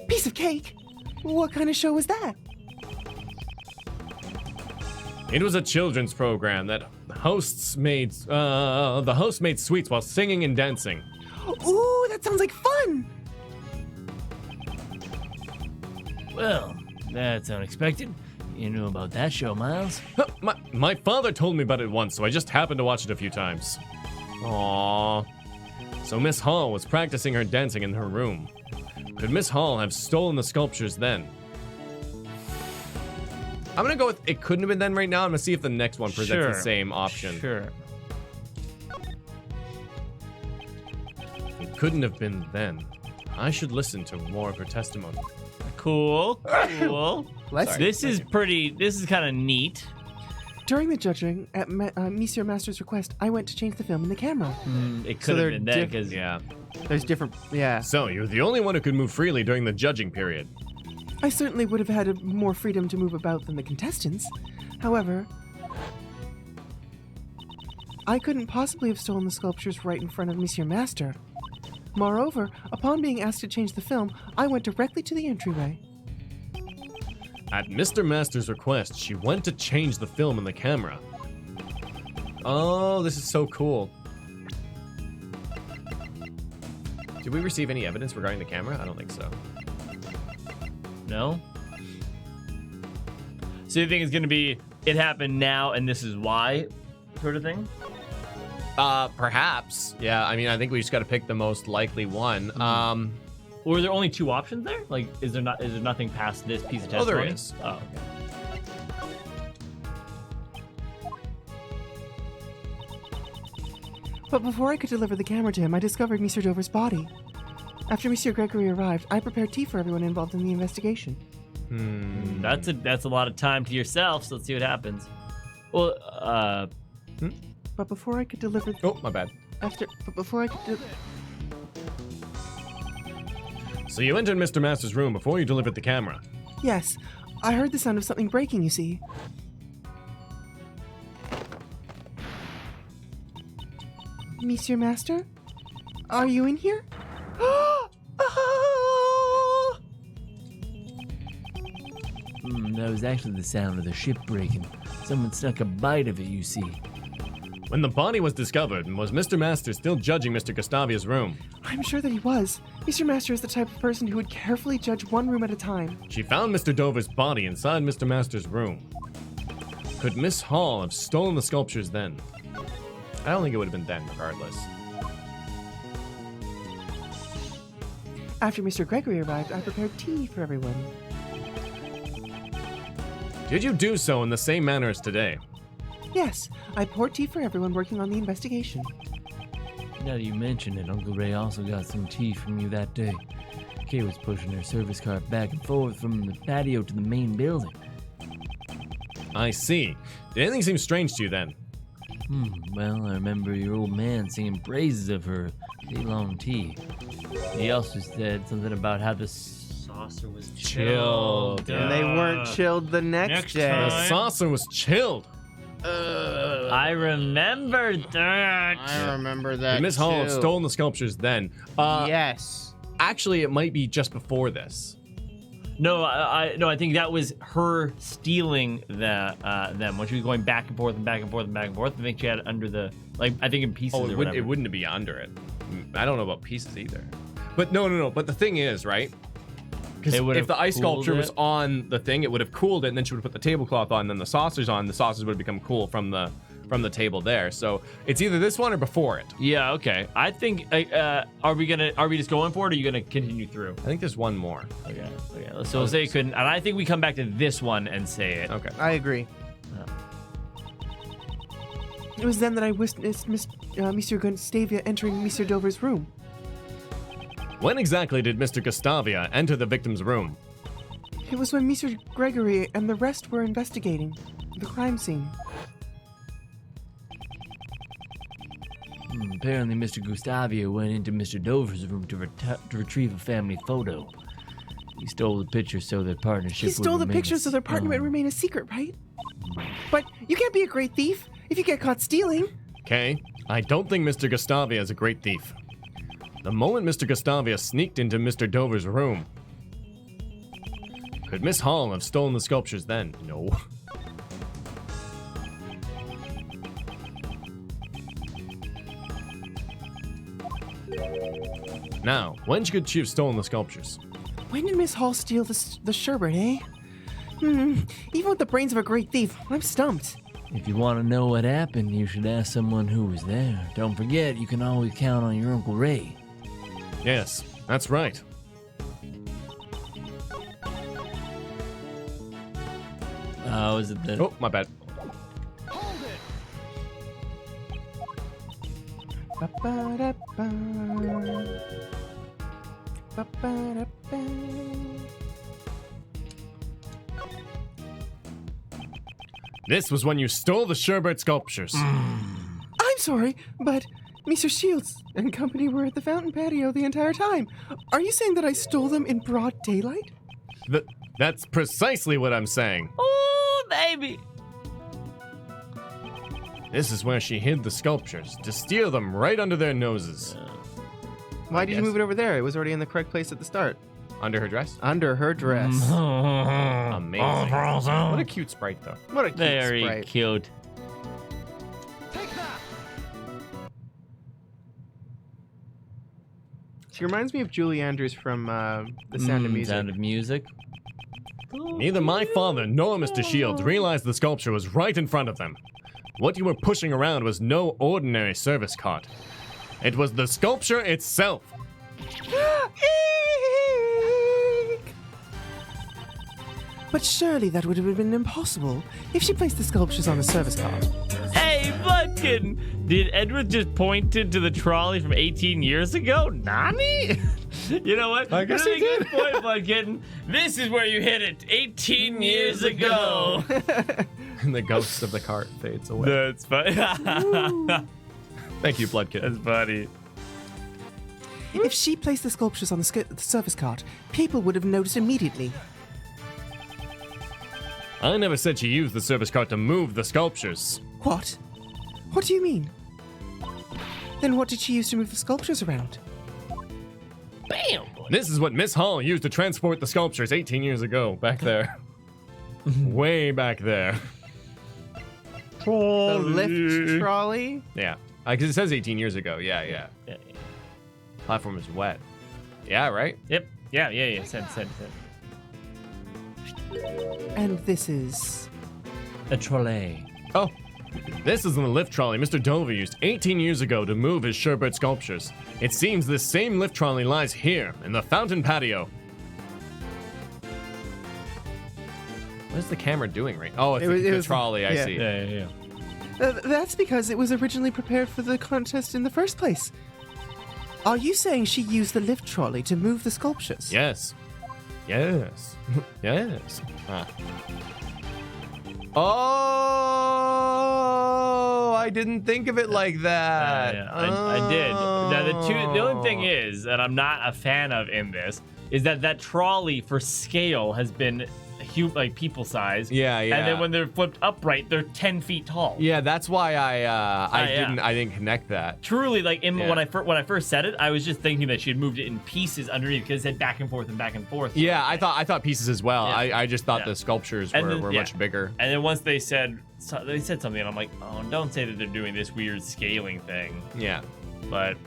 Speaker 1: Piece of Cake? What kind of show was that?
Speaker 7: It was a children's program that the host made sweets while singing and dancing.
Speaker 1: Ooh, that sounds like fun!
Speaker 6: Well, that's unexpected. You knew about that show, Miles?
Speaker 7: Huh, my father told me about it once, so I just happened to watch it a few times. Aww. So Miss Hall was practicing her dancing in her room. Could Miss Hall have stolen the sculptures then?
Speaker 3: I'm gonna go with it couldn't have been then right now. I'm gonna see if the next one presents the same option.
Speaker 4: Sure.
Speaker 7: It couldn't have been then. I should listen to more of her testimony.
Speaker 4: Cool.
Speaker 5: Bless you.
Speaker 4: This is kind of neat.
Speaker 1: During the judging, at Monsieur Master's request, I went to change the film and the camera.
Speaker 4: It
Speaker 5: So
Speaker 4: could
Speaker 5: they're
Speaker 4: have been then,
Speaker 5: diff-
Speaker 4: because
Speaker 3: Yeah.
Speaker 5: There's different, yeah.
Speaker 7: So, you're the only one who could move freely during the judging period.
Speaker 1: I certainly would have had more freedom to move about than the contestants. However, I couldn't possibly have stolen the sculptures right in front of Monsieur Master. Moreover, upon being asked to change the film, I went directly to the entryway.
Speaker 7: At Mr. Master's request, she went to change the film and the camera.
Speaker 3: Oh, this is so cool. Did we receive any evidence regarding the camera? I don't think so.
Speaker 4: no. So you think it's gonna be it happened now and this is why, sort of thing?
Speaker 3: Perhaps. Yeah, I mean, I think we just got to pick the most likely one.
Speaker 4: Or are there only two options there? Like, is there nothing past this piece of
Speaker 3: Oh,
Speaker 4: testimony?
Speaker 3: there is.
Speaker 4: Oh, okay.
Speaker 1: But before I could deliver the camera to him, I discovered Monsieur Dover's body. After Monsieur Gregory arrived, I prepared tea for everyone involved in the investigation.
Speaker 4: That's a lot of time to yourself, so let's see what happens. Well,
Speaker 1: But before I could deliver...
Speaker 3: Oh, my bad.
Speaker 1: But before I could...
Speaker 7: So you entered Mr. Master's room before you delivered the camera.
Speaker 1: Yes, I heard the sound of something breaking, you see. Monsieur Master? Are you in here?
Speaker 6: That was actually the sound of the ship breaking. Someone snuck a bite of it, you see.
Speaker 7: When the body was discovered, was Mr. Master still judging Mr. Gustavia's room?
Speaker 1: I'm sure that he was. Mr. Master is the type of person who would carefully judge one room at a time.
Speaker 7: She found Mr. Dover's body inside Mr. Master's room. Could Miss Hall have stolen the sculptures then? I don't think it would have been then, regardless.
Speaker 1: After Mr. Gregory arrived, I prepared tea for everyone.
Speaker 7: Did you do so in the same manner as today?
Speaker 1: Yes, I poured tea for everyone working on the investigation.
Speaker 6: Now that you mention it, Uncle Ray also got some tea from you that day. Kay was pushing her service cart back and forth from the patio to the main building.
Speaker 7: I see. Did anything seem strange to you then?
Speaker 6: Well, I remember your old man singing praises of her day-long tea. He also said something about how the saucer was chilled.
Speaker 5: And they weren't chilled the next day.
Speaker 7: The saucer was chilled.
Speaker 6: I remember that.
Speaker 5: I remember that.
Speaker 7: Did Miss Hall have
Speaker 5: too.
Speaker 7: stolen the sculptures then?
Speaker 5: Yes.
Speaker 7: Actually, it might be just before this.
Speaker 4: No, I think that was her stealing them when she was going back and forth and back and forth and back and forth. I think she had it under the, like, I think in pieces
Speaker 7: Oh,
Speaker 4: or
Speaker 7: it
Speaker 4: whatever.
Speaker 7: wouldn't be under it. I don't know about pieces either. But no. But the thing is, right? Because if the ice sculpture was on the thing, it would have cooled it, and then she would have put the tablecloth on, and then the saucers on. The saucers would have become cool from the table there. So it's either this one or before it.
Speaker 4: Yeah, okay. I think, are we just going for it, or are you gonna continue through?
Speaker 7: I think there's one more.
Speaker 4: Okay. So we'll say you couldn't, and I think we come back to this one and say it.
Speaker 7: Okay.
Speaker 5: I agree.
Speaker 1: It was then that I witnessed Mr. Gustavia entering Mr. Dover's room.
Speaker 7: When exactly did Mr. Gustavia enter the victim's room?
Speaker 1: It was when Mr. Gregory and the rest were investigating the crime scene.
Speaker 6: Apparently, Mr. Gustavia went into Mr. Dover's room to retrieve a family photo. He stole the pictures so their partnership
Speaker 1: He stole the pictures so their partner would remain a secret, right? But you can't be a great thief if you get caught stealing.
Speaker 7: Okay, I don't think Mr. Gustavia is a great thief. The moment Mr. Gustavia sneaked into Mr. Dover's room, could Miss Hall have stolen the sculptures then? No. Now, when could she have stolen the sculptures?
Speaker 1: When did Miss Hall steal the sherbet, eh? Even with the brains of a great thief, I'm stumped.
Speaker 6: If you want to know what happened, you should ask someone who was there. Don't forget, you can always count on your Uncle Ray.
Speaker 7: Yes, that's right.
Speaker 6: Is it the...
Speaker 7: Oh, my bad.
Speaker 1: Ba-ba-da-ba. Ba-ba-da-ba.
Speaker 7: This was when you stole the sherbet sculptures.
Speaker 1: I'm sorry, but Mr. Shields and company were at the fountain patio the entire time. Are you saying that I stole them in broad daylight?
Speaker 7: That's precisely what I'm saying.
Speaker 4: Oh, baby.
Speaker 7: This is where she hid the sculptures, to steal them right under their noses.
Speaker 5: Why did you
Speaker 7: guess.
Speaker 5: move it over there? It was already in the correct place at the start.
Speaker 7: Under her dress?
Speaker 5: Under her dress.
Speaker 7: Amazing. What a cute sprite, though.
Speaker 5: What a cute
Speaker 4: Very
Speaker 5: sprite.
Speaker 4: cute.
Speaker 5: She reminds me of Julie Andrews from The Sound of Music.
Speaker 6: Sound of Music.
Speaker 7: Neither my father nor Mr. Shields realized the sculpture was right in front of them. What you were pushing around was no ordinary service cart. It was the sculpture itself.
Speaker 1: But surely that would have been impossible if she placed the sculptures on the service cart.
Speaker 4: Hey, Budkin! Did Edward just pointed to the trolley from 18 years ago? Nani? You know what?
Speaker 7: I guess
Speaker 4: really
Speaker 7: he
Speaker 4: good point, Budkin. This is where you hit it 18 years ago.
Speaker 7: And the ghost of the cart fades away.
Speaker 4: That's funny.
Speaker 7: Thank you, Bloodkid.
Speaker 4: That's funny.
Speaker 1: If she placed the sculptures on the service cart, people would have noticed immediately.
Speaker 7: I never said she used the service cart to move the sculptures.
Speaker 1: What? What do you mean? Then what did she use to move the sculptures around?
Speaker 4: Bam!
Speaker 7: This is what Miss Hall used to transport the sculptures 18 years ago, back there. Way back there.
Speaker 5: The lift trolley?
Speaker 7: Yeah. Because it says 18 years ago. Yeah. Platform is wet. Yeah, right?
Speaker 4: Yep. Yeah. Said.
Speaker 1: And this is...
Speaker 6: A trolley.
Speaker 7: Oh. This is the lift trolley Mr. Dover used 18 years ago to move his sherbet sculptures. It seems this same lift trolley lies here in the fountain patio. What is the camera doing right? Oh, it's the trolley, I see.
Speaker 4: Yeah.
Speaker 1: That's because it was originally prepared for the contest in the first place. Are you saying she used the lift trolley to move the sculptures?
Speaker 7: Yes. Yes. Ah. Oh, I didn't think of it like that.
Speaker 4: I did. Now the only thing is that I'm not a fan of in this is that trolley for scale has been like people size.
Speaker 7: Yeah.
Speaker 4: And then when they're flipped upright, they're 10 feet tall.
Speaker 7: Yeah, that's why I didn't connect that.
Speaker 4: Truly, like when I first said it, I was just thinking that she had moved it in pieces underneath because it said back and forth and back and forth.
Speaker 7: Yeah, I thought pieces as well.
Speaker 4: Yeah.
Speaker 7: I just thought the sculptures were much bigger.
Speaker 4: And then once they said something, and I'm like, oh, don't say that they're doing this weird scaling thing.
Speaker 7: Yeah.
Speaker 4: But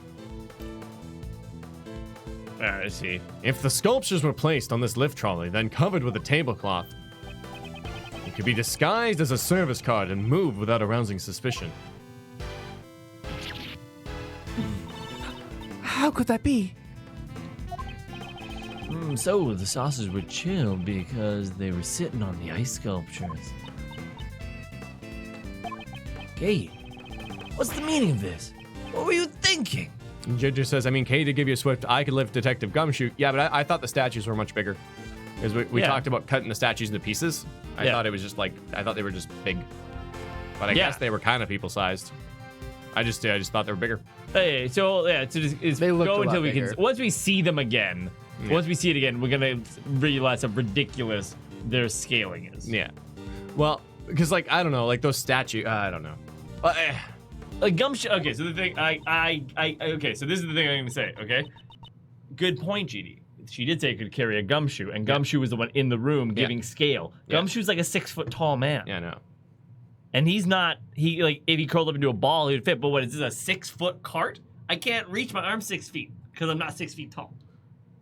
Speaker 4: let's see.
Speaker 7: If the sculptures were placed on this lift trolley, then covered with a tablecloth, it could be disguised as a service card and moved without arousing suspicion.
Speaker 1: How could that be?
Speaker 6: So the saucers were chilled because they were sitting on the ice sculptures. Kate, what's the meaning of this? What were you thinking?
Speaker 7: Ginger says, I mean, Kay, to give you a swift, I could lift Detective Gumshoe. Yeah, but I thought the statues were much bigger. Because we talked about cutting the statues into pieces. I thought it was just I thought they were just big. But I guess they were kind of people-sized. I just thought they were bigger.
Speaker 4: Hey, so just
Speaker 5: They looked
Speaker 4: go
Speaker 5: a lot
Speaker 4: until we
Speaker 5: bigger.
Speaker 4: can. Once we see them again, we're gonna realize how ridiculous their scaling is.
Speaker 7: Yeah. Well, because I don't know, those statues. I don't know.
Speaker 4: Like Gumshoe. Okay, so the thing okay, so this is the thing I'm gonna say. Okay, good point, GD. She did say it could carry a Gumshoe, and Gumshoe was the one in the room giving scale. Gumshoe's like a 6 foot tall man.
Speaker 7: Yeah, no.
Speaker 4: And he's not. If he curled up into a ball, he'd fit. But what is this? A 6 foot cart? I can't reach my arm 6 feet because I'm not 6 feet tall.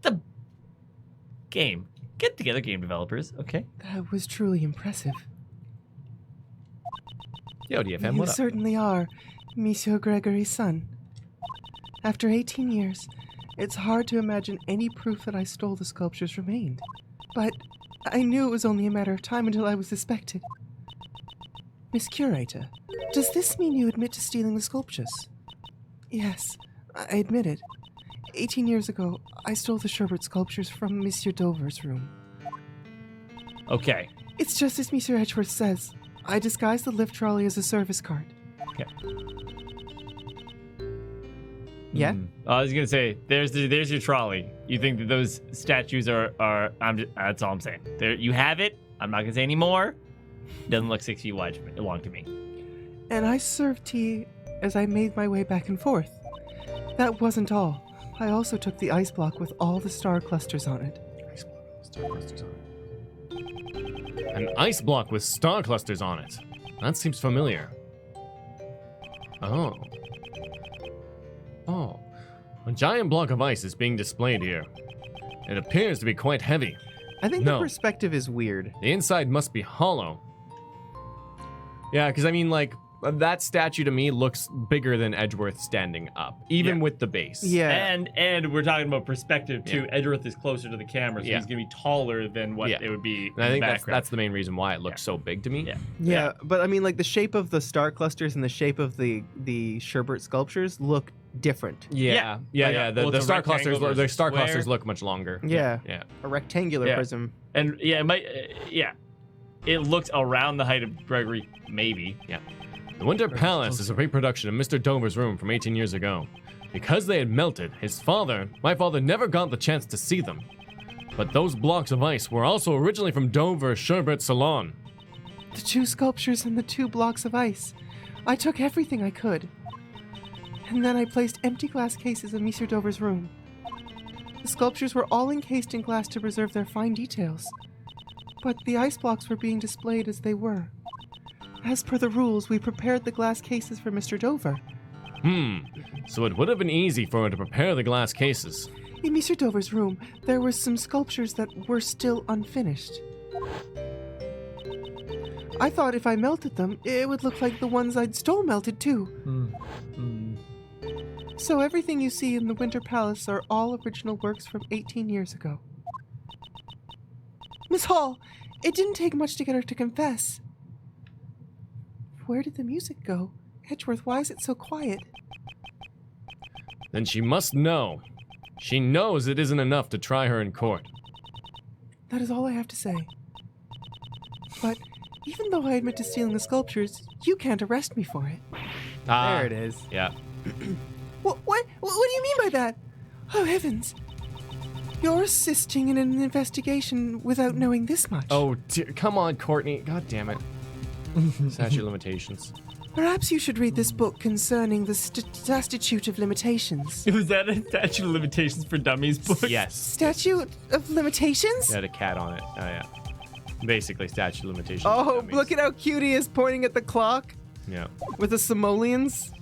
Speaker 4: The game. Get together, game developers. Okay.
Speaker 1: That was truly impressive.
Speaker 7: Yo, DFM,
Speaker 1: You
Speaker 7: what up?
Speaker 1: certainly are, Monsieur Gregory's son. After 18 years, it's hard to imagine any proof that I stole the sculptures remained. But I knew it was only a matter of time until I was suspected. Miss Curator, does this mean you admit to stealing the sculptures? Yes, I admit it. 18 years ago, I stole the sherbet sculptures from Monsieur Dover's room.
Speaker 4: Okay.
Speaker 1: It's just as Monsieur Edgeworth says. I disguised the lift trolley as a service card.
Speaker 4: Okay.
Speaker 5: Yeah?
Speaker 4: I was gonna say, there's your trolley. You think that those statues are that's all I'm saying. There, you have it. I'm not gonna say any more. Doesn't look 6 feet wide long to me.
Speaker 1: And I served tea as I made my way back and forth. That wasn't all. I also took the ice block with all the star clusters on it.
Speaker 7: An ice block with star clusters on it. That seems familiar. Oh. A giant block of ice is being displayed here. It appears to be quite heavy.
Speaker 5: I think
Speaker 7: No.
Speaker 5: the perspective is weird.
Speaker 7: The inside must be hollow. Yeah, because that statue to me looks bigger than Edgeworth standing up, even with the base.
Speaker 5: Yeah.
Speaker 4: And we're talking about perspective too. Edgeworth is closer to the camera, so
Speaker 7: Yeah.
Speaker 4: he's gonna be taller than what
Speaker 7: Yeah.
Speaker 4: it would be.
Speaker 7: And I
Speaker 4: in
Speaker 7: think
Speaker 4: the
Speaker 7: that's
Speaker 4: background.
Speaker 7: the main reason why it looks so big to me.
Speaker 4: Yeah.
Speaker 5: Yeah, but I mean, the shape of the star clusters and the shape of the sherbet sculptures look different.
Speaker 7: Yeah.
Speaker 4: Well,
Speaker 7: The
Speaker 4: it's a
Speaker 7: star clusters,
Speaker 4: rectangle
Speaker 7: the star
Speaker 4: versus
Speaker 7: clusters
Speaker 4: square.
Speaker 7: look much longer.
Speaker 5: Yeah.
Speaker 7: Yeah.
Speaker 5: A rectangular
Speaker 4: Yeah.
Speaker 5: prism.
Speaker 4: And it might. It looks around the height of Gregory, maybe.
Speaker 7: Yeah. The Winter Palace is a reproduction of Mr. Dover's room from 18 years ago. Because they had melted, my father never got the chance to see them. But those blocks of ice were also originally from Dover's Sherbet Salon.
Speaker 1: The 2 sculptures and the 2 blocks of ice. I took everything I could. And then I placed empty glass cases in Monsieur Dover's room. The sculptures were all encased in glass to preserve their fine details. But the ice blocks were being displayed as they were. As per the rules, we prepared the glass cases for Mr. Dover.
Speaker 7: So it would have been easy for her to prepare the glass cases.
Speaker 1: In Mr. Dover's room, there were some sculptures that were still unfinished. I thought if I melted them, it would look like the ones I'd stole melted too. So everything you see in the Winter Palace are all original works from 18 years ago. Miss Hall, it didn't take much to get her to confess. Where did the music go? Edgeworth, why is it so quiet?
Speaker 7: Then she must know. She knows it isn't enough to try her in court.
Speaker 1: That is all I have to say. But even though I admit to stealing the sculptures, you can't arrest me for it.
Speaker 5: There it is.
Speaker 7: Yeah.
Speaker 1: What do you mean by that? Oh, heavens. You're assisting in an investigation without knowing this much.
Speaker 7: Oh, dear. Come on, Courtney. God damn it. Statute of limitations.
Speaker 1: Perhaps you should read this book concerning the Statute of Limitations.
Speaker 9: Was that a statute of limitations for dummies book?
Speaker 7: Yes.
Speaker 1: Statute of Limitations?
Speaker 7: It had a cat on it. Oh, yeah. Basically, statute of limitations.
Speaker 5: Oh, look at how cute he is pointing at the clock
Speaker 7: Yeah.
Speaker 5: with the simoleons.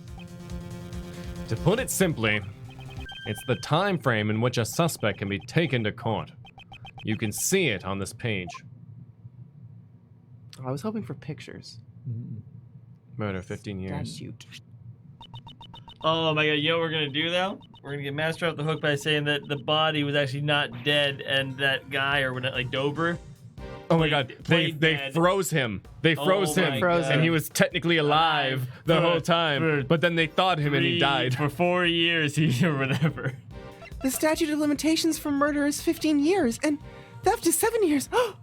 Speaker 7: To put it simply, it's the time frame in which a suspect can be taken to court. You can see it on this page.
Speaker 5: I was hoping for pictures.
Speaker 7: Murder, 15 years.
Speaker 5: Statute.
Speaker 4: Oh my god, you know what we're gonna do though? We're gonna get Master off the hook by saying that the body was actually not dead and that guy, or like Dover.
Speaker 7: Oh my god, they
Speaker 4: dead.
Speaker 7: froze him. They froze
Speaker 4: Oh
Speaker 7: him.
Speaker 4: my
Speaker 5: Froze
Speaker 4: God.
Speaker 7: And he was technically alive the whole time. But then they thawed him and he died.
Speaker 4: For 4 years, or whatever.
Speaker 1: The statute of limitations for murder is 15 years, and theft is 7 years.
Speaker 7: Oh.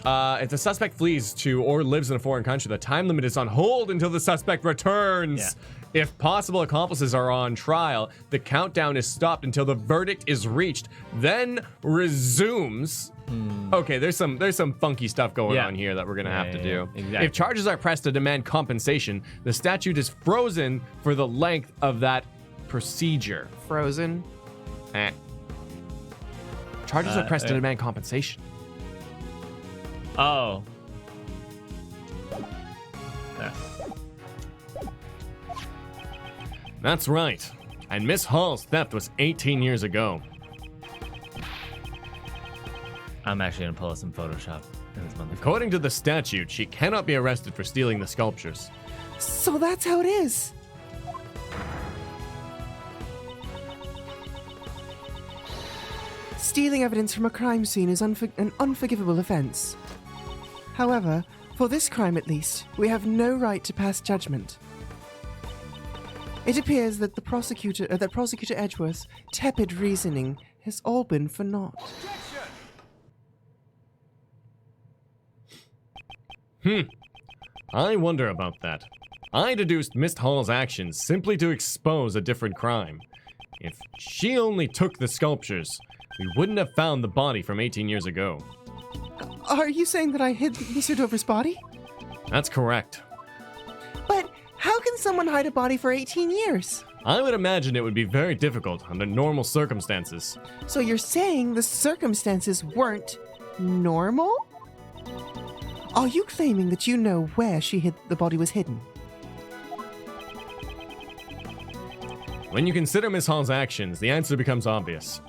Speaker 7: If the suspect flees to or lives in a foreign country, the time limit is on hold until the suspect returns.
Speaker 4: Yeah.
Speaker 7: If possible accomplices are on trial, the countdown is stopped until the verdict is reached, then resumes. Okay, there's some funky stuff going
Speaker 4: Yeah.
Speaker 7: on here that we're gonna have to do.
Speaker 4: exactly.
Speaker 7: If charges are pressed to demand compensation, the statute is frozen for the length of that procedure.
Speaker 5: Frozen.
Speaker 7: Charges are pressed to demand compensation.
Speaker 4: Oh.
Speaker 7: That's right. And Miss Hall's theft was 18 years ago.
Speaker 4: I'm actually gonna pull up some Photoshop in this motherfucker.
Speaker 7: According to the statute, she cannot be arrested for stealing the sculptures.
Speaker 1: So that's how it is. Stealing evidence from a crime scene is an unforgivable offense. However, for this crime at least, we have no right to pass judgment. It appears that Prosecutor Edgeworth's tepid reasoning has all been for naught.
Speaker 7: I wonder about that. I deduced Miss Hall's actions simply to expose a different crime. If she only took the sculptures, we wouldn't have found the body from 18 years ago.
Speaker 1: Are you saying that I hid Mr. Dover's body?
Speaker 7: That's correct.
Speaker 1: But how can someone hide a body for 18 years?
Speaker 7: I would imagine it would be very difficult under normal circumstances.
Speaker 1: So you're saying the circumstances weren't normal? Are you claiming that you know where the body was hidden?
Speaker 7: When you consider Miss Hall's actions, the answer becomes obvious.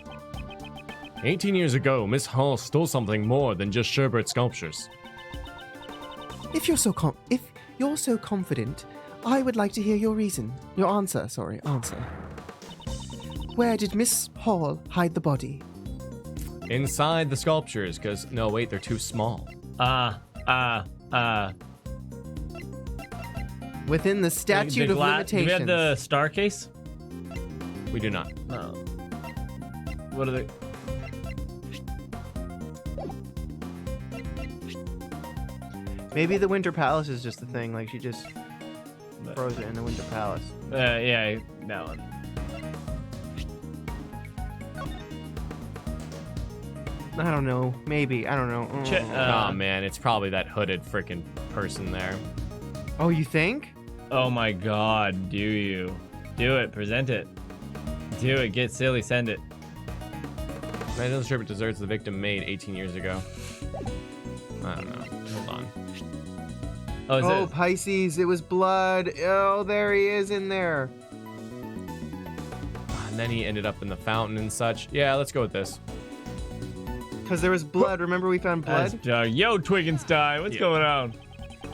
Speaker 7: 18 years ago, Miss Hall stole something more than just Sherbert sculptures.
Speaker 1: If you're so confident, I would like to hear your answer. Where did Miss Hall hide the body?
Speaker 7: Inside the sculptures, because, no, wait, they're too small.
Speaker 5: Within the statute of limitations.
Speaker 4: Do we have the star case?
Speaker 7: We do not.
Speaker 4: No. What are they?
Speaker 5: Maybe the Winter Palace is just the thing. Like she just froze it in the Winter Palace.
Speaker 4: Yeah, that one.
Speaker 5: I don't know. Maybe. I don't know.
Speaker 7: Oh man, it's probably that hooded freaking person there.
Speaker 5: Oh, you think?
Speaker 4: Oh my god, do you? Do it, present it. Do it, get silly, send it.
Speaker 7: Randall Sherbert deserts the victim made 18 years ago. I don't know. Hold on.
Speaker 4: Oh, is
Speaker 5: Oh,
Speaker 4: it?
Speaker 5: Pisces, it was blood. Oh, there he is in there.
Speaker 7: And then he ended up in the fountain and such. Yeah, let's go with this.
Speaker 5: Because there was blood. Remember we found blood?
Speaker 9: That's dark. Yo, Twiggenstein, what's going on?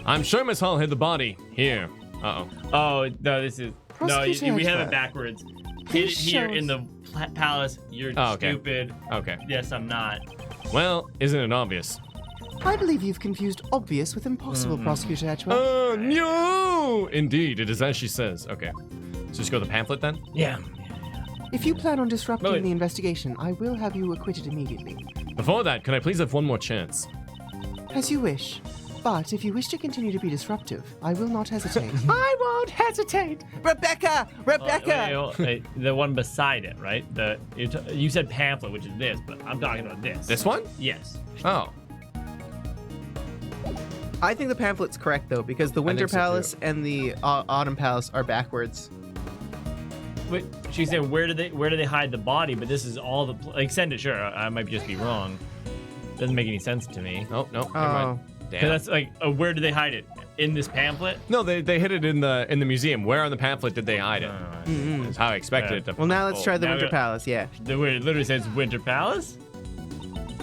Speaker 7: I'm sure Miss Hall hid the body here. Uh-oh.
Speaker 9: Oh, no, this is... No,
Speaker 1: Prosecutor
Speaker 9: we have it
Speaker 1: Edgeworth.
Speaker 9: backwards. Hid it
Speaker 1: Please
Speaker 9: here
Speaker 1: show
Speaker 9: in
Speaker 1: us.
Speaker 9: the palace. You're
Speaker 7: Oh, okay.
Speaker 9: stupid.
Speaker 7: Okay.
Speaker 9: Yes, I'm not.
Speaker 7: Well, isn't it obvious?
Speaker 1: I believe you've confused obvious with impossible, Prosecutor Edgeworth.
Speaker 7: Oh, no! Indeed, it is as she says. Okay. So just go with the pamphlet then?
Speaker 9: Yeah.
Speaker 1: If you plan on disrupting
Speaker 9: Wait.
Speaker 1: the investigation, I will have you acquitted immediately.
Speaker 7: Before that, can I please have one more chance?
Speaker 1: As you wish. But if you wish to continue to be disruptive, I will not hesitate.
Speaker 5: I won't hesitate. Rebecca! Rebecca!
Speaker 9: Wait, the one beside it, right? You said pamphlet, which is this, but I'm talking about this.
Speaker 7: This one?
Speaker 9: Yes.
Speaker 7: Oh.
Speaker 5: I think the pamphlet's correct, though, because the Winter
Speaker 7: think so,
Speaker 5: Palace and the Autumn Palace are backwards.
Speaker 9: Wait, she said where do they hide the body? But this is all the like. Send it, sure. I might just be wrong. Doesn't make any sense to me.
Speaker 7: Oh, no. Never
Speaker 5: Oh.
Speaker 7: mind.
Speaker 9: Because
Speaker 7: Damn.
Speaker 9: that's like, where do they hide it? In this pamphlet?
Speaker 7: No, they hid it in the museum. Where on the pamphlet did they hide it? That's how I expected it to.
Speaker 5: Well, now let's try the
Speaker 9: now
Speaker 5: Winter
Speaker 9: we-
Speaker 5: Palace, yeah.
Speaker 9: The where it literally says Winter Palace.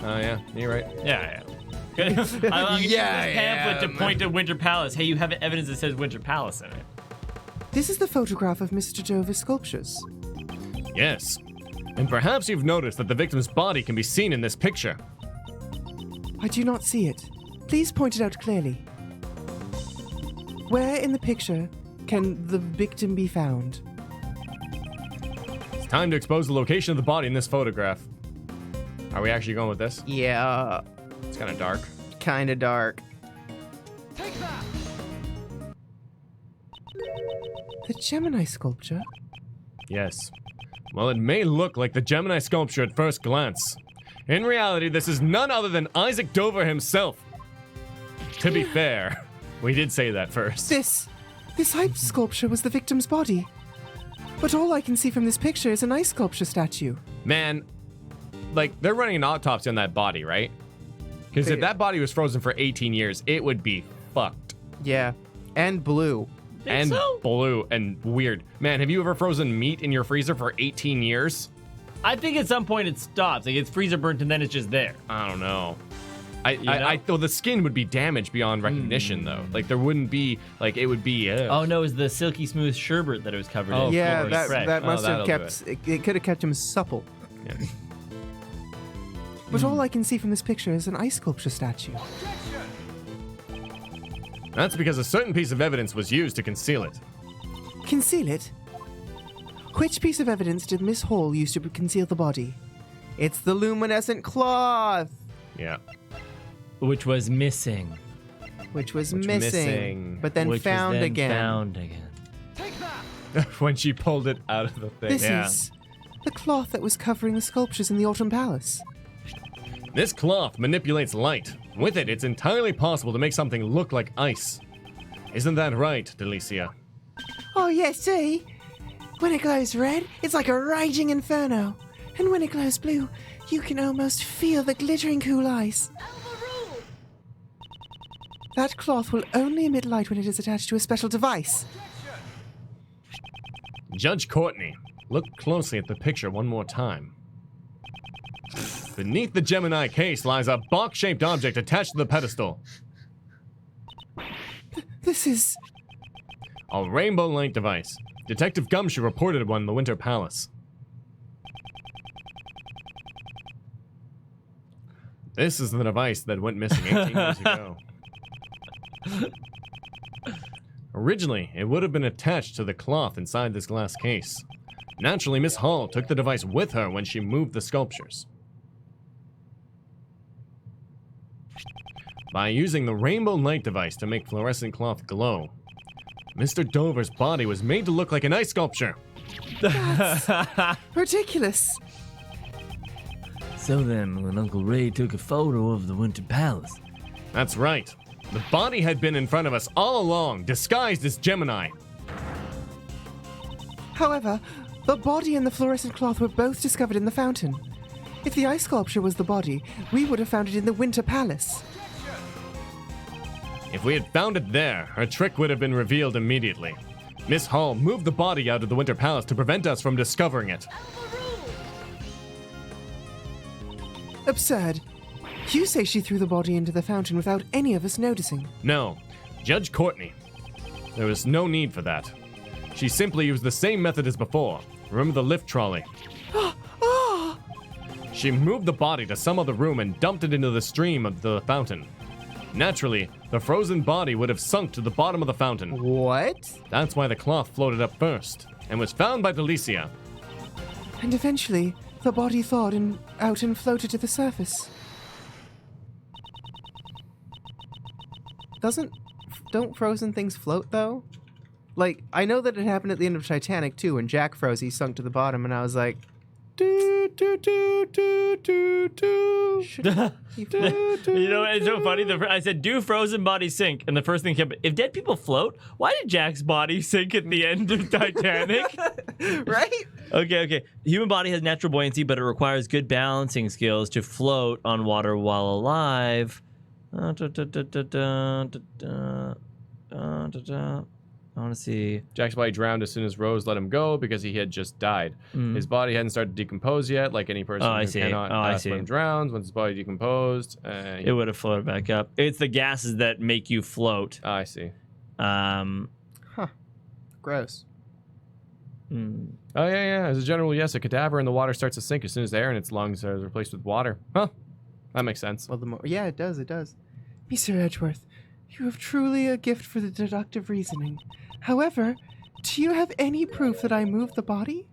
Speaker 7: Oh, yeah. You're right.
Speaker 9: Yeah. I want to use this pamphlet to point to Winter Palace. Hey, you have evidence that says Winter Palace in it.
Speaker 1: This is the photograph of Mr. Dover's sculptures.
Speaker 7: Yes. And perhaps you've noticed that the victim's body can be seen in this picture.
Speaker 1: I do not see it. Please point it out clearly. Where in the picture can the victim be found?
Speaker 7: It's time to expose the location of the body in this photograph. Are we actually going with this?
Speaker 5: Yeah,
Speaker 7: It's kind of dark.
Speaker 5: kind of dark.
Speaker 1: The Gemini sculpture?
Speaker 7: Yes. Well, it may look like the Gemini sculpture at first glance. In reality, this is none other than Isaac Dover himself. To be fair, we did say that first.
Speaker 1: This ice sculpture was the victim's body. But all I can see from this picture is an ice sculpture statue.
Speaker 7: Man, like, they're running an autopsy on that body, right? Because if that body was frozen for 18 years, it would be fucked.
Speaker 5: Yeah, and blue.
Speaker 7: And
Speaker 9: so?
Speaker 7: blue and weird. Man, have you ever frozen meat in your freezer for 18 years?
Speaker 9: I think at some point it stops. Like it's freezer burnt and then it's just there.
Speaker 7: I don't know.
Speaker 9: know?
Speaker 7: Though the skin would be damaged beyond recognition, though. Like there wouldn't be, like it would be.
Speaker 9: Oh no, it was the silky smooth sherbet that it was covered in.
Speaker 5: Yeah,
Speaker 9: Course.
Speaker 5: that
Speaker 9: Fresh.
Speaker 5: that must have
Speaker 7: that'll
Speaker 5: kept. It could have kept him supple.
Speaker 7: Yeah.
Speaker 1: But all I can see from this picture is an ice sculpture statue.
Speaker 7: That's because a certain piece of evidence was used to conceal it.
Speaker 1: Conceal it? Which piece of evidence did Miss Hall use to conceal the body?
Speaker 5: It's the luminescent cloth,
Speaker 7: Yeah.
Speaker 4: Which was missing.
Speaker 5: which was
Speaker 7: Which
Speaker 5: missing,
Speaker 7: missing.
Speaker 5: but then
Speaker 4: Which
Speaker 5: found
Speaker 4: was then
Speaker 5: again.
Speaker 4: Found again.
Speaker 7: When she pulled it out of the thing.
Speaker 1: This
Speaker 9: Yeah.
Speaker 1: is the cloth that was covering the sculptures in the Autumn Palace.
Speaker 7: This cloth manipulates light. With it, it's entirely possible to make something look like ice. Isn't that right, Delicia?
Speaker 1: Oh, yes, see? When it glows red, it's like a raging inferno. And when it glows blue, you can almost feel the glittering cool ice. That cloth will only emit light when it is attached to a special device.
Speaker 7: Judge Courtney, look closely at the picture one more time. Beneath the Gemini case lies a box-shaped object attached to the pedestal.
Speaker 1: This is...
Speaker 7: A rainbow light device. Detective Gumshoe reported one in the Winter Palace. This is the device that went missing 18 years ago. Originally, it would have been attached to the cloth inside this glass case. Naturally, Miss Hall took the device with her when she moved the sculptures. By using the rainbow light device to make fluorescent cloth glow, Mr. Dover's body was made to look like an ice sculpture.
Speaker 1: ridiculous.
Speaker 6: So then, when Uncle Ray took a photo of the Winter Palace,
Speaker 7: That's right. The body had been in front of us all along, disguised as Gemini.
Speaker 1: However, the body and the fluorescent cloth were both discovered in the fountain. If the ice sculpture was the body, we would have found it in the Winter Palace.
Speaker 7: If we had found it there, her trick would have been revealed immediately. Miss Hall moved the body out of the Winter Palace to prevent us from discovering it.
Speaker 1: Absurd. You say she threw the body into the fountain without any of us noticing.
Speaker 7: No, Judge Courtney. There was no need for that. She simply used the same method as before. Remember the lift trolley? She moved the body to some other room and dumped it into the stream of the fountain. Naturally, the frozen body would have sunk to the bottom of the fountain.
Speaker 5: What?
Speaker 7: That's why the cloth floated up first, and was found by Delicia.
Speaker 1: And eventually, the body thawed out and floated to the surface.
Speaker 5: Don't frozen things float, though? Like, I know that it happened at the end of Titanic, too, when Jack froze, he sunk to the bottom, and I was like, do, do, do, do, do, do.
Speaker 4: You know, it's so funny. I said, do frozen bodies sink? And the first thing came, if dead people float, why did Jack's body sink at the end of Titanic?
Speaker 5: Right?
Speaker 4: Okay. Human body has natural buoyancy, but it requires good balancing skills to float on water while alive. I want to see.
Speaker 7: Jack's body drowned as soon as Rose let him go because he had just died. His body hadn't started to decompose yet, like any person who cannot swim drowns. Once his body decomposed,
Speaker 4: it would have floated back up. It's the gases that make you float.
Speaker 7: I see.
Speaker 5: Gross.
Speaker 7: Oh, yeah. As a general, yes, a cadaver in the water starts to sink as soon as the air in its lungs are replaced with water. Huh. That makes sense.
Speaker 5: Well, yeah, it does.
Speaker 1: Mr. Edgeworth, you have truly a gift for the deductive reasoning. However, do you have any proof that I moved the body?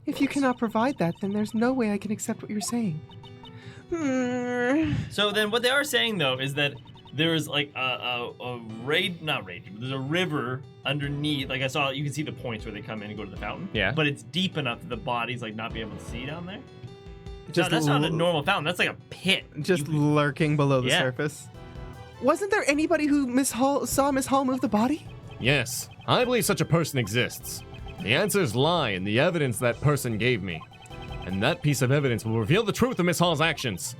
Speaker 1: If you cannot provide that, then there's no way I can accept what you're saying.
Speaker 4: So then what they are saying, though, is that there's like there's a river underneath. Like I saw, you can see the points where they come in and go to the fountain.
Speaker 7: Yeah.
Speaker 4: But it's deep enough that the bodies like not be able to see down there. That's not a normal fountain. That's like a pit.
Speaker 5: Just lurking below the surface.
Speaker 1: Wasn't there anybody who saw Miss Hall move the body?
Speaker 7: Yes, I believe such a person exists. The answers lie in the evidence that person gave me. And that piece of evidence will reveal the truth of Miss Hall's actions.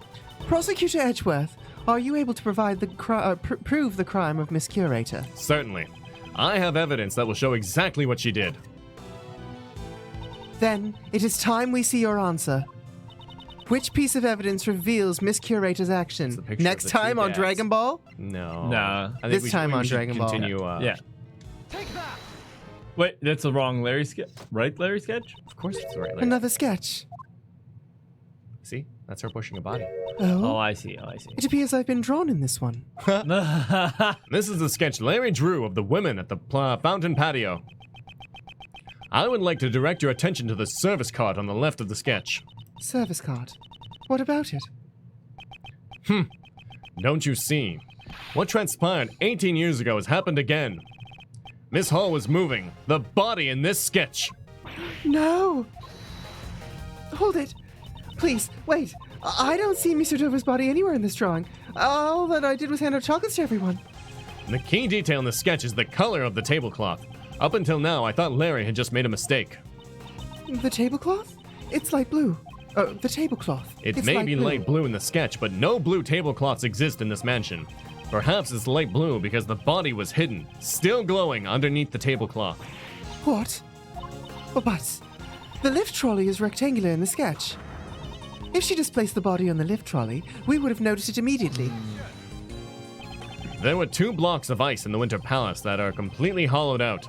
Speaker 1: Prosecutor Edgeworth, are you able to provide prove the crime of Miss Curator?
Speaker 7: Certainly. I have evidence that will show exactly what she did.
Speaker 1: Then, it is time we see your answer. Which piece of evidence reveals Miss Curator's action? Next time on Dragon Ball?
Speaker 7: No.
Speaker 4: Nah.
Speaker 7: I think
Speaker 5: This time on Dragon Ball.
Speaker 7: Continue,
Speaker 4: Yeah. Wait, that's the wrong Larry sketch? Right, Larry sketch?
Speaker 7: Of course it's the right Larry.
Speaker 1: Another sketch.
Speaker 7: See? That's her pushing a body.
Speaker 4: Oh, I see.
Speaker 1: It appears I've been drawn in this one.
Speaker 7: This is the sketch Larry drew of the women at the fountain patio. I would like to direct your attention to the service card on the left of the sketch.
Speaker 1: Service card. What about it?
Speaker 7: Don't you see? What transpired 18 years ago has happened again. Miss Hall was moving the body in this sketch.
Speaker 1: No! Hold it. Please, wait. I don't see Mr. Dover's body anywhere in this drawing. All that I did was hand out chocolates to everyone.
Speaker 7: The key detail in the sketch is the color of the tablecloth. Up until now, I thought Larry had just made a mistake.
Speaker 1: The tablecloth? It's light blue. The tablecloth.
Speaker 7: It may be light blue in the sketch, but no blue tablecloths exist in this mansion. Perhaps it's light blue because the body was hidden, still glowing underneath the tablecloth.
Speaker 1: What? But the lift trolley is rectangular in the sketch. If she displaced the body on the lift trolley, we would have noticed it immediately.
Speaker 7: There were 2 blocks of ice in the Winter Palace that are completely hollowed out.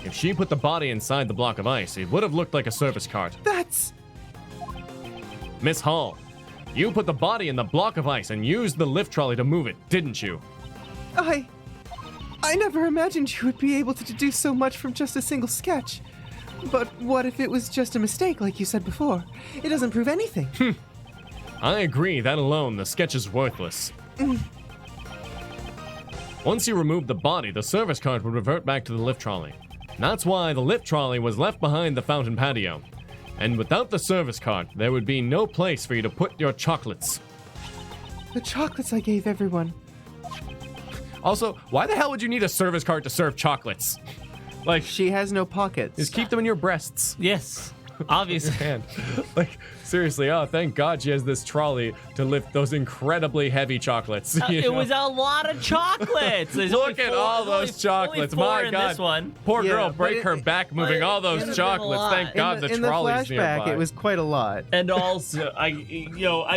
Speaker 7: If she put the body inside the block of ice, it would have looked like a service cart.
Speaker 1: That's...
Speaker 7: Miss Hall, you put the body in the block of ice and used the lift trolley to move it, didn't you?
Speaker 1: I never imagined you would be able to deduce so much from just a single sketch. But what if it was just a mistake, like you said before? It doesn't prove anything.
Speaker 7: I agree, that alone, the sketch is worthless. Once you remove the body, the service cart would revert back to the lift trolley. That's why the lift trolley was left behind the fountain patio. And without the service cart, there would be no place for you to put your chocolates.
Speaker 1: The chocolates I gave everyone.
Speaker 7: Also, why the hell would you need a service cart to serve chocolates?
Speaker 5: Like, she has no pockets.
Speaker 7: Just keep them in your breasts.
Speaker 4: Yes. Obviously.
Speaker 7: hand. Like, seriously, oh, thank God she has this trolley to lift those incredibly heavy chocolates.
Speaker 4: It was a lot of chocolates. There's
Speaker 7: Look
Speaker 4: only
Speaker 7: at
Speaker 4: four-
Speaker 7: all
Speaker 4: there's
Speaker 7: those chocolates.
Speaker 4: Only four
Speaker 7: My
Speaker 4: in
Speaker 7: God.
Speaker 4: This one.
Speaker 7: Poor
Speaker 5: Yeah,
Speaker 7: girl,
Speaker 5: but
Speaker 7: break
Speaker 5: it-
Speaker 7: her back moving all those
Speaker 4: could've been a
Speaker 7: chocolates.
Speaker 4: lot.
Speaker 7: Thank God the
Speaker 5: in the
Speaker 7: trolley's
Speaker 5: flashback,
Speaker 7: nearby.
Speaker 5: it was quite a lot.
Speaker 4: And also, I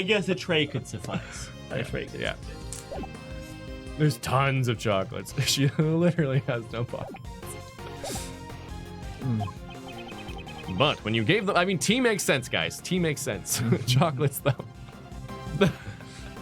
Speaker 4: guess a tray could suffice. A tray could.
Speaker 7: Yeah. There's tons of chocolates. She literally has no pockets. But when you gave them, I mean, tea makes sense, guys. Tea makes sense. Chocolates, though.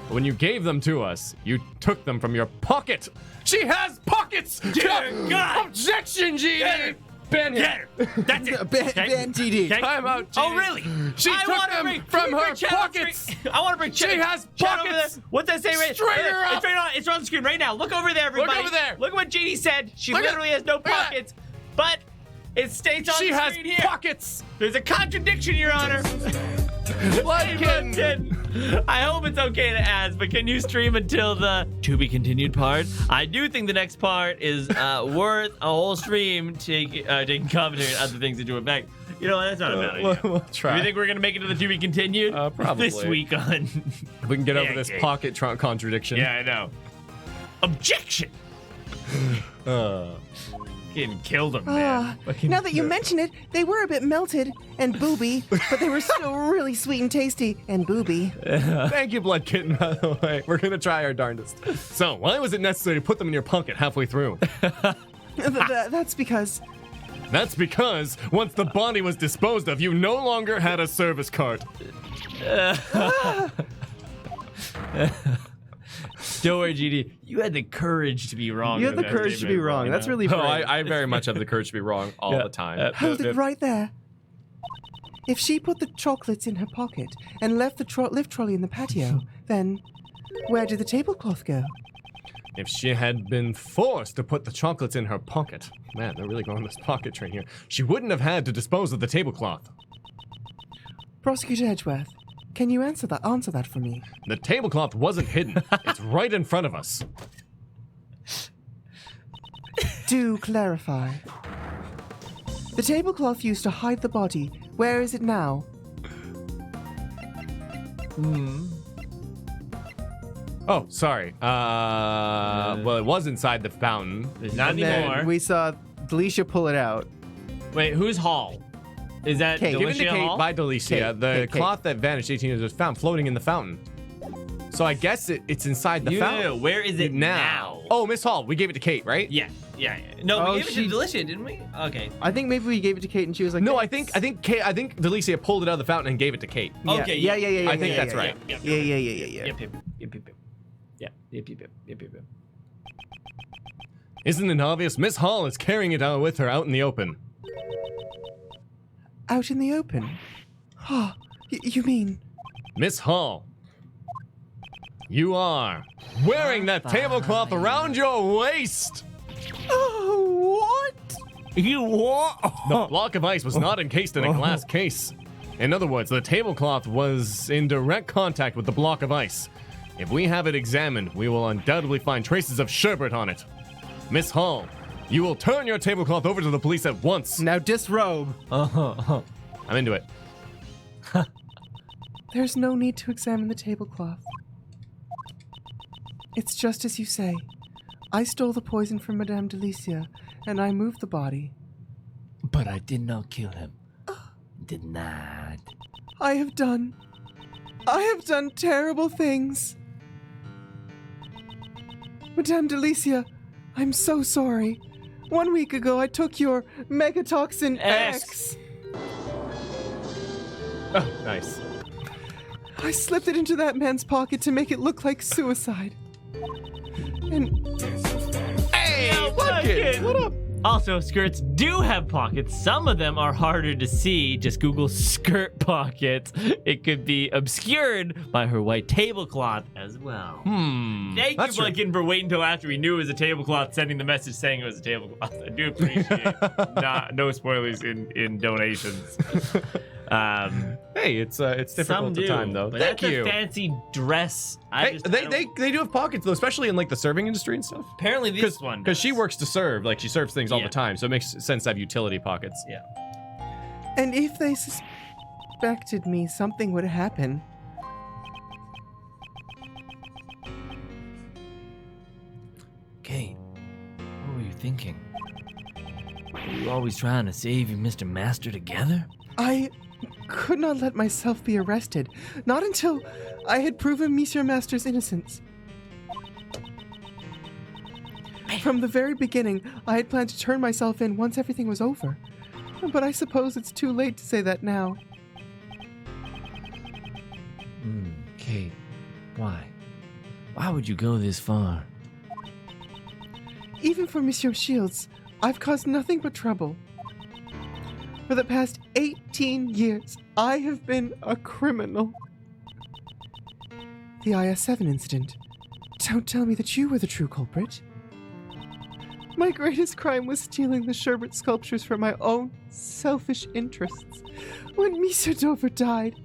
Speaker 7: When you gave them to us, you took them from your pocket. She has pockets!
Speaker 4: Dear God!
Speaker 7: Objection, GD! Ben
Speaker 4: Get her. That's it.
Speaker 5: Ben TD.
Speaker 4: Okay.
Speaker 7: Time out, GD.
Speaker 4: Oh, really?
Speaker 7: She
Speaker 4: I
Speaker 7: took
Speaker 4: wanna
Speaker 7: them
Speaker 4: bring-
Speaker 7: from
Speaker 4: can we
Speaker 7: her
Speaker 4: bring Chad on
Speaker 7: pockets.
Speaker 4: screen? I want to bring Chad.
Speaker 7: She has
Speaker 4: Chad over
Speaker 7: pockets.
Speaker 4: there. What's that say right
Speaker 7: Straighten
Speaker 4: there?
Speaker 7: her up.
Speaker 4: It's right on. It's on the screen right now. Look over there, everybody.
Speaker 7: over there.
Speaker 4: Look at what Jeannie said. She
Speaker 7: Look at-
Speaker 4: literally has no
Speaker 7: look at-
Speaker 4: pockets, but it states on
Speaker 7: She
Speaker 4: the
Speaker 7: has
Speaker 4: screen here.
Speaker 7: pockets.
Speaker 4: There's a contradiction, Your Honor.
Speaker 7: Like
Speaker 4: I hope it's okay to ask, but can you stream until the to be continued part? I do think the next part is worth a whole stream taking commentary and other things into effect. You know, that's not a bad idea.
Speaker 7: We'll
Speaker 4: Do
Speaker 7: try.
Speaker 4: you think we're gonna make it to the to be continued?
Speaker 7: Probably.
Speaker 4: This week on.
Speaker 7: If we can get over this
Speaker 4: NyanCave.
Speaker 7: pocket contradiction.
Speaker 4: Yeah, I know. Objection. Getting killed him, man.
Speaker 1: Now that you mention it, they were a bit melted and booby, but they were still really sweet and tasty and booby.
Speaker 7: Thank you, Blood Kitten, by the way. We're gonna try our darndest. So, why was it necessary to put them in your pocket halfway through?
Speaker 1: That's because
Speaker 7: That's because once the body was disposed of, you no longer had a service card.
Speaker 4: Don't worry, GD. You had the courage to be wrong.
Speaker 5: You had
Speaker 4: with
Speaker 5: the
Speaker 4: that
Speaker 5: courage to be
Speaker 4: statement,
Speaker 5: wrong.
Speaker 4: you
Speaker 5: That's
Speaker 4: know?
Speaker 5: really
Speaker 7: Oh,
Speaker 5: brave.
Speaker 7: I very much have the courage to be wrong all the time.
Speaker 1: hold it right there. If she put the chocolates in her pocket and left the lift trolley in the patio, then where did the tablecloth go?
Speaker 7: If she had been forced to put the chocolates in her pocket, man, they're really going on this pocket train here, she wouldn't have had to dispose of the tablecloth.
Speaker 1: Prosecutor Edgeworth, can you answer that for me?
Speaker 7: The tablecloth wasn't hidden. It's right in front of us.
Speaker 1: Do clarify. The tablecloth used to hide the body. Where is it now?
Speaker 7: Oh, sorry. Well, it was inside the fountain.
Speaker 4: Not
Speaker 5: And then
Speaker 4: anymore.
Speaker 5: we saw Delicia pull it out.
Speaker 4: Wait, who's Hall? Is that
Speaker 5: Kate.
Speaker 7: Given to
Speaker 4: Delicia
Speaker 7: Kate
Speaker 4: Hall?
Speaker 7: by Delicia,
Speaker 5: Kate,
Speaker 7: the
Speaker 5: Kate.
Speaker 7: cloth that vanished 18 years was found floating in the fountain. So I guess it's inside the
Speaker 4: No,
Speaker 7: fountain.
Speaker 4: no, where is it now?
Speaker 7: Oh, Miss Hall, we gave it to Kate, right?
Speaker 4: Yeah. No,
Speaker 5: Oh,
Speaker 4: we gave it
Speaker 5: she-
Speaker 4: to Delicia, didn't we? Okay.
Speaker 5: I think maybe we gave it to Kate and she was like,
Speaker 7: No, I
Speaker 5: "Thanks."
Speaker 7: think Delicia pulled it out of the fountain and gave it to Kate.
Speaker 4: Okay,
Speaker 5: Yeah.
Speaker 7: I think that's right.
Speaker 4: Yep.
Speaker 5: Yeah.
Speaker 4: Yep.
Speaker 7: Isn't it obvious? Miss Hall is carrying it out with her out in the open.
Speaker 1: Out in the open? Ah, you mean...
Speaker 7: Miss Hall, you are wearing that tablecloth around your waist.
Speaker 1: Oh, what?
Speaker 4: You what?
Speaker 7: The block of ice was not encased in a glass case. In other words, the tablecloth was in direct contact with the block of ice. If we have it examined, we will undoubtedly find traces of sherbet on it. Miss Hall, you will turn your tablecloth over to the police at once.
Speaker 5: Now disrobe.
Speaker 7: I'm into it.
Speaker 1: There's no need to examine the tablecloth. It's just as you say. I stole the poison from Madame Delicia, and I moved the body.
Speaker 6: But I did not kill him. Did not.
Speaker 1: I have done terrible things. Madame Delicia, I'm so sorry. 1 week ago, I took your megatoxin X.
Speaker 7: Oh, nice.
Speaker 1: I slipped it into that man's pocket to make it look like suicide. And
Speaker 4: Hey, what up? Also, skirts do have pockets. Some of them are harder to see. Just Google skirt pockets. It could be obscured by her white tablecloth as well. Thank
Speaker 7: That's
Speaker 4: you,
Speaker 7: true.
Speaker 4: Blunkin, for waiting until after we knew it was a tablecloth, sending the message saying it was a tablecloth. I do appreciate no spoilers in donations.
Speaker 7: Hey, it's difficult
Speaker 4: Some
Speaker 7: at the
Speaker 4: do,
Speaker 7: time though.
Speaker 4: but
Speaker 7: Thank
Speaker 4: that's
Speaker 7: you.
Speaker 4: a fancy dress.
Speaker 7: Hey, they do have pockets though, especially in like the serving industry and stuff.
Speaker 4: Apparently this one
Speaker 7: Because she
Speaker 4: does.
Speaker 7: works to serve, like she serves things all
Speaker 4: Yeah.
Speaker 7: the time, so it makes sense to have utility pockets.
Speaker 4: Yeah.
Speaker 1: And if they suspected me, something would happen.
Speaker 6: Kate, what were you thinking? Were you always trying to save you, Mr. Master, together?
Speaker 1: I could not let myself be arrested, not until I had proven Monsieur Master's innocence. From the very beginning, I had planned to turn myself in once everything was over. But I suppose it's too late to say that now.
Speaker 6: Kate, why? Why would you go this far?
Speaker 1: Even for Monsieur Shields, I've caused nothing but trouble. For the past 18 years, I have been a criminal. The IS-7 incident. Don't tell me that you were the true culprit. My greatest crime was stealing the sherbet sculptures for my own selfish interests. When Monsieur Dover died,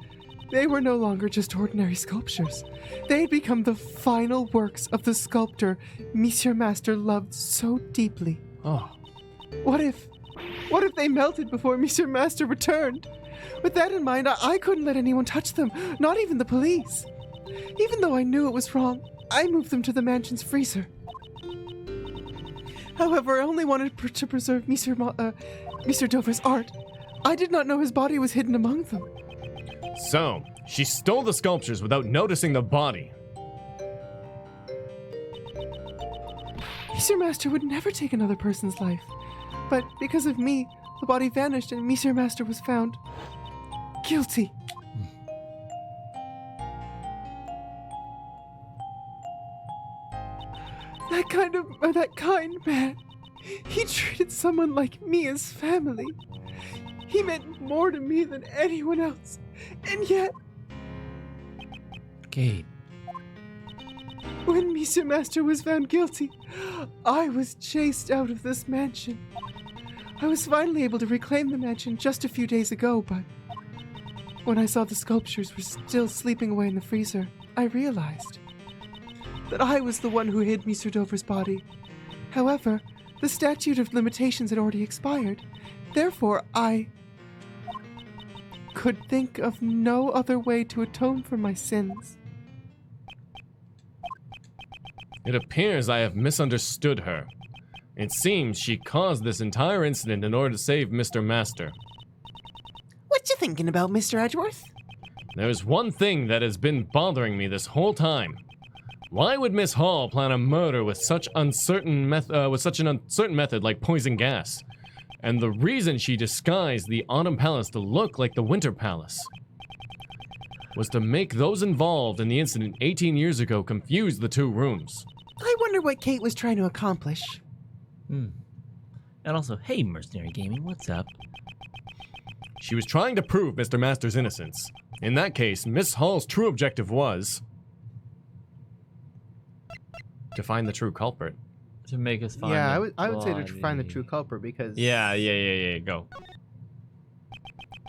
Speaker 1: they were no longer just ordinary sculptures. They had become the final works of the sculptor Monsieur Master loved so deeply.
Speaker 7: Oh,
Speaker 1: What if they melted before Monsieur Master returned? With that in mind, I couldn't let anyone touch them, not even the police. Even though I knew it was wrong, I moved them to the mansion's freezer. However, I only wanted to preserve Monsieur Dover's art. I did not know his body was hidden among them.
Speaker 7: so she stole the sculptures without noticing the body.
Speaker 1: Monsieur Master would never take another person's life. But because of me, the body vanished and Monsieur Master was found guilty. That kind man. He treated someone like me as family. He meant more to me than anyone else. And yet,
Speaker 6: Kate,
Speaker 1: when Monsieur Master was found guilty, I was chased out of this mansion. I was finally able to reclaim the mansion just a few days ago, but when I saw the sculptures were still sleeping away in the freezer, I realized that I was the one who hid Monsieur Dover's body. However, the statute of limitations had already expired. Therefore, I could think of no other way to atone for my sins.
Speaker 7: It appears I have misunderstood her. It seems she caused this entire incident in order to save Mr. Master.
Speaker 1: What you thinking about, Mr. Edgeworth?
Speaker 7: There's one thing that has been bothering me this whole time. Why would Miss Hall plan a murder with such an uncertain method like poison gas? And the reason she disguised the Autumn Palace to look like the Winter Palace was to make those involved in the incident 18 years ago confuse the two rooms.
Speaker 1: I wonder what Kate was trying to accomplish.
Speaker 6: And also, hey, Mercenary Gaming, what's up?
Speaker 7: She was trying to prove Mr. Master's innocence. In that case, Miss Hall's true objective was to find the true culprit.
Speaker 6: To make us find
Speaker 5: Yeah,
Speaker 6: the
Speaker 5: I would say to
Speaker 6: body.
Speaker 5: find the true culprit because...
Speaker 7: Yeah, go.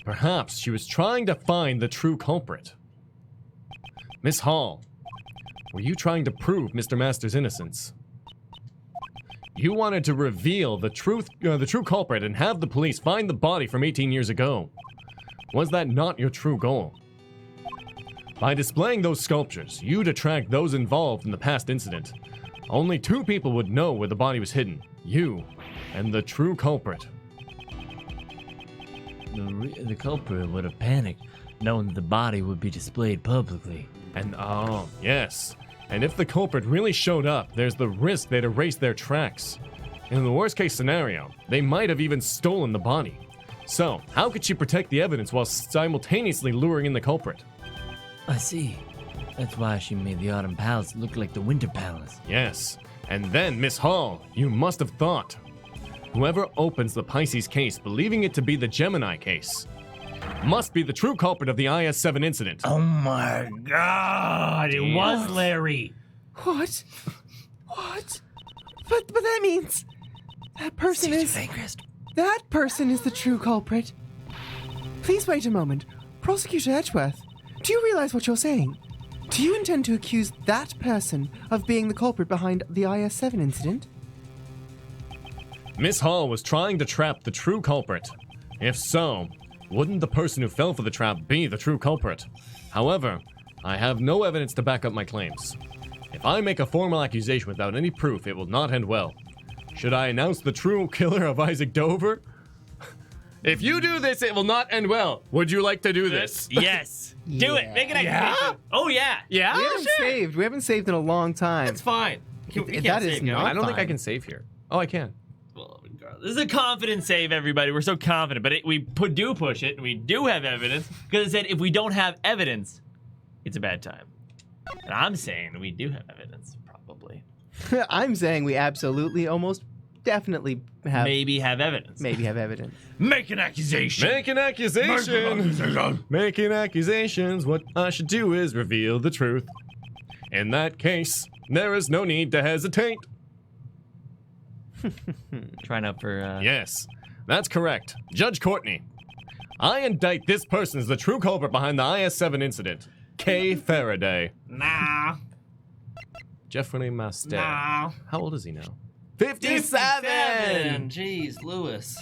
Speaker 7: Perhaps she was trying to find the true culprit. Miss Hall, were you trying to prove Mr. Master's innocence? You wanted to reveal the true culprit and have the police find the body from 18 years ago. Was that not your true goal? By displaying those sculptures, you'd attract those involved in the past incident. Only two people would know where the body was hidden. You and the true culprit.
Speaker 6: The culprit would have panicked, knowing that the body would be displayed publicly.
Speaker 7: And yes. And if the culprit really showed up, there's the risk they'd erase their tracks. In the worst case scenario, they might have even stolen the body. So, how could she protect the evidence while simultaneously luring in the culprit?
Speaker 6: I see. That's why she made the Autumn Palace look like the Winter Palace.
Speaker 7: Yes. And then, Miss Hall, you must have thought. Whoever opens the Pisces case, believing it to be the Gemini case, must be the true culprit of the IS-7 incident.
Speaker 4: Oh my god, it was Larry.
Speaker 1: What? What? But that means that person is... That person is the true culprit. Please wait a moment. Prosecutor Edgeworth, do you realize what you're saying? Do you intend to accuse that person of being the culprit behind the IS-7 incident?
Speaker 7: Miss Hall was trying to trap the true culprit. If so, wouldn't the person who fell for the trap be the true culprit? However, I have no evidence to back up my claims. If I make a formal accusation without any proof, it will not end well. Should I announce the true killer of Isaac Dover? If you do this, it will not end well. Would you like to do this?
Speaker 4: Yes. Do it. Make an accusation. Oh, yeah.
Speaker 3: Yeah?
Speaker 5: We haven't saved. We haven't saved in a long time.
Speaker 3: It's fine.
Speaker 5: That is not.
Speaker 7: I don't think I
Speaker 5: fine.
Speaker 7: can save here. Oh, I can.
Speaker 4: Well, this is a confident save, everybody. We're so confident, but we do push it, and we do have evidence, because it said if we don't have evidence, it's a bad time. And I'm saying we do have evidence, probably.
Speaker 5: I'm saying we absolutely, almost definitely have.
Speaker 4: Maybe have evidence.
Speaker 5: Maybe have evidence.
Speaker 4: Make an accusation.
Speaker 7: Make an accusation. Making accusations. What I should do is reveal the truth. In that case, there is no need to hesitate.
Speaker 4: Trying out for.
Speaker 7: Yes, that's correct. Judge Courtney, I indict this person as the true culprit behind the IS-7 incident. K. Faraday.
Speaker 4: Nah.
Speaker 7: Jeffrey Master.
Speaker 4: Nah.
Speaker 7: How old is he now? 57!
Speaker 4: Jeez, Lewis.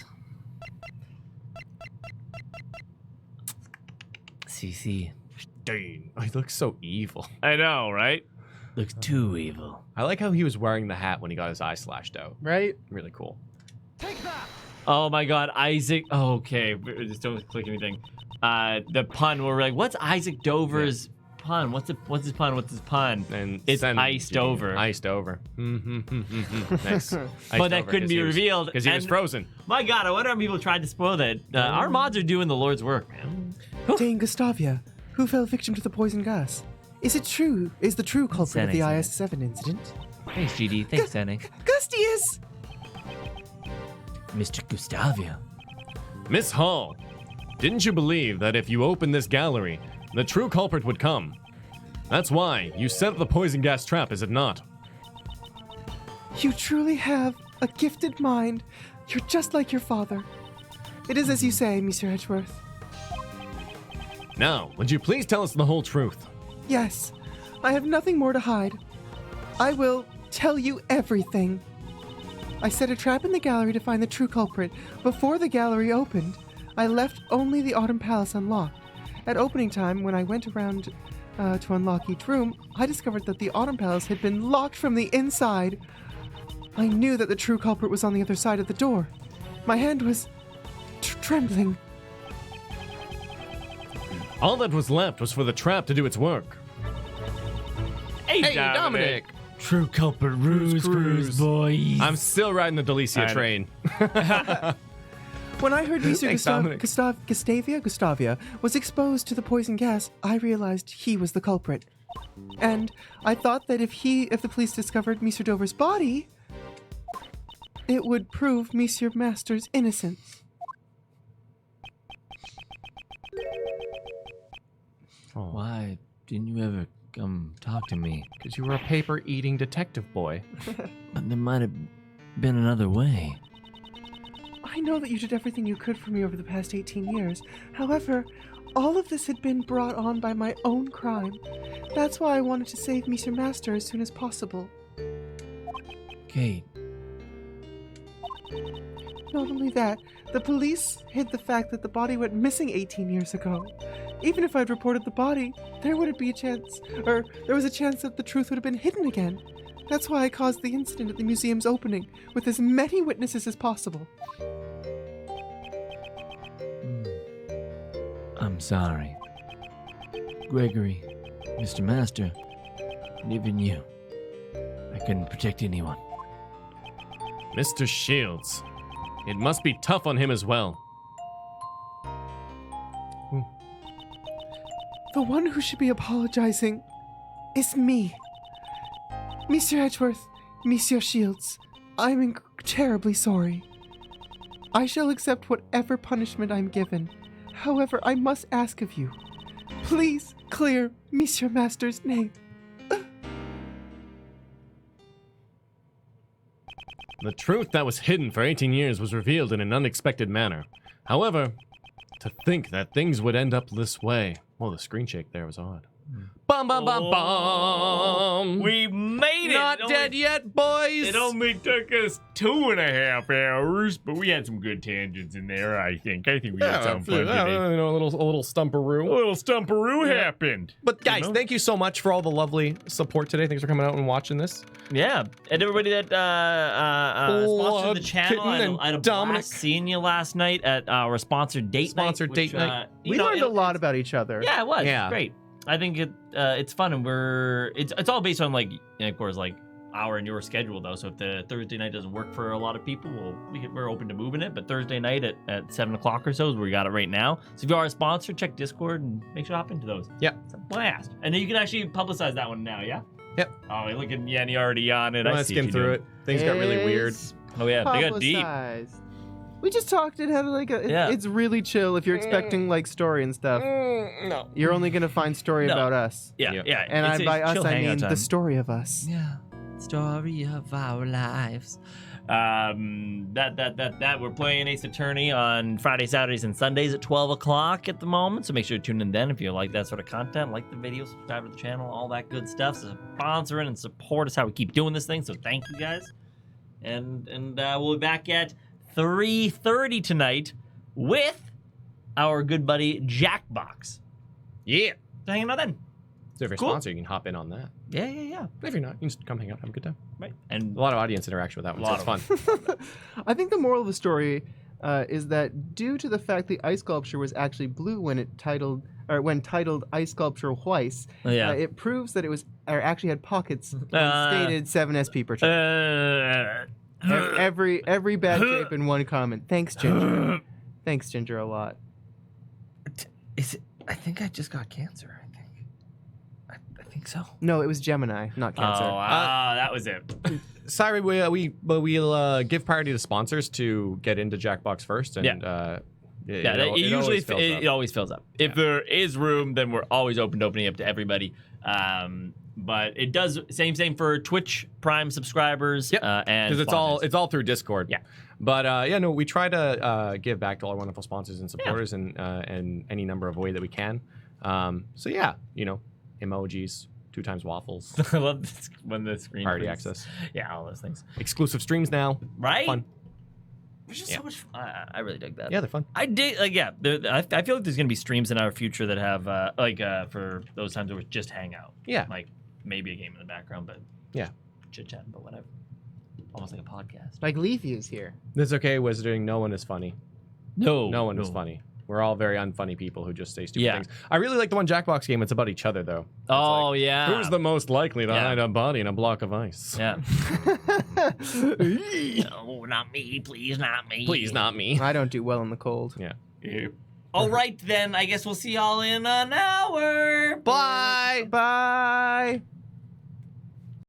Speaker 6: CC.
Speaker 7: Dang. Oh, he looks so evil.
Speaker 9: I know, right?
Speaker 6: Looks too evil.
Speaker 7: I like how he was wearing the hat when he got his eye slashed out.
Speaker 5: Right?
Speaker 7: Really cool.
Speaker 4: Oh my God, Isaac. Oh, okay, just don't click anything. The pun where we're like, what's Isaac Dover's pun? What's his pun? What's his pun?
Speaker 7: And
Speaker 4: It's
Speaker 7: send-
Speaker 4: iced over.
Speaker 7: Iced over. Nice.
Speaker 4: But that couldn't be revealed.
Speaker 7: Because he was
Speaker 4: and-
Speaker 7: frozen.
Speaker 4: My God, I wonder how people tried to spoil that. Our mods are doing the Lord's work, man.
Speaker 1: Dame Gustavia, who fell victim to the poison gas. Is it true? Is the true culprit of the IS-7 incident?
Speaker 6: Thanks, GD. Thanks, Danny.
Speaker 1: Gustius!
Speaker 6: Mr. Gustavia.
Speaker 7: Miss Hall, didn't you believe that if you opened this gallery, the true culprit would come? That's why you set up the poison gas trap, is it not?
Speaker 1: You truly have a gifted mind. You're just like your father. It is as you say, Mr. Edgeworth.
Speaker 7: Now, would you please tell us the whole truth?
Speaker 1: Yes, I have nothing more to hide. I will tell you everything. I set a trap in the gallery to find the true culprit. Before the gallery opened, I left only the Autumn Palace unlocked. At opening time, when I went around to unlock each room, I discovered that the Autumn Palace had been locked from the inside. I knew that the true culprit was on the other side of the door. My hand was trembling.
Speaker 7: All that was left was for the trap to do its work.
Speaker 4: Hey,
Speaker 7: Dominic!
Speaker 6: True culprit, Ruse, boys.
Speaker 7: I'm still riding the Delicia train.
Speaker 1: When I heard Mr.
Speaker 7: Thanks, Dominic.
Speaker 1: Gustavia was exposed to the poison gas, I realized he was the culprit. And I thought that if the police discovered Mr. Dover's body, it would prove Monsieur Master's innocence.
Speaker 6: Why didn't you ever come talk to me?
Speaker 3: Because you were a paper-eating detective boy.
Speaker 6: But there might have been another way.
Speaker 1: I know that you did everything you could for me over the past 18 years. However, all of this had been brought on by my own crime. That's why I wanted to save Monsieur Master as soon as possible.
Speaker 6: Kate,
Speaker 1: Not only that, the police hid the fact that the body went missing 18 years ago. Even if I'd reported the body, there was a chance that the truth would have been hidden again. That's why I caused the incident at the museum's opening, with as many witnesses as possible.
Speaker 6: I'm sorry. Gregory, Mr. Master, and even you. I couldn't protect anyone.
Speaker 7: Mr. Shields, it must be tough on him as well.
Speaker 1: The one who should be apologizing is me. Monsieur Edgeworth, Monsieur Shields, I'm terribly sorry. I shall accept whatever punishment I'm given. However, I must ask of you, please clear Monsieur Master's name.
Speaker 7: The truth that was hidden for 18 years was revealed in an unexpected manner. However, to think that things would end up this way. Well, the screen shake there was odd. Bum bum bum bum.
Speaker 4: We made it.
Speaker 7: Not
Speaker 4: It
Speaker 7: dead
Speaker 4: only-
Speaker 7: yet, boys.
Speaker 9: It only took us 2.5 hours, but we had some good tangents in there, I think. I think we had some fun today.
Speaker 7: a little
Speaker 9: A
Speaker 7: stumperoo.
Speaker 9: little stumperoo happened.
Speaker 7: But guys,
Speaker 9: know?
Speaker 7: thank you so much for all the lovely support today. Thanks for coming out and watching this.
Speaker 4: Yeah, and everybody that sponsored the channel,
Speaker 7: Kitten and
Speaker 4: I had a
Speaker 7: Dominic.
Speaker 4: blast seeing you last night at our sponsored date night.
Speaker 7: Sponsored date night.
Speaker 5: We learned a lot about each other.
Speaker 4: Yeah, it was
Speaker 7: Yeah.
Speaker 4: great. I think it's fun, and it's all based on like, of course, like our and your schedule though. So if the Thursday night doesn't work for a lot of people, we're open to moving it. But Thursday night at 7 o'clock or so is where we got it right now. So if you are a sponsor, check Discord and make sure to hop into those.
Speaker 7: Yeah.
Speaker 4: So, well, I asked, and then you can actually publicize that one now. Yeah.
Speaker 7: Yep.
Speaker 4: Oh, look at Yanni already on it.
Speaker 7: I'm
Speaker 4: I
Speaker 7: gonna
Speaker 4: see
Speaker 7: skim
Speaker 4: what
Speaker 7: through
Speaker 4: you're
Speaker 7: it. Things got really weird.
Speaker 5: It's
Speaker 4: doing. Oh yeah, they got deep.
Speaker 5: publicized. We just talked. It had like
Speaker 4: Yeah.
Speaker 5: it's really chill if you're expecting like story and stuff.
Speaker 7: No.
Speaker 5: You're only gonna find story
Speaker 4: No.
Speaker 5: about us.
Speaker 4: Yeah,
Speaker 7: Yep.
Speaker 4: yeah.
Speaker 5: And
Speaker 4: it's a
Speaker 5: by us
Speaker 4: chill
Speaker 5: I
Speaker 4: hangout
Speaker 5: mean
Speaker 4: time.
Speaker 5: the story of us.
Speaker 6: Yeah. Story of our lives.
Speaker 4: That we're playing Ace Attorney on Fridays, Saturdays, and Sundays at 12 o'clock at the moment. So make sure to tune in then if you like that sort of content, like the video, subscribe to the channel, all that good stuff. So sponsoring and support is how we keep doing this thing. So thank you guys. And we'll be back at 3:30 tonight with our good buddy Jackbox.
Speaker 7: Yeah.
Speaker 4: So hanging out then.
Speaker 7: So if you're a
Speaker 4: Cool.
Speaker 7: sponsor, you can hop in on that.
Speaker 4: Yeah.
Speaker 7: If you're not, you can just come hang out, have a good time.
Speaker 4: Right. And
Speaker 7: A lot of audience interaction with that one, so
Speaker 4: Lot
Speaker 7: it's fun.
Speaker 5: I think the moral of the story is that due to the fact the ice sculpture was actually blue when titled Ice Sculpture Weiss,
Speaker 4: yeah.
Speaker 5: it proves that it was or actually had pockets
Speaker 4: Uh,
Speaker 5: stated 7SP per check. Every bad shape in one comment. Thanks, Ginger. Thanks, Ginger, a lot.
Speaker 6: Is it? I think I just got cancer. I think so.
Speaker 5: No, it was Gemini, not Cancer.
Speaker 4: Oh, that was it.
Speaker 7: Sorry, we'll give priority to sponsors to get into Jackbox first, and
Speaker 4: It always fills up. If there is room, then we're always open to opening up to everybody. But it does same for Twitch Prime subscribers.
Speaker 7: Yep.
Speaker 4: And
Speaker 7: because
Speaker 4: sponsors.
Speaker 7: it's all through Discord.
Speaker 4: Yeah.
Speaker 7: But we try to give back to all our wonderful sponsors and supporters in any number of way that we can. Emojis, 2 times waffles,
Speaker 4: I love this when the screen
Speaker 7: party
Speaker 4: freezes.
Speaker 7: access,
Speaker 4: Yeah, all those things.
Speaker 7: exclusive streams now.
Speaker 4: Right?
Speaker 7: Fun.
Speaker 4: It's just
Speaker 7: Yeah.
Speaker 4: so much fun. I really dug that.
Speaker 7: Yeah, they're fun.
Speaker 4: I did, I feel like there's gonna be streams in our future that have for those times where we just hang out.
Speaker 7: Yeah.
Speaker 4: Like maybe a game in the background, but
Speaker 7: Yeah.
Speaker 4: chit chat, but whatever. Almost like a podcast.
Speaker 5: Like Leafy's here.
Speaker 7: That's okay, Wizarding. No one is funny.
Speaker 4: No,
Speaker 7: No one is funny. We're all very unfunny people who just say stupid
Speaker 4: Yeah.
Speaker 7: things. I really like the one Jackbox game. It's about each other, though. It's
Speaker 4: Oh
Speaker 7: like,
Speaker 4: yeah.
Speaker 7: who's the most likely to
Speaker 4: Yeah.
Speaker 7: hide a body in a block of ice?
Speaker 4: Yeah. No, not me. Please, not me.
Speaker 7: Please, not me.
Speaker 5: I don't do well in the cold.
Speaker 7: Yeah.
Speaker 4: All right, then. I guess we'll see y'all in an hour.
Speaker 7: Bye.
Speaker 5: Bye.